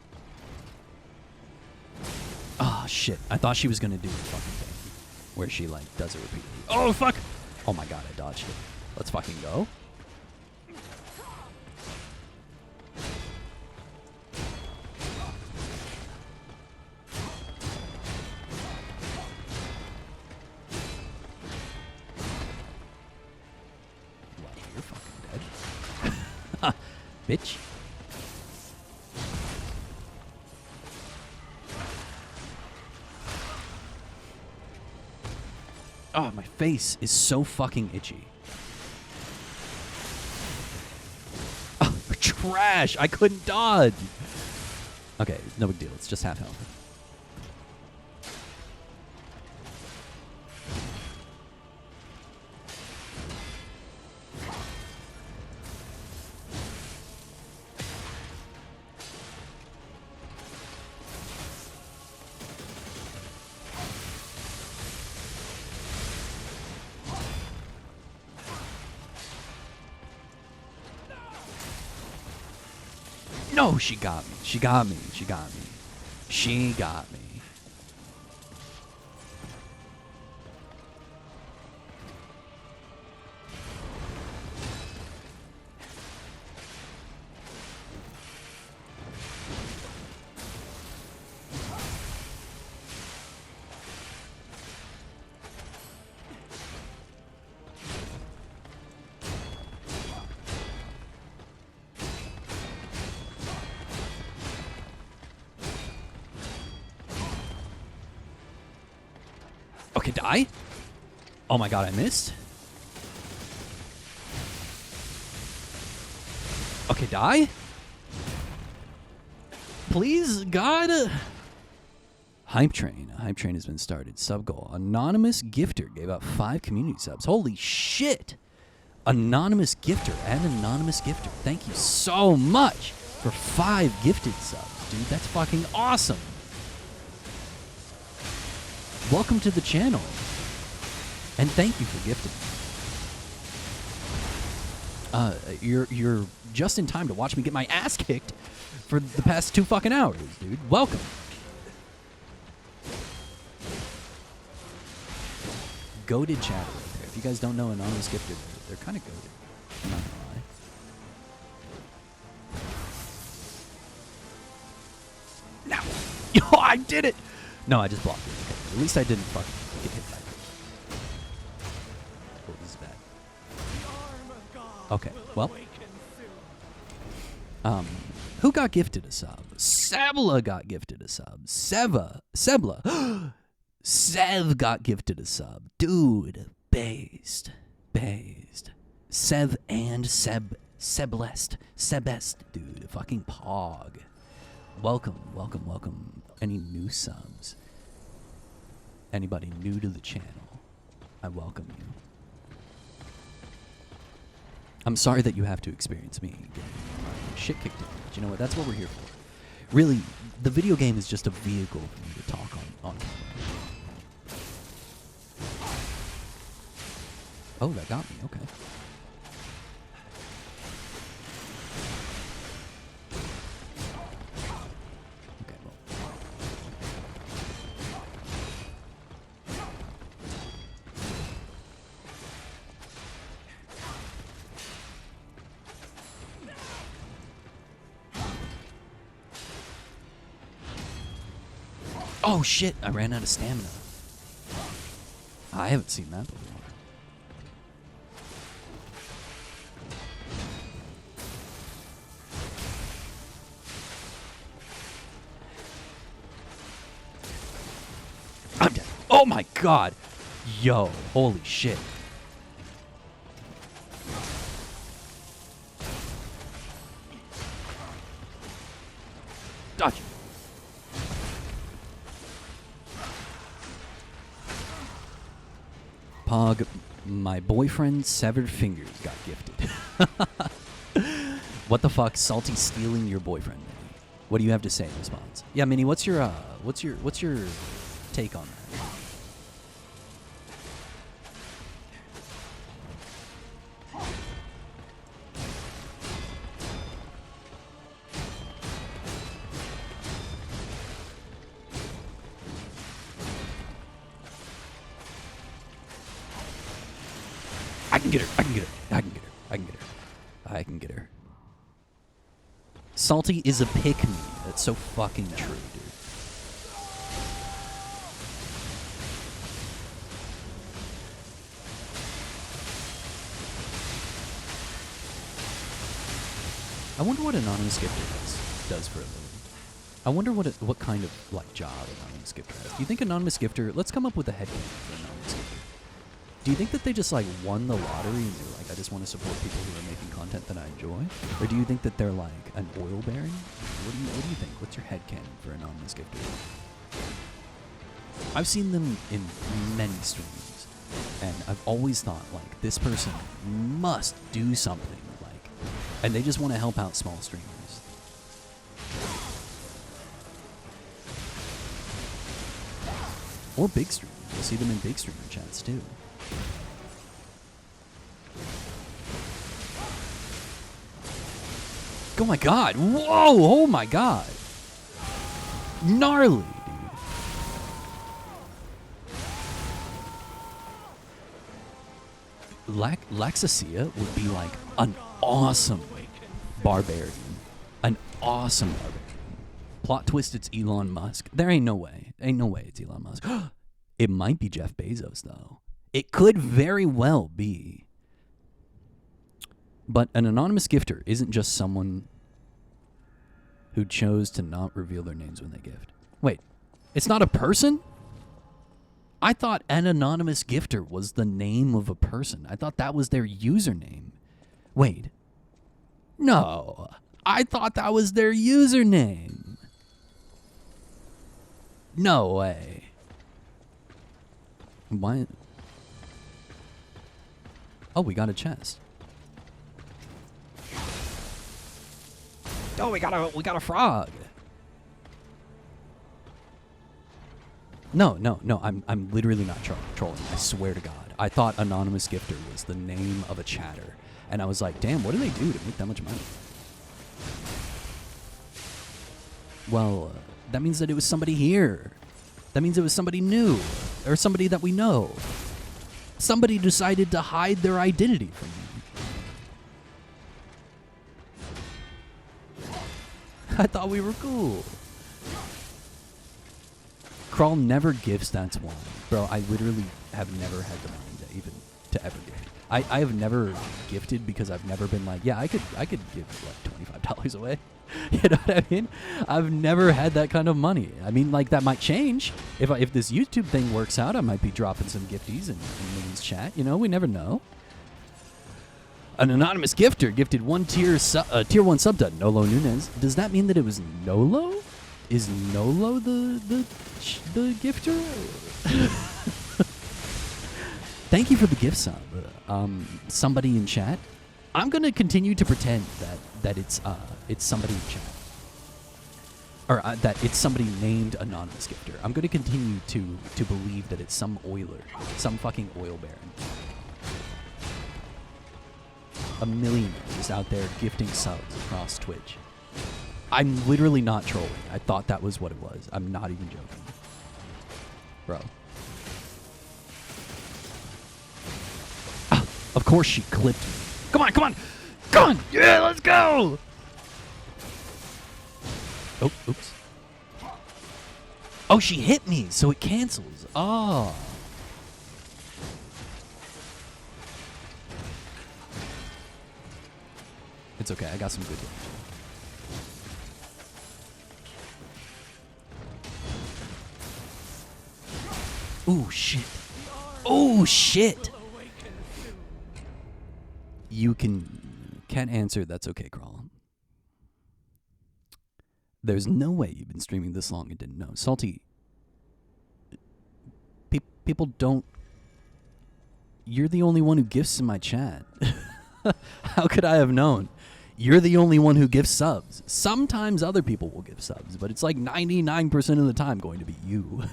Oh, shit. I thought she was going to do the fucking thing where she, like, does it repeatedly. Oh, fuck! Oh, my God, I dodged it. Let's fucking go. Well, you're fucking dead. Bitch. Oh, my face is so fucking itchy. Oh, trash! I couldn't dodge! Okay, no big deal. It's just half health. No, she got me. She got me. She got me. She got me. Okay, die? Oh my god, I missed. Okay, die? Please, God? Hype Train. Hype Train has been started. Sub goal. Anonymous Gifter gave out 5 community subs. Holy shit! Anonymous Gifter and Anonymous Gifter. Thank you so much for 5 gifted subs, dude. That's fucking awesome. Welcome to the channel, and thank you for gifting. You're just in time to watch me get my ass kicked for the past 2 fucking hours, dude. Welcome. Goated chatter right there. If you guys don't know Anonymous Gifted, they're kind of goated. I'm not gonna lie. I did it! No, I just blocked it. Okay. At least I didn't fucking get hit by it. Oh, this is bad. Okay, well. Who got gifted a sub? Sebla got gifted a sub. Sebla. Sev got gifted a sub. Dude, based. Sev and Seblest. Dude, fucking pog. Welcome. Any new subs? Anybody new to the channel? I welcome you. I'm sorry that you have to experience me getting my shit kicked in. But you know what? That's what we're here for. Really, the video game is just a vehicle for me to talk on camera. Oh, that got me. Okay. Okay, well. Oh shit, I ran out of stamina. I haven't seen that before. I'm dead. Oh my god. Yo, holy shit. Dodge. Pog, my boyfriend's severed fingers got gifted. What the fuck? Salty stealing your boyfriend, Minnie. What do you have to say in response? Yeah, Minnie, what's your take on that? I can get her. Salty is a pick-me. That's so fucking true, dude. I wonder what Anonymous Gifter does for a living. I wonder what kind of job Anonymous Gifter has. Do you think Anonymous Gifter... Let's come up with a headcanon for Anonymous Gifter. Do you think that they just won the lottery and they're like, I just want to support people who are making content that I enjoy? Or do you think that they're like an oil baron? What do you think? What's your headcanon for Anonymous Gifter? I've seen them in many streams, and I've always thought this person must do something and they just want to help out small streamers. Or big streamers. You'll see them in big streamer chats too. Oh my god! Whoa! Oh my god! Gnarly, dude. Laxasia would be an awesome barbarian. An awesome barbarian. Plot twist, it's Elon Musk. There ain't no way. Ain't no way it's Elon Musk. It might be Jeff Bezos, though. It could very well be. But an anonymous gifter isn't just someone who chose to not reveal their names when they gift. Wait, it's not a person? I thought an anonymous gifter was the name of a person. I thought that was their username. Wait. No. I thought that was their username. No way. Why? Oh, we got a chest. Oh, we got a frog. No, I'm literally not trolling. I swear to God. I thought anonymous gifter was the name of a chatter. And I was like, damn, what do they do to make that much money? Well, that means that it was somebody here. That means it was somebody new. Or somebody that we know. Somebody decided to hide their identity from me. I thought we were cool. Crawl never gifts, that's why. Bro, I literally have never had the money to ever gift. I have never gifted because I've never been like, yeah, I could give like $25 away. You know what I mean? I've never had that kind of money. I mean, like, that might change. If this YouTube thing works out, I might be dropping some gifties in Minnie's chat. You know, we never know. An anonymous gifter gifted one tier 1 sub to Nolo Nunez. Does that mean that it was Nolo? Is Nolo the gifter? Thank you for the gift sub. Somebody in chat. I'm gonna continue to pretend that it's somebody in chat, or that it's somebody named anonymous gifter. I'm gonna continue to believe that it's some oiler, some fucking oil baron, a millionaire just out there gifting subs across Twitch. I'm literally not trolling. I thought that was what it was. I'm not even joking, bro. Of course she clipped me. Come on, come on! Come on! Yeah, let's go! Oh, oops. Oh, she hit me, so it cancels. Oh. It's okay, I got some good damage. Ooh, shit. Oh, shit! You can't answer. That's okay, Crawl. There's no way you've been streaming this long and didn't know. Salty, people don't... You're the only one who gifts in my chat. How could I have known? You're the only one who gives subs. Sometimes other people will give subs, but it's like 99% of the time going to be you.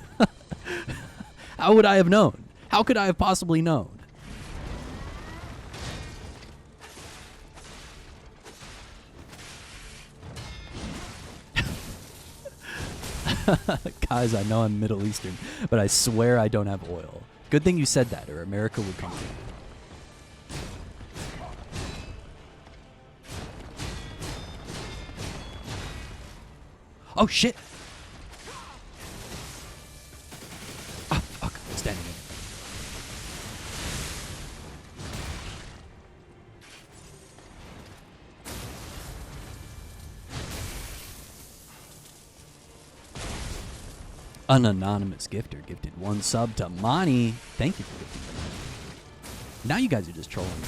How would I have known? How could I have possibly known? Guys, I know I'm Middle Eastern, but I swear I don't have oil. Good thing you said that, or America would come to me. Oh, shit! Oh, fuck. I'm standing in. An anonymous gifter gifted 1 sub to Monty. Thank you for gifting me. Now you guys are just trolling me.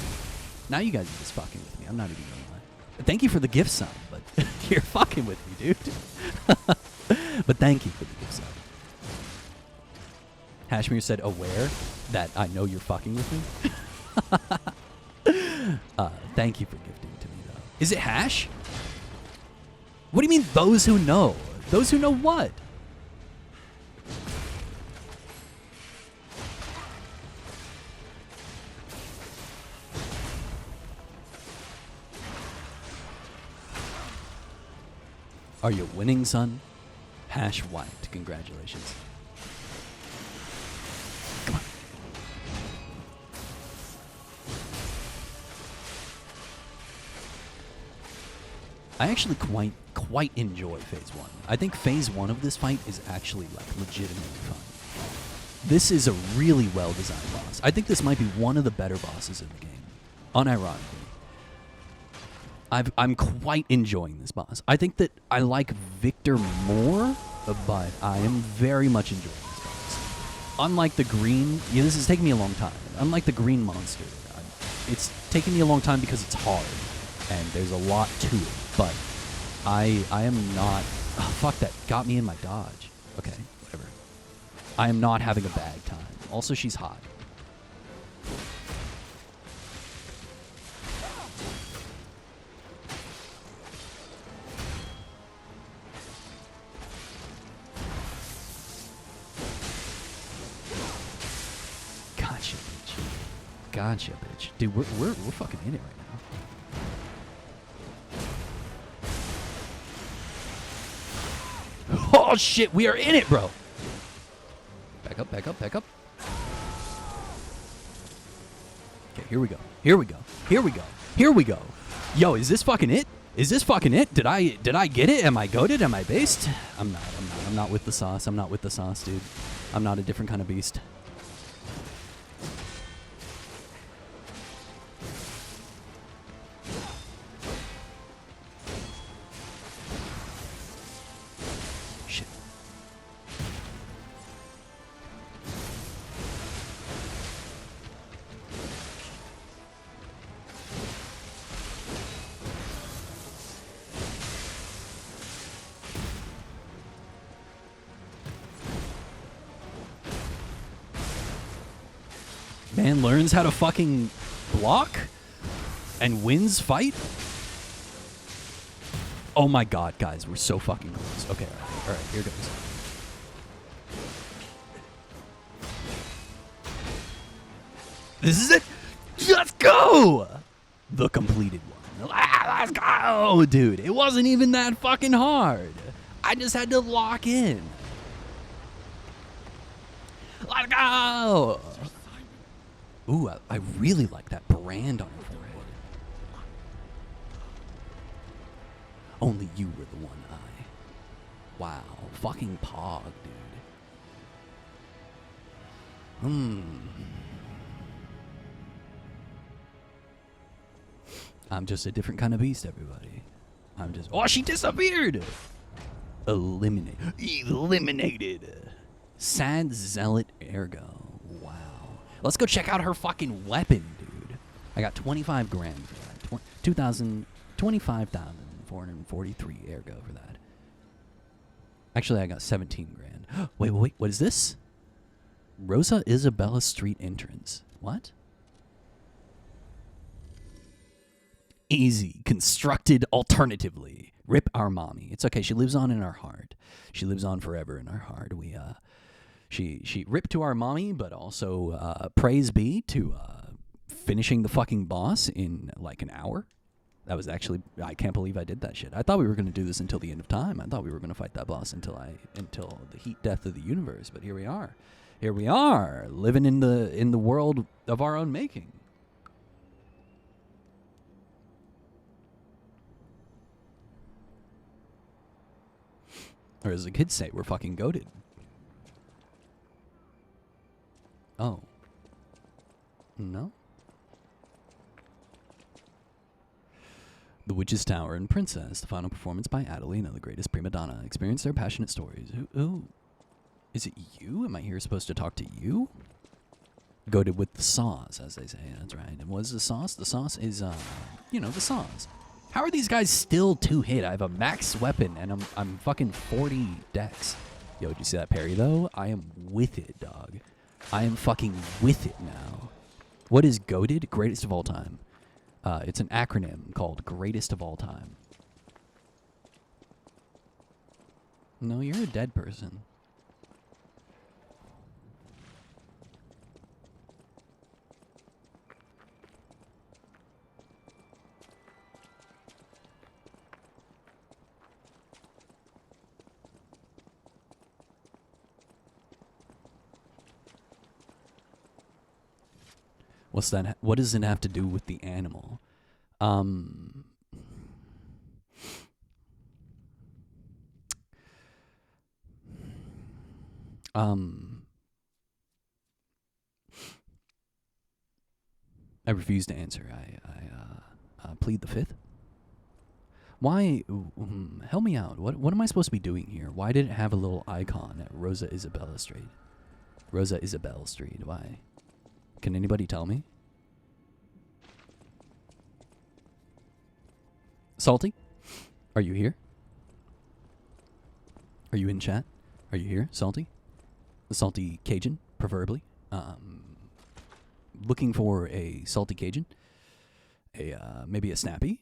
Now you guys are just fucking with me. I'm not even gonna lie. Thank you for the gift sub, but you're fucking with me, dude. But thank you for the gift sub. Hashmir said, aware that I know you're fucking with me. Thank you for gifting to me, though. Is it Hash? What do you mean, those who know? Those who know what? Are you winning, son? Hash white. Congratulations. Come on. I actually quite enjoy Phase 1. I think Phase 1 of this fight is actually, like, legitimately fun. This is a really well-designed boss. I think this might be one of the better bosses in the game. Unironically. I'm quite enjoying this boss. I think that I like Victor more, but I am very much enjoying this boss. Unlike the green... Yeah, this is taking me a long time. Unlike the green monster, it's taking me a long time because it's hard, and there's a lot to it, but I am not... Oh, fuck that. Got me in my dodge. Okay, whatever. I am not having a bad time. Also, she's hot. Gotcha, bitch. Dude, we're fucking in it right now. Oh shit, we are in it, bro. Back up, back up, back up. Okay, here we go. Here we go. Here we go. Here we go. Yo, is this fucking it? Is this fucking it? Did I get it? Am I goated? Am I based? I'm not with the sauce. I'm not with the sauce, dude. I'm not a different kind of beast. Shit. Man learns how to fucking block and wins fight? Oh my god, guys, we're so fucking close. Okay, alright, here goes. This is it! Let's go! The completed one. Let's go! Dude, it wasn't even that fucking hard. I just had to lock in. Let's go! Ooh, I really like that brand on her forehead. Only you were the one eye. Wow, fucking pog, dude. I'm just a different kind of beast, everybody. I'm just... Oh, she disappeared! Eliminated. Sad Zealot Ergo. Wow. Let's go check out her fucking weapon, dude. I got 25 grand for that. 25,443 Ergo for that. Actually, I got 17 grand. Wait, what is this? Rosa Isabella Street entrance. What? Easy. Constructed alternatively. Rip our mommy. It's okay. She lives on in our heart. She lives on forever in our heart. She ripped to our mommy, but also praise be to finishing the fucking boss in like an hour. That was actually, I can't believe I did that shit. I thought we were going to do this until the end of time. I thought we were going to fight that boss until the heat death of the universe. But here we are. Here we are, living in the world of our own making. Or as the kids say, we're fucking goated. Oh. No? The Witch's Tower and Princess, the final performance by Adelina, the greatest prima donna. Experience their passionate stories. Who? Is it you? Am I here supposed to talk to you? Goated with the sauce, as they say. That's right. And what is the sauce? The sauce is, the sauce. How are these guys still 2-hit? I have a max weapon, and I'm fucking 40 dex. Yo, did you see that parry, though? I am with it, dog. I am fucking with it now. What is goated? Greatest of all time. It's an acronym called Greatest of All Time. No, you're a dead person. What's that? What does it have to do with the animal? I refuse to answer. I plead the fifth. Why? Help me out. What am I supposed to be doing here? Why did it have a little icon at Rosa Isabella Street? Rosa Isabella Street. Why? Can anybody tell me? Salty? Are you here? Are you in chat? Are you here, Salty? The Salty Cajun, preferably. Looking for a Salty Cajun. Maybe a Snappy?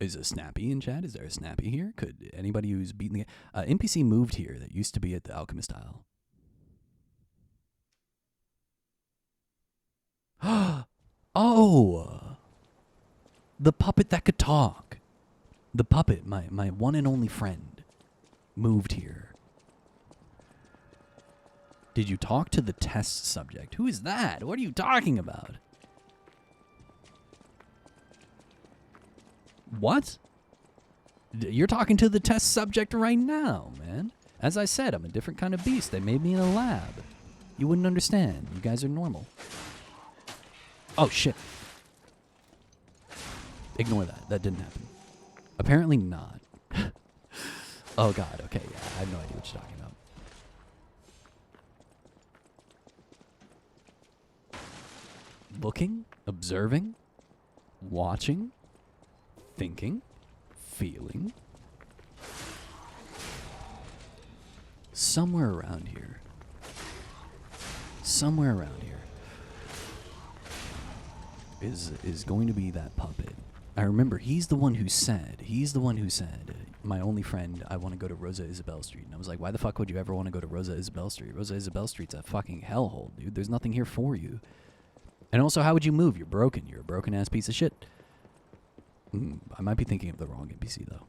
Is a Snappy in chat? Is there a Snappy here? Could anybody who's beaten the game? NPC moved here that used to be at the Alchemist Isle. Oh! The puppet that could talk. The puppet, my one and only friend, moved here. Did you talk to the test subject? Who is that? What are you talking about? What? You're talking to the test subject right now, man. As I said, I'm a different kind of beast. They made me in a lab. You wouldn't understand. You guys are normal. Oh, shit. Ignore that. That didn't happen. Apparently not. Oh, God. Okay, yeah. I have no idea what you're talking about. Looking, observing, watching, thinking, feeling. Somewhere around here. Somewhere around here is going to be that puppet. I remember he's the one who said, my only friend, I want to go to Rosa Isabel Street. And I was like, why the fuck would you ever want to go to Rosa Isabel Street? Rosa Isabel Street's a fucking hellhole, dude. There's nothing here for you. And also, how would you move? You're broken. You're a broken-ass piece of shit. I might be thinking of the wrong NPC, though.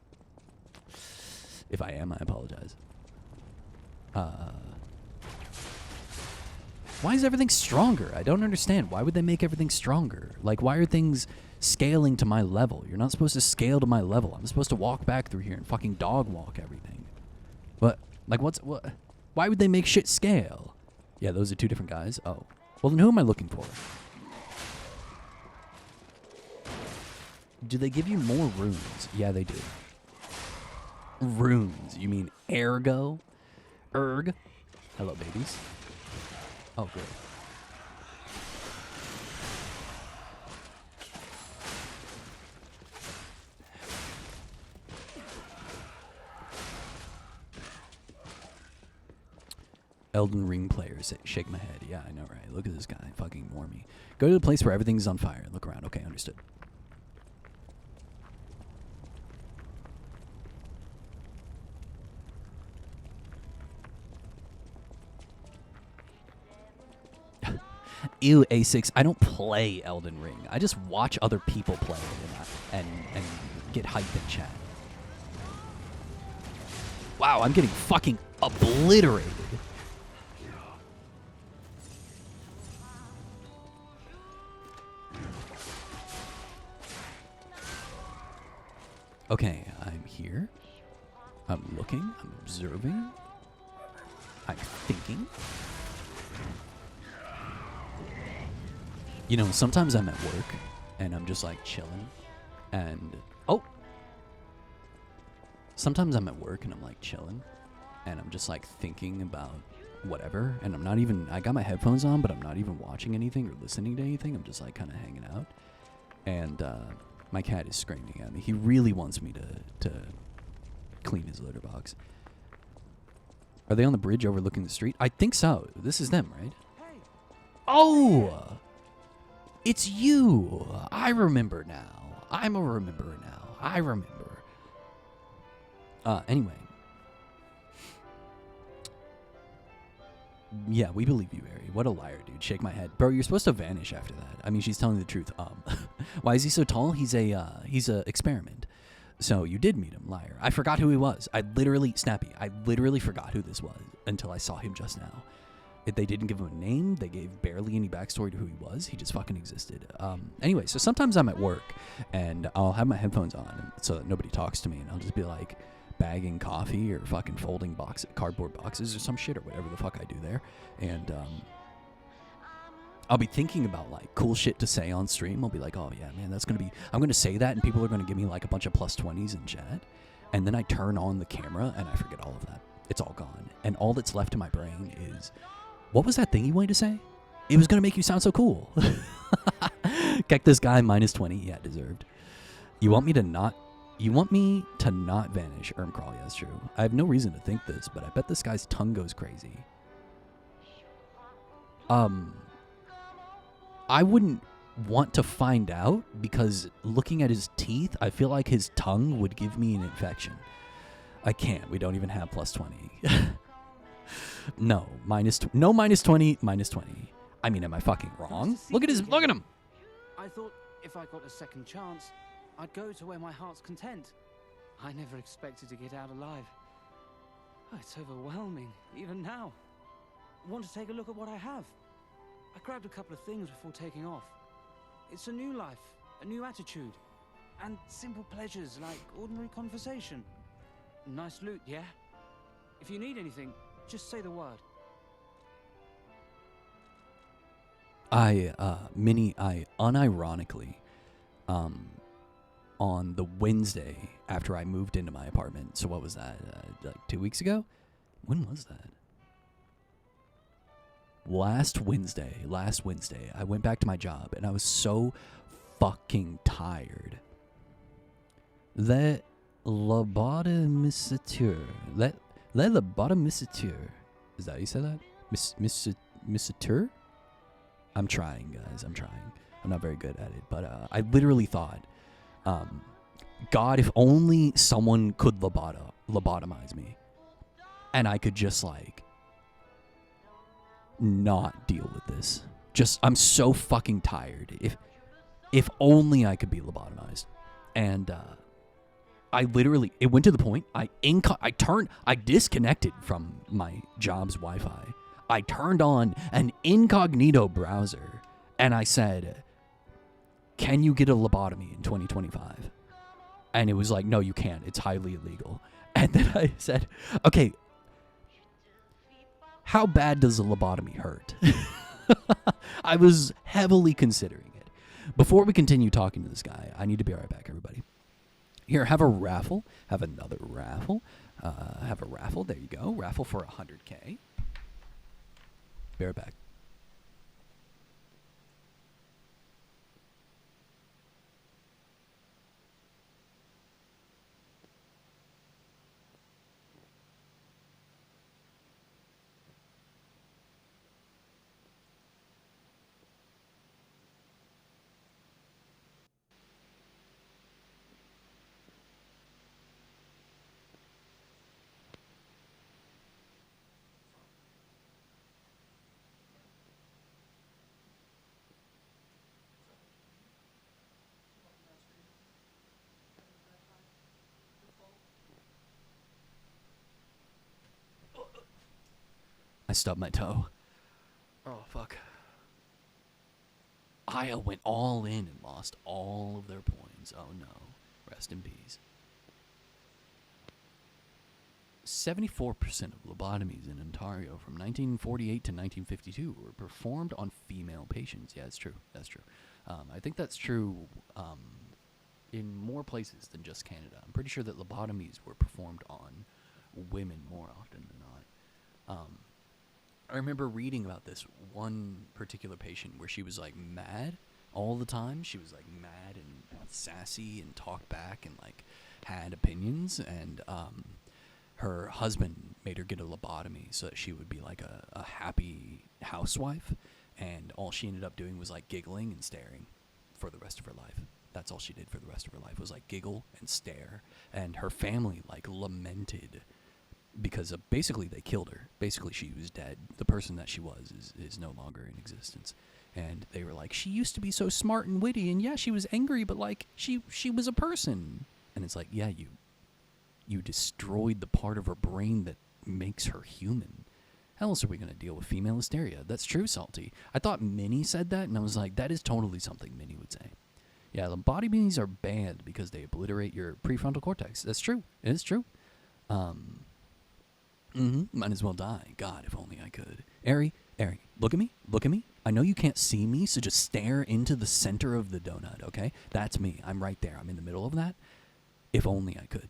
If I am, I apologize. Why is everything stronger? I don't understand. Why would they make everything stronger? Like, why are things scaling to my level? You're not supposed to scale to my level. I'm supposed to walk back through here and fucking dog walk everything. What? Like, what? Why would they make shit scale? Yeah, those are two different guys. Oh. Well, then who am I looking for? Do they give you more runes? Yeah, they do. Runes. You mean ergo? Erg? Hello, babies. Oh, good. Elden Ring players shake my head. Yeah, I know, right? Look at this guy. Fucking ignore me. Go to the place where everything's on fire. Look around. Okay, understood. Ew, A6. I don't play Elden Ring. I just watch other people play it and get hyped in chat. Wow, I'm getting fucking obliterated. Okay, I'm here. I'm looking. I'm observing. I'm thinking. You know, sometimes I'm at work and I'm just like chilling and sometimes I'm at work and I'm like chilling and I'm just like thinking about whatever, and I'm not even, I got my headphones on, but I'm not even watching anything or listening to anything. I'm just like kind of hanging out, and my cat is screaming at me. He really wants me to clean his litter box. Are they on the bridge overlooking the street? I think so. This is them, right? Oh! It's you! I remember now. I'm a rememberer now. I remember. Anyway. Yeah, we believe you, Harry. What a liar, dude. Shake my head. Bro, you're supposed to vanish after that. I mean, she's telling the truth. Why is he so tall? He's a experiment. So you did meet him, liar. I forgot who he was. I literally forgot who this was until I saw him just now. They didn't give him a name. They gave barely any backstory to who he was. He just fucking existed. Anyway, so sometimes I'm at work, and I'll have my headphones on so that nobody talks to me, and I'll just be like bagging coffee or fucking folding cardboard boxes or some shit or whatever the fuck I do there. And I'll be thinking about like cool shit to say on stream. I'll be like, oh yeah, man, I'm going to say that, and people are going to give me like a bunch of +20s in chat. And then I turn on the camera, and I forget all of that. It's all gone. And all that's left in my brain is, what was that thing you wanted to say? It was going to make you sound so cool. Cactus guy -20. Yeah, deserved. You want me to not vanish, Ermcrawl? Yeah, that's true. I have no reason to think this, but I bet this guy's tongue goes crazy. I wouldn't want to find out, because looking at his teeth, I feel like his tongue would give me an infection. I can't. We don't even have +20. No, -20, -20. I mean, am I fucking wrong? Look at him. I thought if I got a second chance, I'd go to where my heart's content. I never expected to get out alive. Oh, it's overwhelming, even now. Want to take a look at what I have? I grabbed a couple of things before taking off. It's a new life, a new attitude, And simple pleasures like ordinary conversation. Nice loot, yeah? If you need anything, just say the word. Minnie, I unironically, on the Wednesday after I moved into my apartment, so what was that, like 2 weeks ago? When was that? Last Wednesday, I went back to my job, and I was so fucking tired. Le lobotomisateur. Le lobotomisateur. Is that how you say that? Misateur? I'm trying, guys. I'm trying. I'm not very good at it. But I literally thought, God, if only someone could lobotomize me. And I could just, like, not deal with this. Just, I'm so fucking tired. If only I could be lobotomized. And I literally, it went to the point, I disconnected from my job's Wi-Fi. I turned on an incognito browser, and I said, can you get a lobotomy in 2025? And it was like, no, you can't. It's highly illegal. And then I said, okay, how bad does a lobotomy hurt? I was heavily considering it. Before we continue talking to this guy, I need to be right back, everybody. Here, have a raffle. Have another raffle. Have a raffle. There you go. Raffle for 100K. Be right back. I stubbed my toe. Oh, fuck. Aya went all in and lost all of their points. Oh, no. Rest in peace. 74% of lobotomies in Ontario from 1948 to 1952 were performed on female patients. Yeah, it's true. That's true. I think that's true in more places than just Canada. I'm pretty sure that lobotomies were performed on women more often than not. I remember reading about this one particular patient where she was like mad all the time. She was like mad and sassy and talked back and like had opinions, and her husband made her get a lobotomy so that she would be like a happy housewife, and all she ended up doing was like giggling and staring for the rest of her life. That's all she did for the rest of her life, was like giggle and stare, and her family like lamented because basically they killed her. Basically she was dead. The person that she was is no longer in existence. And they were like, she used to be so smart and witty, and yeah, she was angry, but like she was a person. And it's like, yeah, you destroyed the part of her brain that makes her human. How else are we going to deal with female hysteria? That's true, Salty. I thought Minnie said that, and I was like, that is totally something Minnie would say. Yeah, lobotomies are banned because they obliterate your prefrontal cortex. That's true. It is true. Might as well die. God, if only I could. Ari, look at me. Look at me. I know you can't see me, so just stare into the center of the donut, okay? That's me. I'm right there. I'm in the middle of that. If only I could.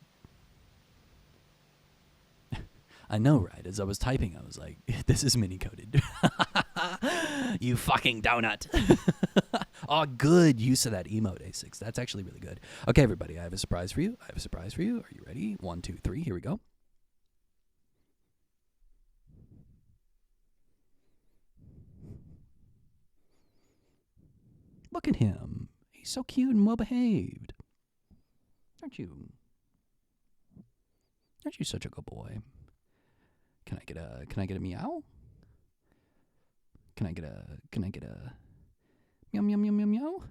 I know, right? As I was typing, I was like, this is mini-coded. You fucking donut. Oh, good use of that emote, A6. That's actually really good. Okay, everybody, I have a surprise for you. Are you ready? 1, 2, 3. Here we go. Look at him. He's so cute and well-behaved. Aren't you such a good boy? Can I get a meow? Can I get a meow meow meow meow meow?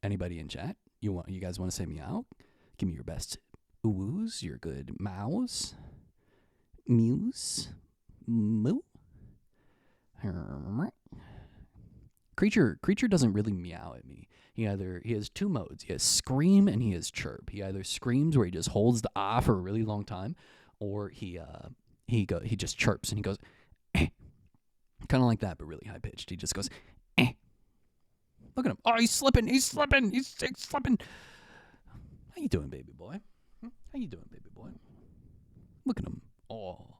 Anybody in chat? You guys want to say meow? Give me your best oohs, your good mows. Mews. Moo. Creature doesn't really meow at me. He has two modes. He has scream and he has chirp. He either screams where he just holds the ah for a really long time, or he just chirps and he goes kind of like that, but really high pitched. He just goes eh. Look at him. Oh, he's slipping. He's slipping. He's slipping. How you doing, baby boy? How you doing, baby boy? Look at him. Oh,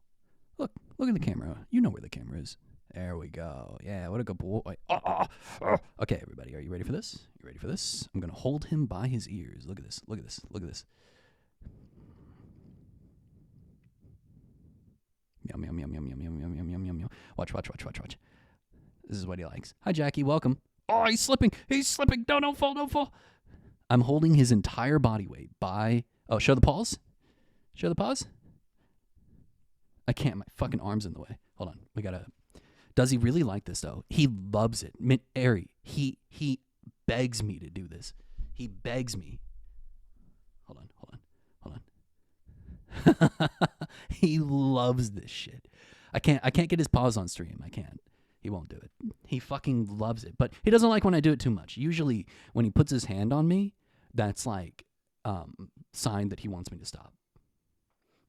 look at the camera. You know where the camera is. There we go. Yeah, what a good boy. Okay, everybody, are you ready for this? You ready for this? I'm going to hold him by his ears. Look at this. Look at this. Look at this. Meow, meow, meow, meow, meow, meow, meow, meow, meow, meow. Watch. This is what he likes. Hi, Jackie. Welcome. Oh, he's slipping. He's slipping. No, don't fall. Don't fall. I'm holding his entire body weight by... Oh, show the paws. Show the paws. I can't. My fucking arm's in the way. Hold on. We gotta... Does he really like this, though? He loves it. Ari, he begs me to do this. He begs me. Hold on. He loves this shit. I can't get his paws on stream. I can't. He won't do it. He fucking loves it. But he doesn't like when I do it too much. Usually when he puts his hand on me, that's like sign that he wants me to stop.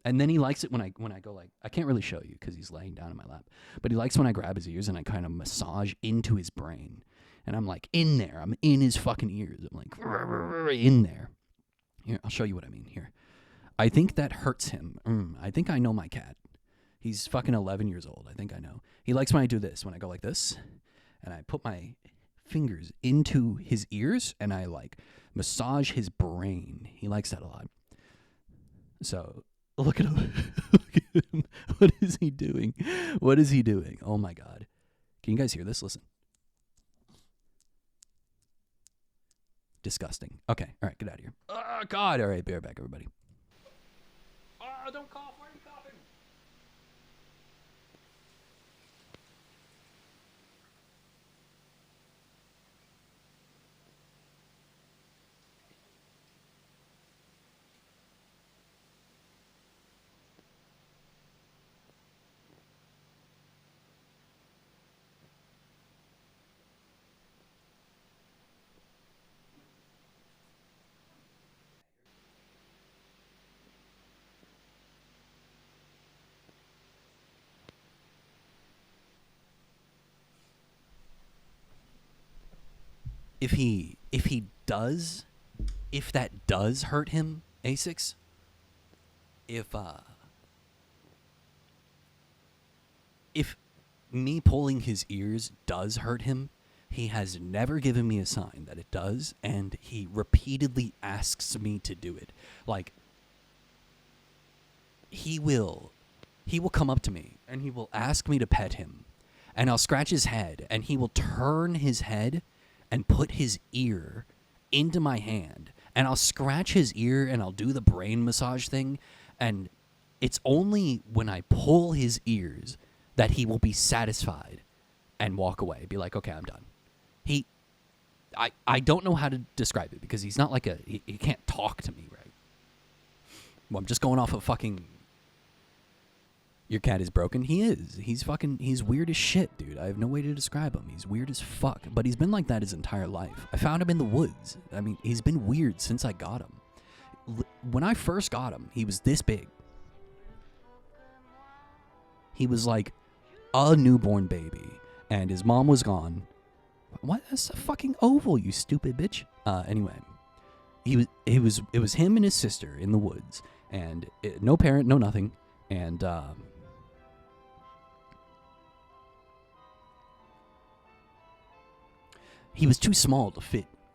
And then he likes it when I go like, I can't really show you because he's laying down in my lap, but he likes when I grab his ears and I kind of massage into his brain. And I'm like in there. I'm in his fucking ears. I'm like in there. Here, I'll show you what I mean here. I think that hurts him. I think I know my cat. He's fucking 11 years old. I think I know. He likes when I do this, when I go like this and I put my fingers into his ears and I like massage his brain. He likes that a lot. So look at him. Look at him. What is he doing? What is he doing? Oh my God. Can you guys hear this? Listen. Disgusting. Okay. All right. Get out of here. Oh God. All right. Be right back, everybody. Oh, don't cough. Why are you coughing? If that does hurt him, Asics, if me pulling his ears does hurt him, he has never given me a sign that it does, and he repeatedly asks me to do it. Like, he will come up to me and he will ask me to pet him, and I'll scratch his head and he will turn his head and put his ear into my hand, and I'll scratch his ear and I'll do the brain massage thing, and it's only when I pull his ears that he will be satisfied and walk away, be like, okay, I'm done. I don't know how to describe it because he's not like he can't talk to me, right? Well, I'm just going off of fucking your cat is broken. He is. He's weird as shit, dude. I have no way to describe him. He's weird as fuck. But he's been like that his entire life. I found him in the woods. I mean, he's been weird since I got him. When I first got him, he was this big. He was like a newborn baby. And his mom was gone. What? That's a fucking oval, you stupid bitch. Anyway. It was him and his sister in the woods. And no parent, no nothing. And he was too small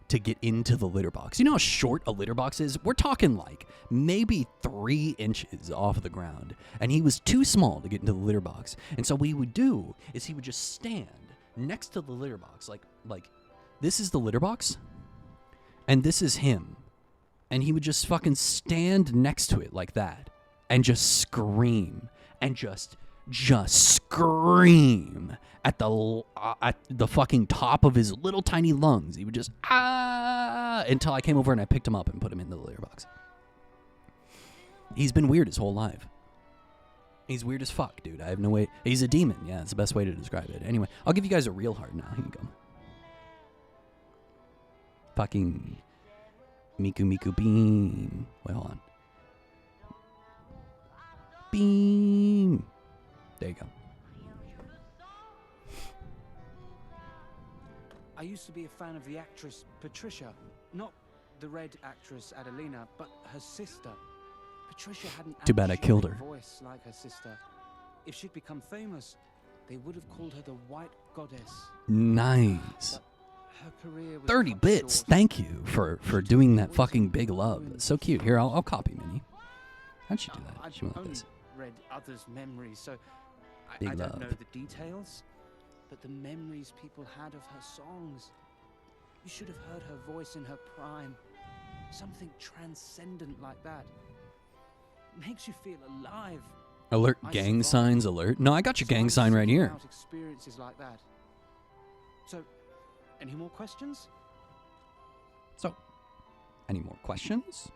to get into the litter box. You know how short a litter box is? We're talking like maybe 3 inches off of the ground. And he was too small to get into the litter box. And so what he would do is he would just stand next to the litter box. Like this is the litter box. And this is him. And he would just fucking stand next to it like that. And just scream. And just scream at the fucking top of his little tiny lungs. He would just until I came over and I picked him up and put him in the litter box. He's been weird his whole life. He's weird as fuck, dude. I have no way. He's a demon. Yeah, it's the best way to describe it. Anyway, I'll give you guys a real heart now. Here you go. Fucking Miku Miku Beam. Wait, hold on. Beam. There you go. I used to be a fan of the actress Patricia. Not the red actress Adelina, but her sister. Patricia had an Too bad I killed her. voice like her sister. If she'd become famous, they would have called her the White Goddess. Nice. Her career was 30 cut bits. short. Thank you for doing that fucking big love. So cute. Here, I'll copy Minnie. How'd she do that? I've She went like only this. read others' memories, so I Big don't know love. the details, but the memories people had of her songs. You should have heard her voice in her prime. Something transcendent like that. Makes you feel alive. Alert I gang survived. signs alert. No, I got your So gang I'm sign right seeking here. out experiences like that. So, any more questions? So, any more questions?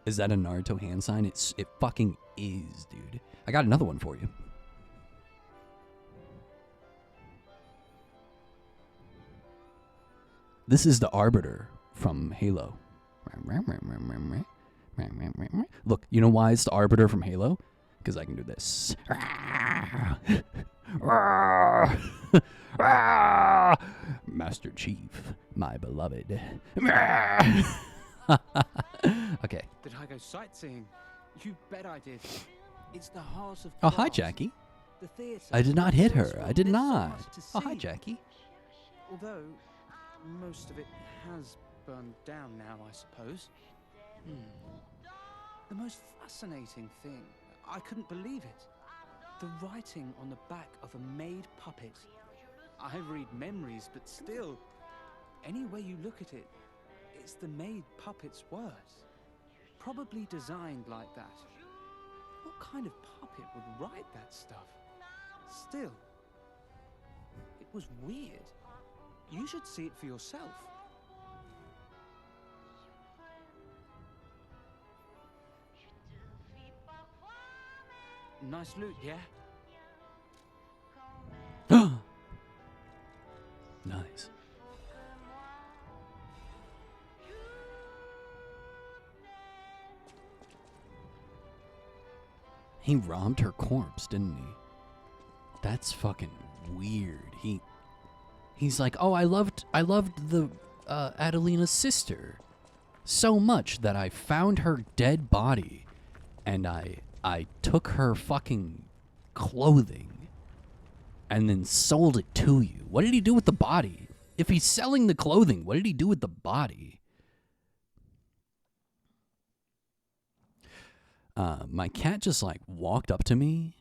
Is that a Naruto hand sign? It fucking is, dude. I got another one for you. This is the Arbiter from Halo. Look, you know why it's the Arbiter from Halo? Because I can do this. Master Chief, my beloved. Okay. Did I go sightseeing? You bet I did. It's the heart of Oh, hi, class. Jackie. The theatre. I did not hit her. There's I did so not. much to Oh, hi, see. Jackie. Although, most of it has burned down now, I suppose. The most fascinating thing, I couldn't believe it. The writing on the back of a made puppet. I read memories, but still, any way you look at it, it's the made puppet's words. Probably designed like that. What kind of puppet would write that stuff? Still, it was weird. You should see it for yourself. Nice loot, yeah? Nice. He robbed her corpse, didn't he? That's fucking weird. He's like, oh, I loved the Adelina's sister so much that I found her dead body, and I took her fucking clothing and then sold it to you. What did he do with the body? If he's selling the clothing, what did he do with the body? My cat just like walked up to me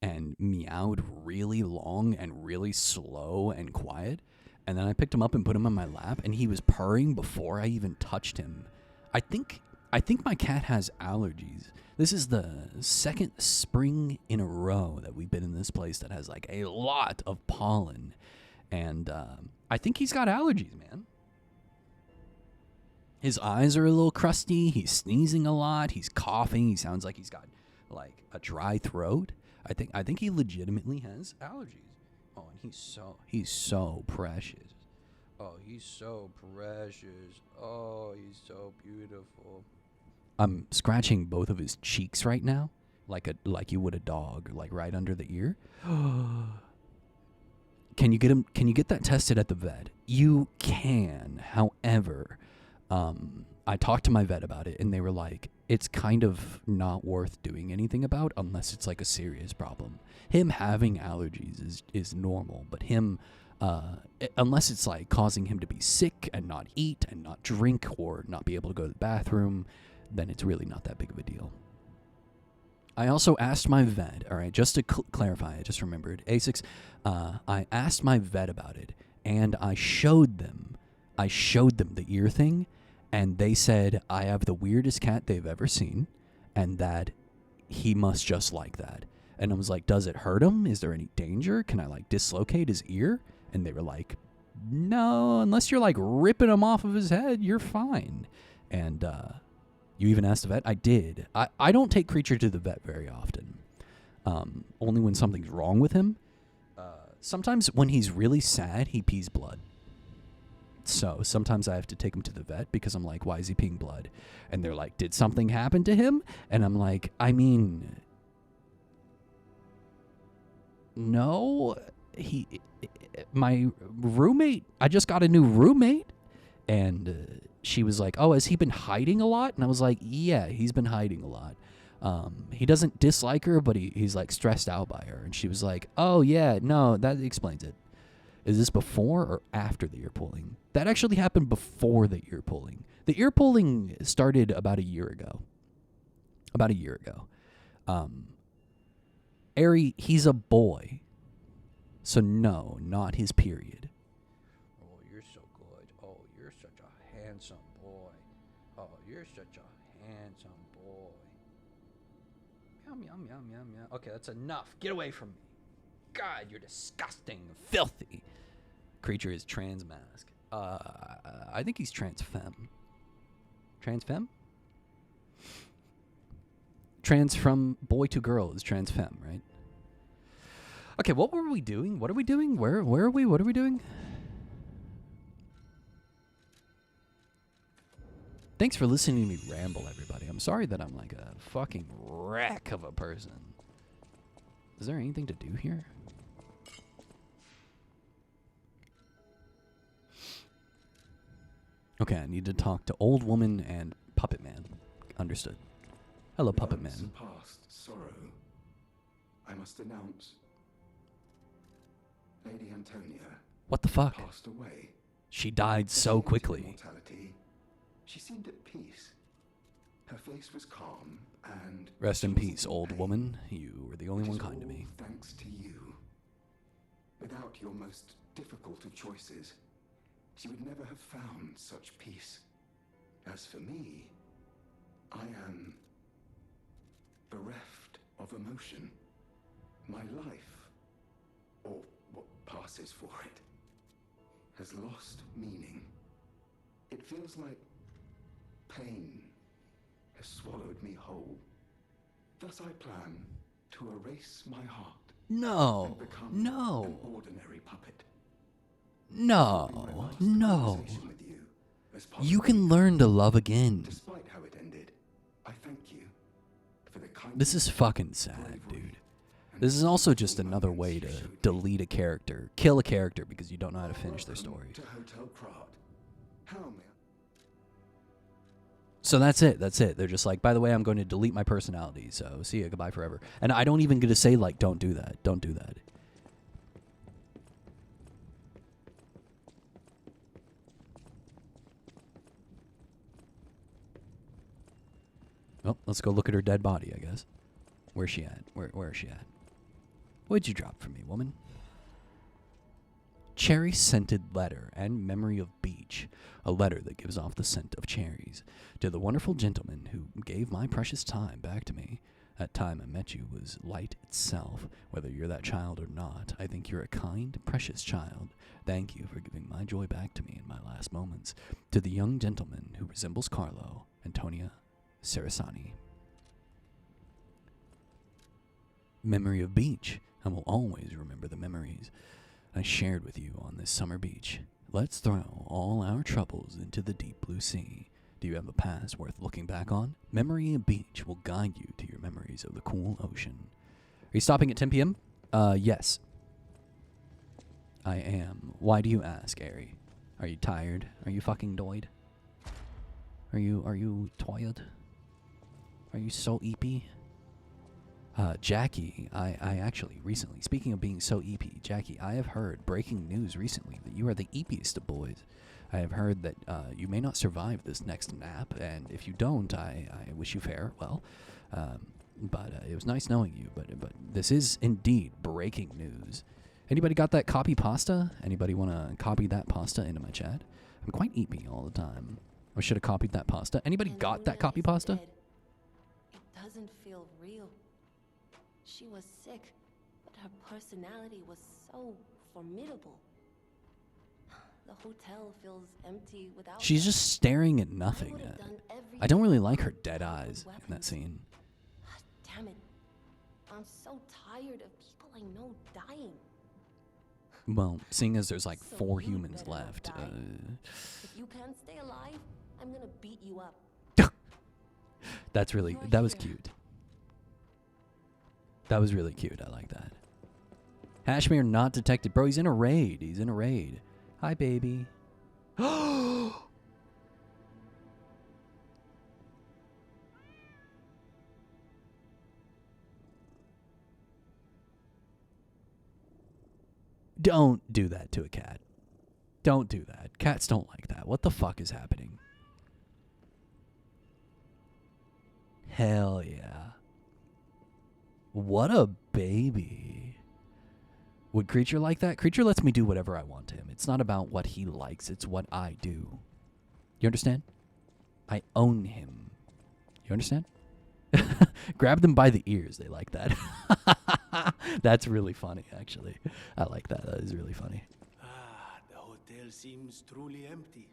and meowed really long and really slow and quiet. And then I picked him up and put him on my lap, and he was purring before I even touched him. I think my cat has allergies. This is the second spring in a row that we've been in this place that has like a lot of pollen. And I think he's got allergies, man. His eyes are a little crusty. He's sneezing a lot. He's coughing. He sounds like he's got like a dry throat. I think he legitimately has allergies. Oh, and he's so precious. Oh, he's so precious. Oh, he's so beautiful. I'm scratching both of his cheeks right now, like you would a dog, like right under the ear. Can you get that tested at the vet? You can. However, I talked to my vet about it, and they were like, it's kind of not worth doing anything about unless it's like a serious problem. Him having allergies is normal, but him, unless it's like causing him to be sick and not eat and not drink or not be able to go to the bathroom, then it's really not that big of a deal. I also asked my vet, all right, just to clarify, I just remembered, Asics, I asked my vet about it, and I showed them the ear thing, and they said I have the weirdest cat they've ever seen, and that he must just like that. And I was like, does it hurt him? Is there any danger? Can I like dislocate his ear? And they were like, no, unless you're like ripping him off of his head, you're fine. And you even asked the vet? I did. I don't take Creature to the vet very often. Only when something's wrong with him. Sometimes when he's really sad, he pees blood. So sometimes I have to take him to the vet because I'm like, why is he peeing blood? And they're like, did something happen to him? And I'm like, I mean, no. My roommate, I just got a new roommate. And she was like, oh, has he been hiding a lot? And I was like, yeah, he's been hiding a lot. He doesn't dislike her, but he's like stressed out by her. And she was like, oh, yeah, no, that explains it. Is this before or after the ear pulling? That actually happened before the ear pulling. The ear pulling started about a year ago. Ari, he's a boy. So no, not his period. Oh, you're so good. Oh, you're such a handsome boy. Oh, you're such a handsome boy. Yum, yum, yum, yum, yum. Okay, that's enough. Get away from me. God, you're disgusting. Filthy. Creature is trans mask. I think he's trans femme. Trans femme? Trans from boy to girl is trans femme, right? Okay, what were we doing? What are we doing? Where are we? What are we doing? Thanks for listening to me ramble, everybody. I'm sorry that I'm like a fucking wreck of a person. Is there anything to do here? Okay, I need to talk to old woman and puppet man. Understood. Hello, puppet man. Past sorrow, I must announce Lady Antonia What the fuck? passed away. She died so quickly. Immortality. She seemed at peace. Her face was calm and Rest in she wasn't peace, old pain. woman. You were the only It one is kind to all me. Thanks to you. Without your most difficult of choices, she would never have found such peace. As for me, I am bereft of emotion. My life, or what passes for it, has lost meaning. It feels like pain has swallowed me whole. Thus I plan to erase my heart No, and become no, an ordinary puppet. no, My last no. conversation with you as You possible. can learn to love again. Despite how it ended, I thank you for the kindness, This is fucking sad, dude. This is also just another way to delete a character, kill a character because you don't know how to finish their story. To Hotel Krat. How may So that's it. That's it. They're just like, by the way, I'm going to delete my personality. So see ya. Goodbye forever. And I don't even get to say, like, don't do that. Don't do that. Well, let's go look at her dead body, I guess. Where's she at? Where is she at? What'd you drop for me, woman? Cherry-scented letter and memory of beach. A letter that gives off the scent of cherries. To the wonderful gentleman who gave my precious time back to me. That time I met you was light itself. Whether you're that child or not, I think you're a kind, precious child. Thank you for giving my joy back to me in my last moments. To the young gentleman who resembles Carlo, Antonia Sarasani. Memory of beach. I will always remember the memories I shared with you on this summer beach. Let's throw all our troubles into the deep blue sea. Do you have a past worth looking back on? Memory of beach will guide you to your memories of the cool ocean. Are you stopping at 10 p.m.? Yes. I am. Why do you ask, Ari? Are you tired? Are you fucking doid? Are you tired? Are you so eepy? Jackie, I actually recently, speaking of being so eepy, Jackie, I have heard breaking news recently that you are the eepiest of boys. I have heard that you may not survive this next nap, and if you don't, I wish you farewell. But it was nice knowing you, but this is indeed breaking news. Anybody got that copy pasta? Anybody want to copy that pasta into my chat? I'm quite eepy all the time. I should have copied that pasta. Anybody got that copy pasta? Dead. It doesn't feel real. She was sick, but her personality was so formidable. The hotel feels empty without She's her. just staring at I nothing. would have done everything I don't really I like her could dead to help eyes with in that weapons. scene. Damn it. I'm so tired of people I know dying. Well, seeing as there's like So 4 you humans better not left, die. If you can't stay alive, I'm gonna beat you up. that was cute. That was really cute. I like that. Hashmere not detected. Bro, he's in a raid. He's in a raid. Hi, baby. Don't do that to a cat. Don't do that. Cats don't like that. What the fuck is happening? Hell yeah. What a baby. Would Creature like that? Creature lets me do whatever I want to him. It's not about what he likes. It's what I do. You understand? I own him. You understand? Grab them by the ears. They like that. That's really funny, actually. I like that. That is really funny. Ah, the hotel seems truly empty.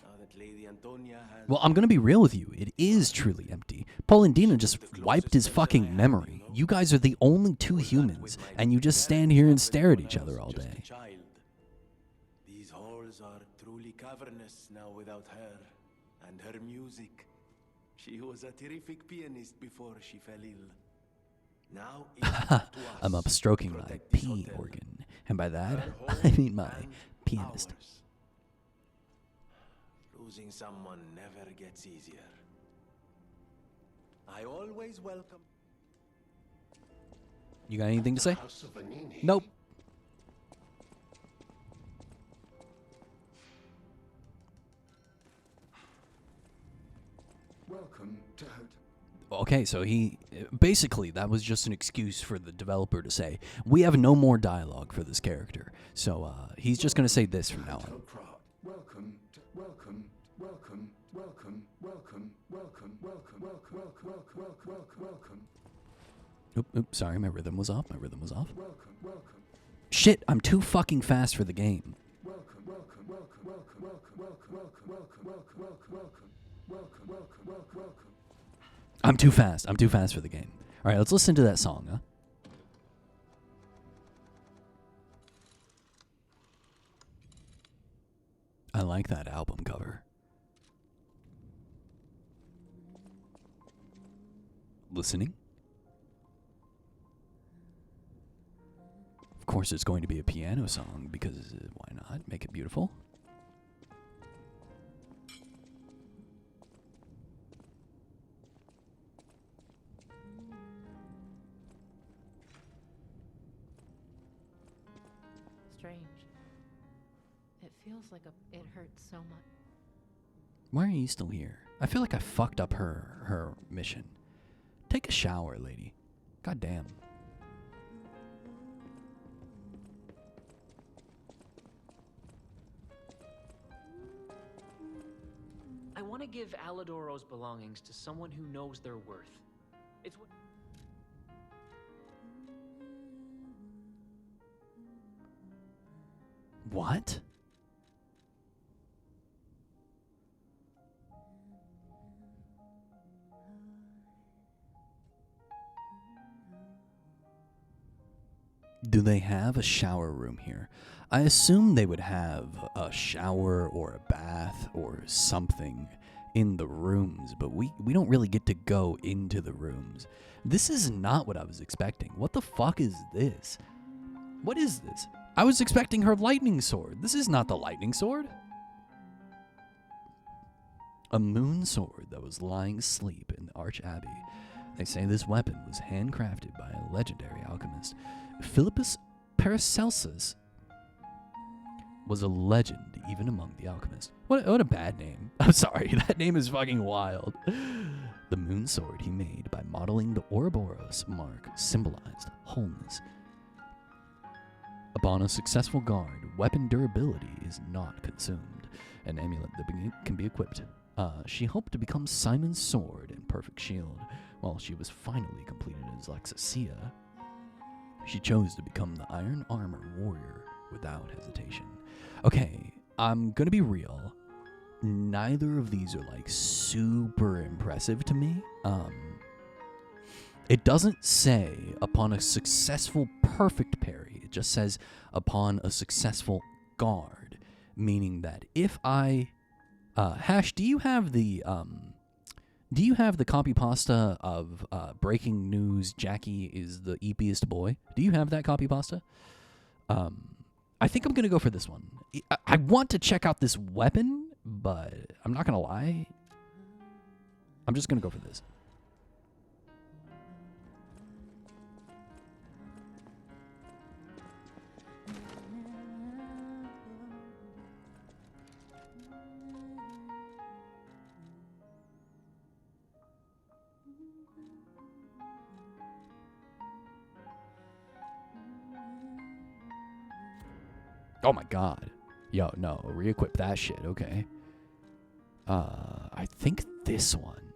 Now that Lady Antonia has... Well, I'm going to be real with you. It is truly empty. Polandina just wiped his fucking memory. You guys are the only 2 humans, and you just stand here and stare at each other all day. These halls are truly cavernous now without her. And her music. She was a terrific pianist before she fell ill. Now it's up to us I'm up stroking to my protect this P hotel. organ. And by that, Her I home mean my and pianist. ours. Losing someone never gets easier. I always welcome... You got anything to say? House of Vanini. Nope. Welcome to Hotel. Okay, so basically that was just an excuse for the developer to say, we have no more dialogue for this character. So he's just going to say this from now on. Welcome to welcome welcome welcome welcome welcome welcome welcome welcome welcome welcome Oop, sorry, my rhythm was off. welcome welcome Shit, I'm too fucking fast for the game. welcome welcome welcome welcome welcome welcome welcome welcome welcome welcome welcome welcome. I'm too fast for the game. All right, let's listen to that song, huh? I like that album cover. Listening? Of course, it's going to be a piano song because why not? Make it beautiful. Strange. It feels like it hurts so much. Why are you still here? I feel like I fucked up her mission. Take a shower, lady. God damn. I want to give Alidoro's belongings to someone who knows their worth. It's what... What? Do they have a shower room here? I assume they would have a shower or a bath or something in the rooms, but we don't really get to go into the rooms. This is not what I was expecting. What the fuck is this? What is this? I was expecting her lightning sword. This is not the lightning sword. A moon sword that was lying asleep in the Arch Abbey. They say this weapon was handcrafted by a legendary alchemist. Philippus Paracelsus was a legend even among the alchemists. What a bad name. I'm sorry, that name is fucking wild. The moon sword he made by modeling the Ouroboros mark symbolized wholeness. Upon a successful guard, weapon durability is not consumed. An amulet that can be equipped. She hoped to become Simon's sword and perfect shield. While she was finally completed as Laxasia, she chose to become the Iron Armor Warrior without hesitation. Okay, I'm gonna be real. Neither of these are like super impressive to me. It doesn't say upon a successful perfect parry. It just says upon a successful guard, meaning that if I Hash, do you have the copy pasta of breaking news? Jackie is the eepiest boy. Do you have that copy pasta? I think I'm gonna go for this one. I want to check out this weapon, but I'm not gonna lie. I'm just gonna go for this. Oh my god. Yo, no, re-equip that shit, okay. I think this one.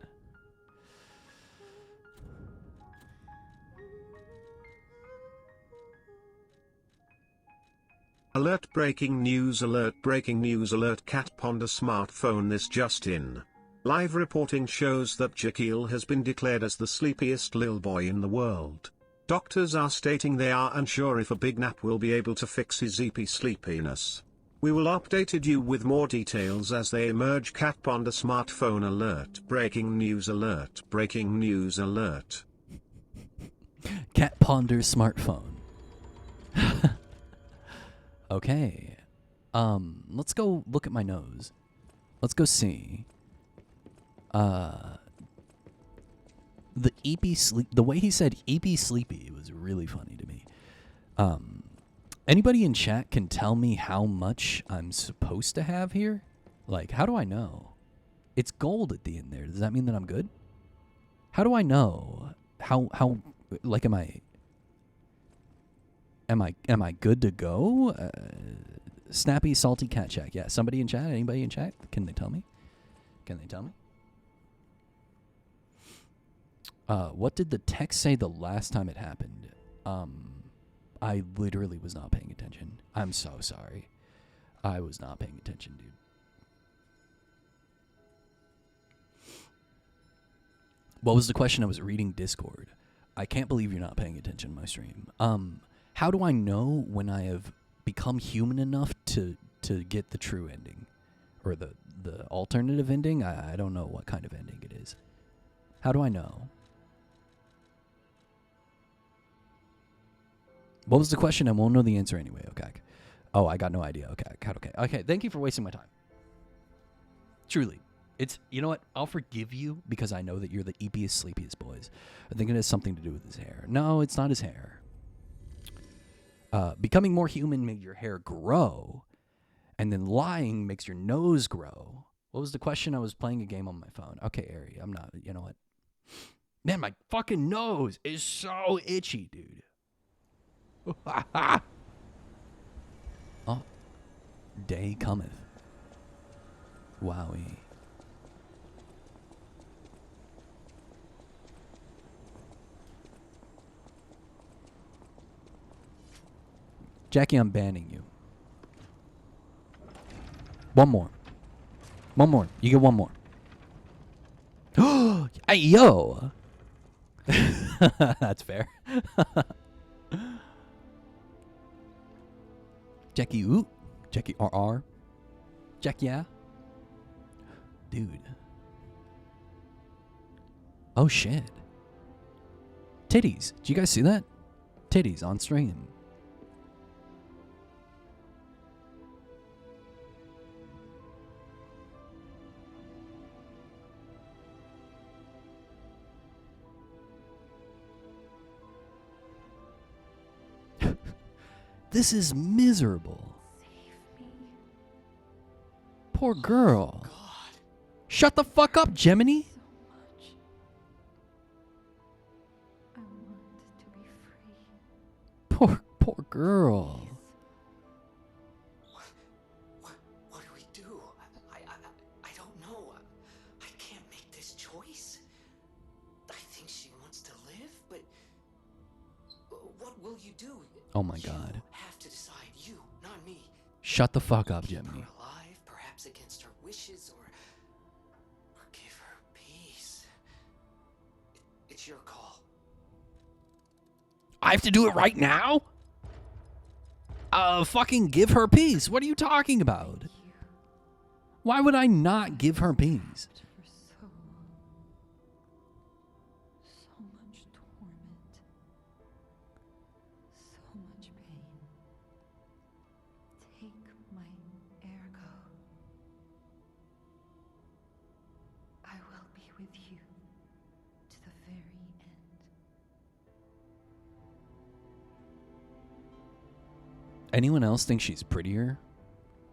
Alert, breaking news, Cat Ponder smartphone, this just in. Live reporting shows that Jekyll has been declared as the sleepiest lil boy in the world. Doctors are stating they are unsure if a big nap will be able to fix his eepy sleepiness. We will update you with more details as they emerge. Cat Ponder smartphone alert, breaking news alert, breaking news alert. Cat Ponder smartphone. Okay. Let's go look at my nose. Let's go see. The eepy sleep, the way he said eepy sleepy was really funny to me. Anybody in chat can tell me how much I'm supposed to have here? Like, how do I know? It's gold at the end there. Does that mean that I'm good? How do I know? How like am I good to go? Snappy salty cat check. Yeah, somebody in chat, anybody in chat? Can they tell me? Can they tell me? What did the text say the last time it happened? I literally was not paying attention. I'm so sorry. I was not paying attention, dude. What was the question? I was reading Discord. I can't believe you're not paying attention to my stream. How do I know when I have become human enough to get the true ending? Or the alternative ending? I don't know what kind of ending it is. How do I know? What was the question? I won't know the answer anyway. Okay. Oh, I got no idea. Okay. Thank you for wasting my time. Truly. It's, you know what? I'll forgive you because I know that you're the eepiest, sleepiest boys. I think it has something to do with his hair. No, it's not his hair. Becoming more human made your hair grow, and then lying makes your nose grow. What was the question? I was playing a game on my phone. Okay, Ari, I'm not, you know what? Man, my fucking nose is so itchy, dude. Oh, day cometh. Wowie. Jackie, I'm banning you. One more. You get one more. Hey, yo. That's fair. Jackie, ooh. Jackie, RR. Jack, yeah. Dude. Oh, shit. Titties. Did you guys see that? Titties on stream. This is miserable. Save me. Poor girl. God. Shut the fuck up, Gemini. So much. I want to be free. Poor girl. What do we do? I don't know. I can't make this choice. I think she wants to live, but what will you do? Oh my god. You have to decide. You, not me. Shut the fuck up, Keep Gemini. her alive, perhaps against her wishes, or give her peace. It's your call. I have to do it right now? Fucking give her peace. What are you talking about? Why would I not give her peace? For so much torment, so much pain. Take my ergo. I will be with you to the very end. Anyone else think she's prettier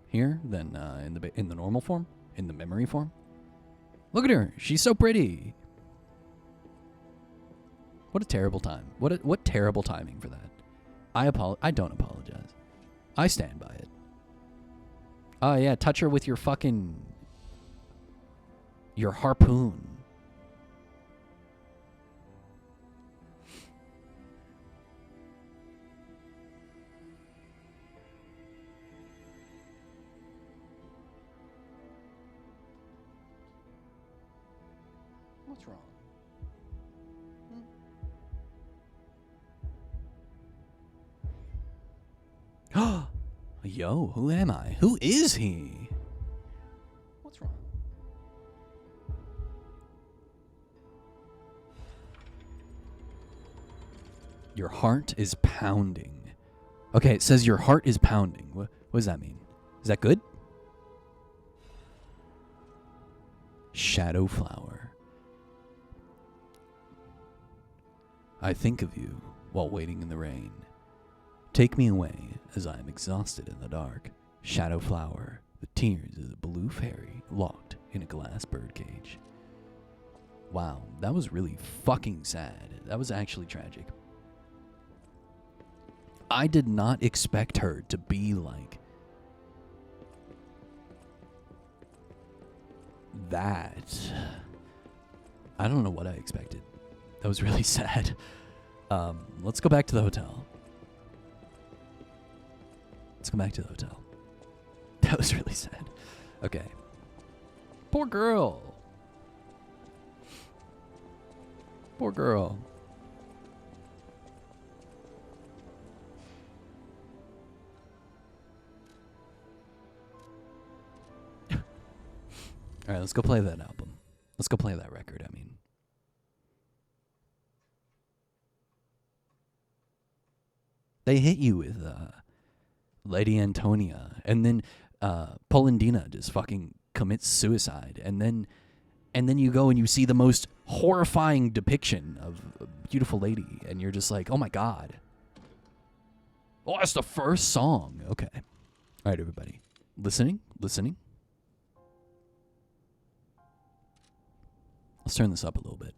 here than in the normal form, in the memory form? Look at her, she's so pretty. What a terrible time. What terrible timing for that. I don't apologize. I stand by it. Oh yeah, touch her with your harpoon. What's wrong? Yo, who am I? Who is he? What's wrong? Your heart is pounding. Okay, it says your heart is pounding. What does that mean? Is that good? Shadow flower. I think of you while waiting in the rain. Take me away as I am exhausted in the dark. Shadow flower, the tears of the blue fairy locked in a glass birdcage. Wow, that was really fucking sad. That was actually tragic. I did not expect her to be like that. I don't know what I expected. That was really sad. Let's go back to the hotel. Let's go back to the hotel. That was really sad. Okay. Poor girl. Poor girl. All right, let's go play that album. Let's go play that record, I mean. They hit you with Lady Antonia, and then Polendina just fucking commits suicide, and then you go and you see the most horrifying depiction of a beautiful lady, and you're just like, oh my god. Oh, that's the first song. Okay. All right, everybody. Listening? Let's turn this up a little bit.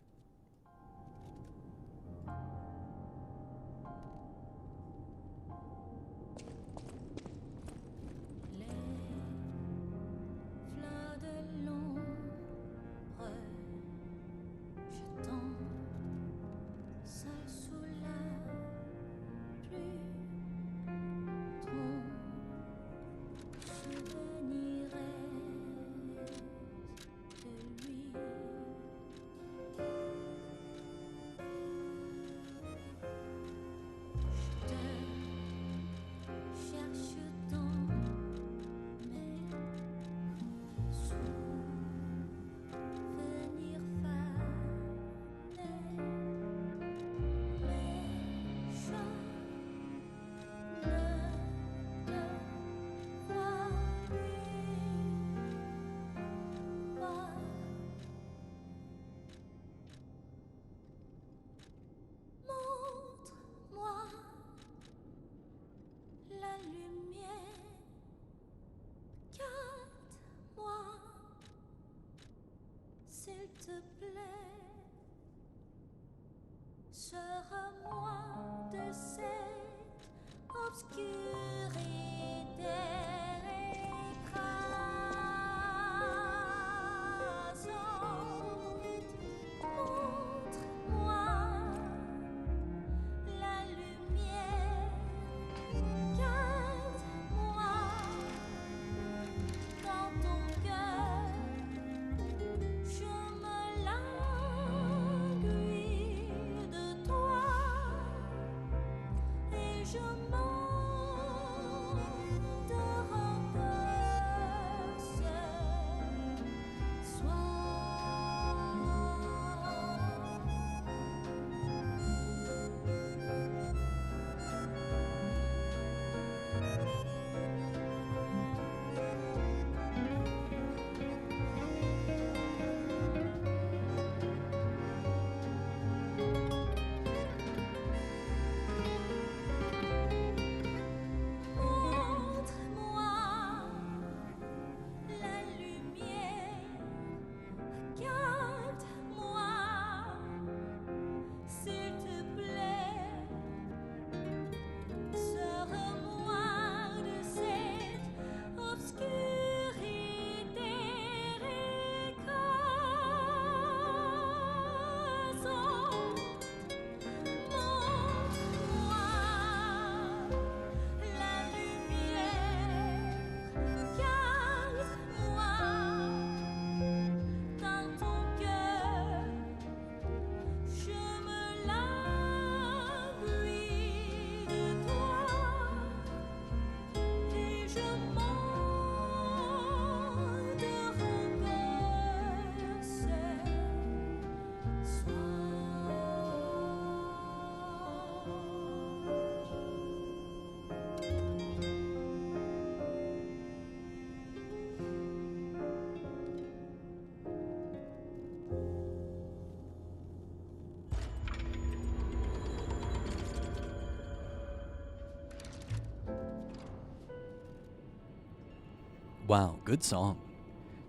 Wow, good song.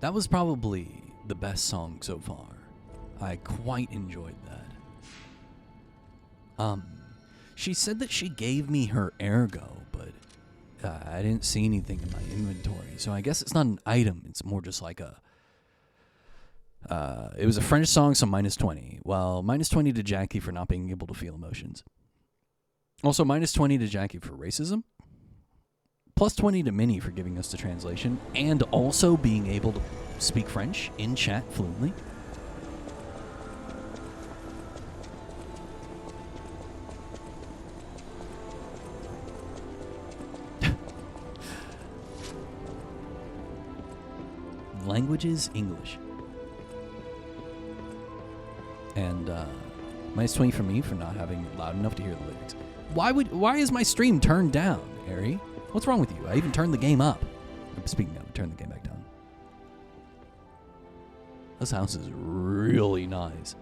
That was probably the best song so far. I quite enjoyed that. She said that she gave me her ergo, but I didn't see anything in my inventory, so I guess it's not an item. It's more just like a... it was a French song, so minus 20. Well, minus 20 to Jackie for not being able to feel emotions. Also, minus 20 to Jackie for racism. Plus 20 to Minnie for giving us the translation. And also being able to speak French in chat fluently. Languages, English. And minus 20 for me for not having it loud enough to hear the lyrics. Why is my stream turned down, Ari? What's wrong with you? I even turned the game up. Speaking of, turn the game back down. This house is really nice.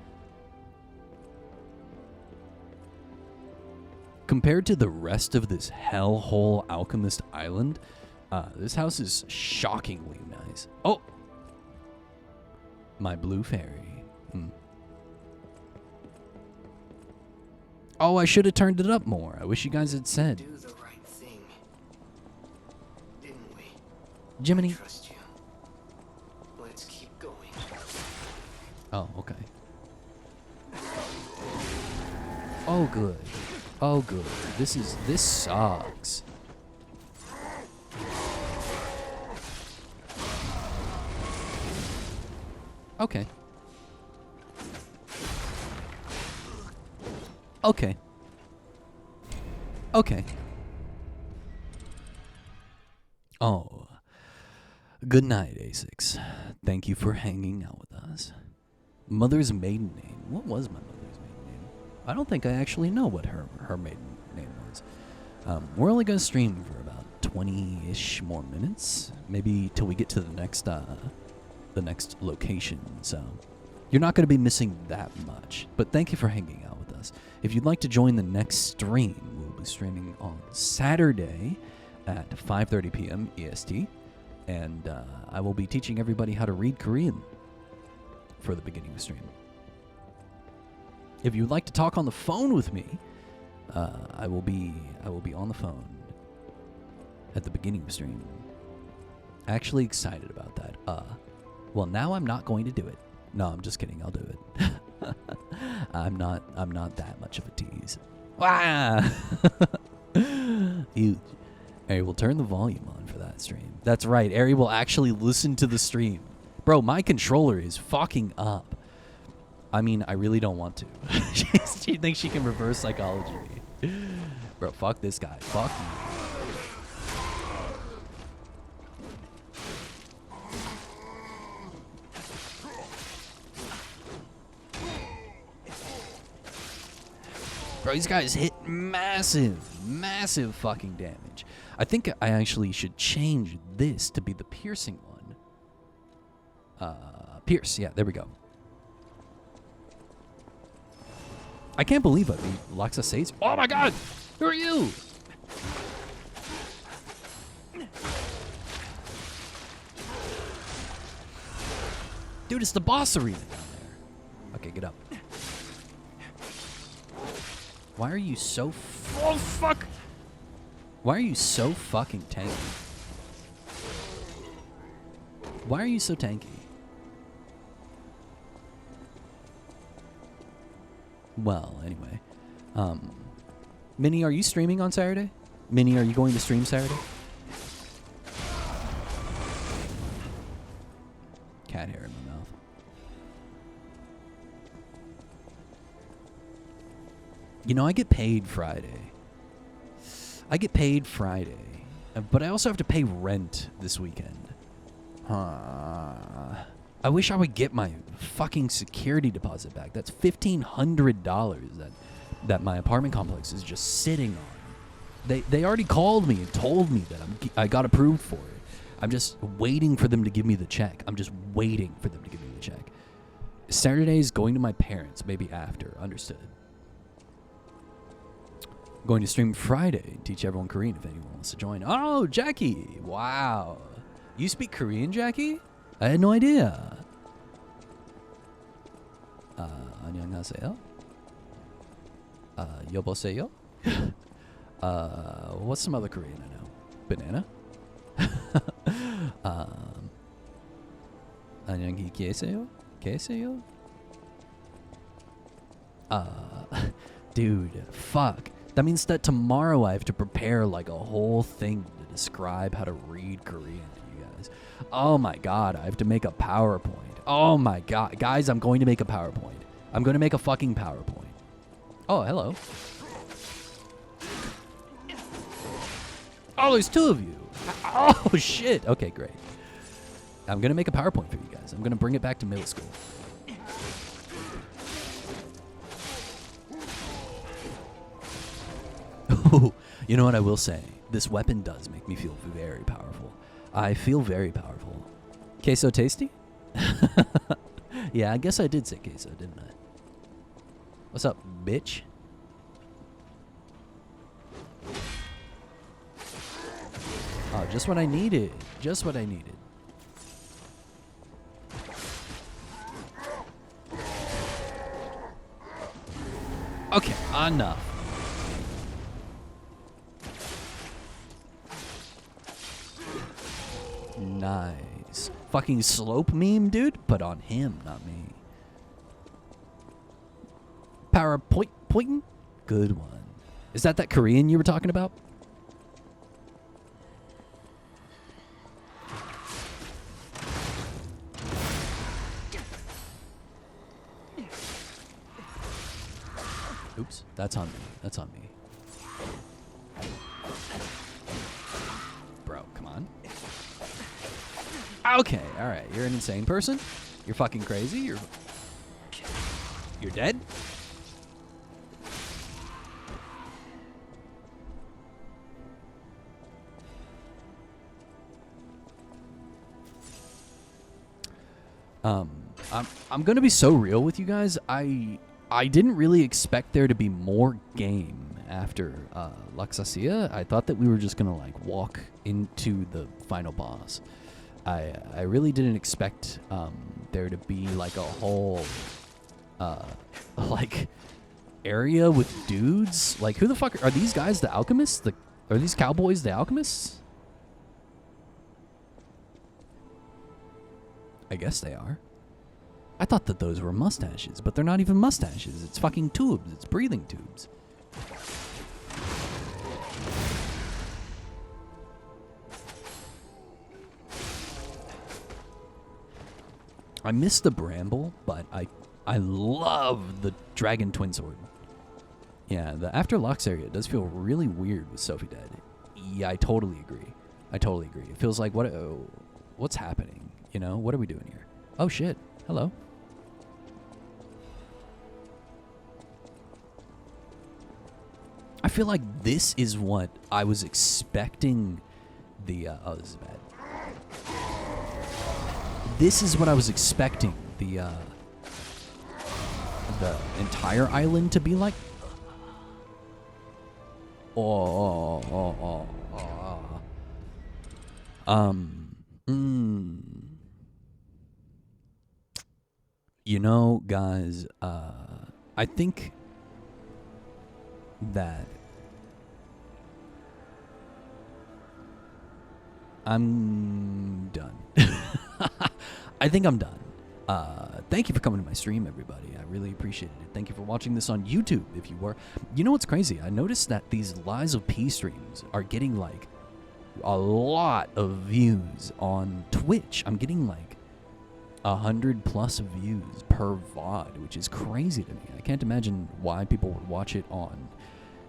Compared to the rest of this hellhole Alchemist Island, this house is shockingly nice. Oh! My blue fairy. Oh, I should have turned it up more. I wish you guys had said. Do the right thing, didn't we? Jiminy. I trust you. Let's keep going. Oh, okay. Oh, good. Oh, good. This sucks. Okay. Okay. Okay. Oh. Good night, A6. Thank you for hanging out with us. Mother's maiden name. What was my mother's maiden name? I don't think I actually know what her maiden name was. We're only going to stream for about 20-ish more minutes. Maybe till we get to the next location. So you're not going to be missing that much. But thank you for hanging out with us. If you'd like to join the next stream, we'll be streaming on Saturday at 5:30 p.m. EST. And I will be teaching everybody how to read Korean for the beginning of the stream. If you'd like to talk on the phone with me, I will be on the phone at the beginning of the stream. Actually excited about that. Well, now I'm not going to do it. No, I'm just kidding. I'll do it. I'm not that much of a tease. Ah! Huge. Ari will turn the volume on for that stream. That's right. Ari will actually listen to the stream. Bro, my controller is fucking up. I mean, I really don't want to. She thinks she can reverse psychology me. Bro, fuck this guy. Fuck you. Bro, these guys hit massive fucking damage. I think I actually should change this to be the piercing one. Pierce, yeah, there we go. I can't believe I beat Laxasia. Oh my god! Who are you? Dude, it's the boss arena down there. Okay, get up. Why are you so oh fuck? Why are you so fucking tanky? Why are you so tanky? Well, anyway. Minnie, are you streaming on Saturday? Minnie, are you going to stream Saturday? Cat hair in my mouth. You know, I get paid Friday. But I also have to pay rent this weekend. I wish I would get my fucking security deposit back. That's $1,500 that my apartment complex is just sitting on. They already called me and told me that I got approved for it. I'm just waiting for them to give me the check. Saturday's going to my parents, maybe after. Understood. I'm going to stream Friday and teach everyone Korean if anyone wants to join. Oh, Jackie! Wow. You speak Korean, Jackie? I had no idea. 안녕하세요. 여보세요? What's some other Korean I know? Banana? 안녕히 계세요? 계세요? Dude, fuck. That means that tomorrow I have to prepare like a whole thing to describe how to read Korean to you guys. Oh my god, I have to make a PowerPoint. Oh my god. Guys, I'm going to make a PowerPoint. I'm going to make a fucking PowerPoint. Oh, hello. Oh, there's two of you. Oh, shit. Okay, great. I'm going to make a PowerPoint for you guys. I'm going to bring it back to middle school. You know what I will say? This weapon does make me feel very powerful. I feel very powerful. Queso tasty? Yeah, I guess I did say queso, didn't I? What's up, bitch? Oh, just what I needed. Just what I needed. Okay, enough. Nice. Fucking slope meme, dude? But on him, not me. PowerPointing? Good one. Is that Korean you were talking about? Oops, that's on me. That's on me. Bro, come on. Okay, alright. You're an insane person. You're fucking crazy. You're dead? I'm gonna be so real with you guys. I didn't really expect there to be more game after Laxasia. I thought that we were just gonna like walk into the final boss. I really didn't expect there to be like a whole like area with dudes. Like, who the fuck are these guys? The alchemists? Are these cowboys the alchemists? I guess they are. I thought that those were mustaches, but they're not even mustaches. It's fucking tubes. It's breathing tubes. I miss the bramble, but I love the dragon twin sword. Yeah, the after Laxasia does feel really weird with Sophie dead. Yeah, I totally agree. I totally agree. It feels like what's happening? You know, what are we doing here? Oh shit! Hello. I feel like this is what I was expecting. Oh, this is bad. This is what I was expecting the entire island to be like. You know, guys, I think that I'm done. I think I'm done. Thank you for coming to my stream, everybody. I really appreciated it. Thank you for watching this on YouTube, if you were. You know what's crazy? I noticed that these Lies of P streams are getting, like, a lot of views on Twitch. I'm getting, like, 100+ views per VOD, which is crazy to me. I can't imagine why people would watch it on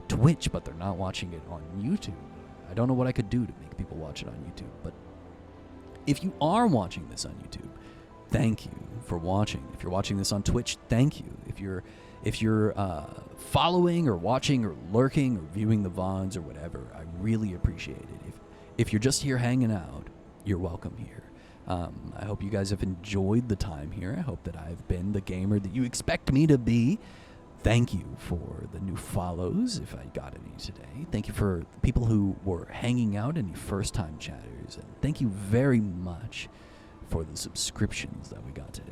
Twitch, but they're not watching it on YouTube. I don't know what I could do to make people watch it on YouTube, but if you are watching this on YouTube, thank you for watching. If you're watching this on Twitch, thank you. If you're following or watching or lurking or viewing the VODs or whatever, I really appreciate it. If you're just here hanging out, you're welcome here. I hope you guys have enjoyed the time here. I hope that I've been the gamer that you expect me to be Thank you for the new follows, if I got any today. Thank you for the people who were hanging out, any first-time chatters. And thank you very much for the subscriptions that we got today.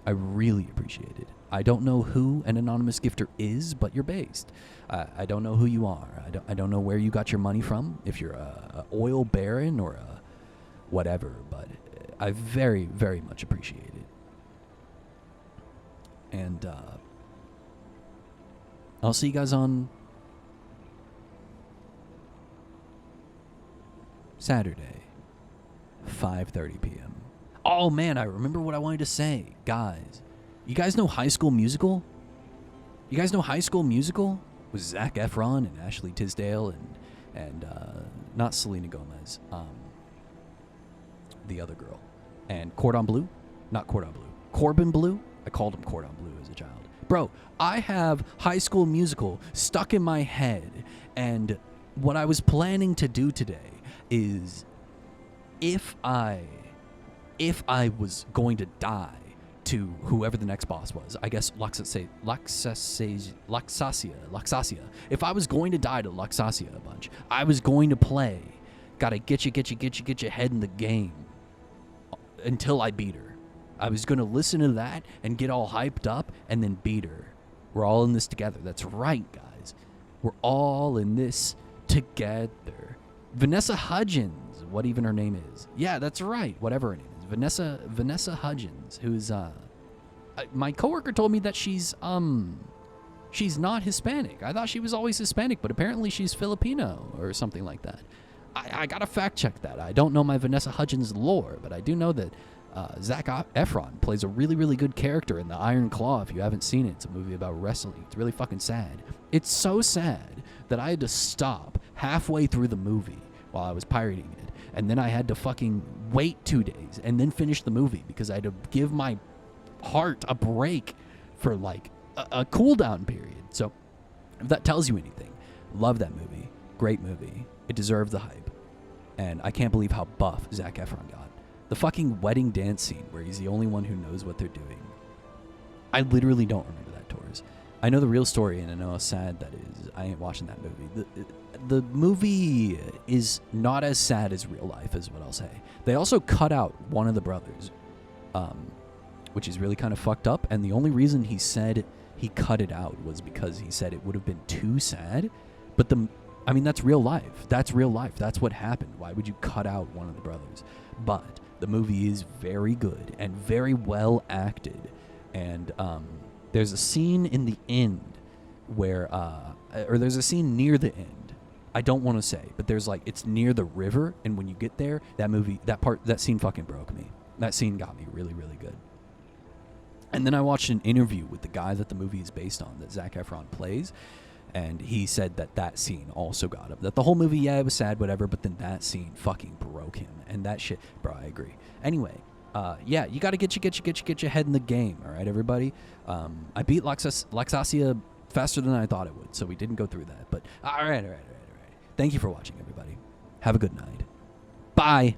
I really appreciate it. I don't know who an anonymous gifter is, but you're based. I don't know who you are. I don't know where you got your money from, if you're a oil baron or a whatever, but I very, very much appreciate it. And I'll see you guys on Saturday, 5:30 p.m. Oh man, I remember what I wanted to say. Guys, you guys know High School Musical? You guys know High School Musical? With Zac Efron and Ashley Tisdale and not Selena Gomez, the other girl. And Cordon Bleu? Not Cordon Bleu. Corbin Bleu? I called him Cordon Bleu as a child. Bro, I have High School Musical stuck in my head, and what I was planning to do today is if I was going to die to whoever the next boss was, I guess Laxasia. If I was going to die to Laxasia a bunch, I was going to play Gotta get your head in the game until I beat her. I was going to listen to that and get all hyped up and then beat her. We're all in this together. That's right, guys. We're all in this together. Vanessa Hudgens, what even her name is. Yeah, that's right. Whatever her name is. Vanessa Hudgens, who's my coworker told me that she's not Hispanic. I thought she was always Hispanic, but apparently she's Filipino or something like that. I gotta fact check that. I don't know my Vanessa Hudgens lore, but I do know that Zac Efron plays a really, really good character in The Iron Claw. If you haven't seen it, it's a movie about wrestling. It's really fucking sad. It's so sad that I had to stop halfway through the movie while I was pirating it. And then I had to fucking wait 2 days and then finish the movie because I had to give my heart a break for like a cool-down period. So if that tells you anything, love that movie. Great movie. It deserved the hype. And I can't believe how buff Zac Efron got. The fucking wedding dance scene where he's the only one who knows what they're doing. I literally don't remember that, Torres. I know the real story, and I know how sad that is. I ain't watching that movie. The movie is not as sad as real life, is what I'll say. They also cut out one of the brothers, which is really kind of fucked up. And the only reason he said he cut it out was because he said it would have been too sad. But that's real life. That's real life. That's what happened. Why would you cut out one of the brothers? But the movie is very good and very well acted. And there's a scene in the end where, or there's a scene near the end. I don't want to say, but it's near the river. And when you get there, that scene fucking broke me. That scene got me really, really good. And then I watched an interview with the guy that the movie is based on, that Zac Efron plays. And he said that scene also got him. That the whole movie, yeah, it was sad, whatever, but then that scene fucking broke him. And that shit, bro, I agree. Anyway, yeah, you got to get your head in the game, all right, everybody? I beat Laxasia faster than I thought it would, so we didn't go through that. But all right. Thank you for watching, everybody. Have a good night. Bye.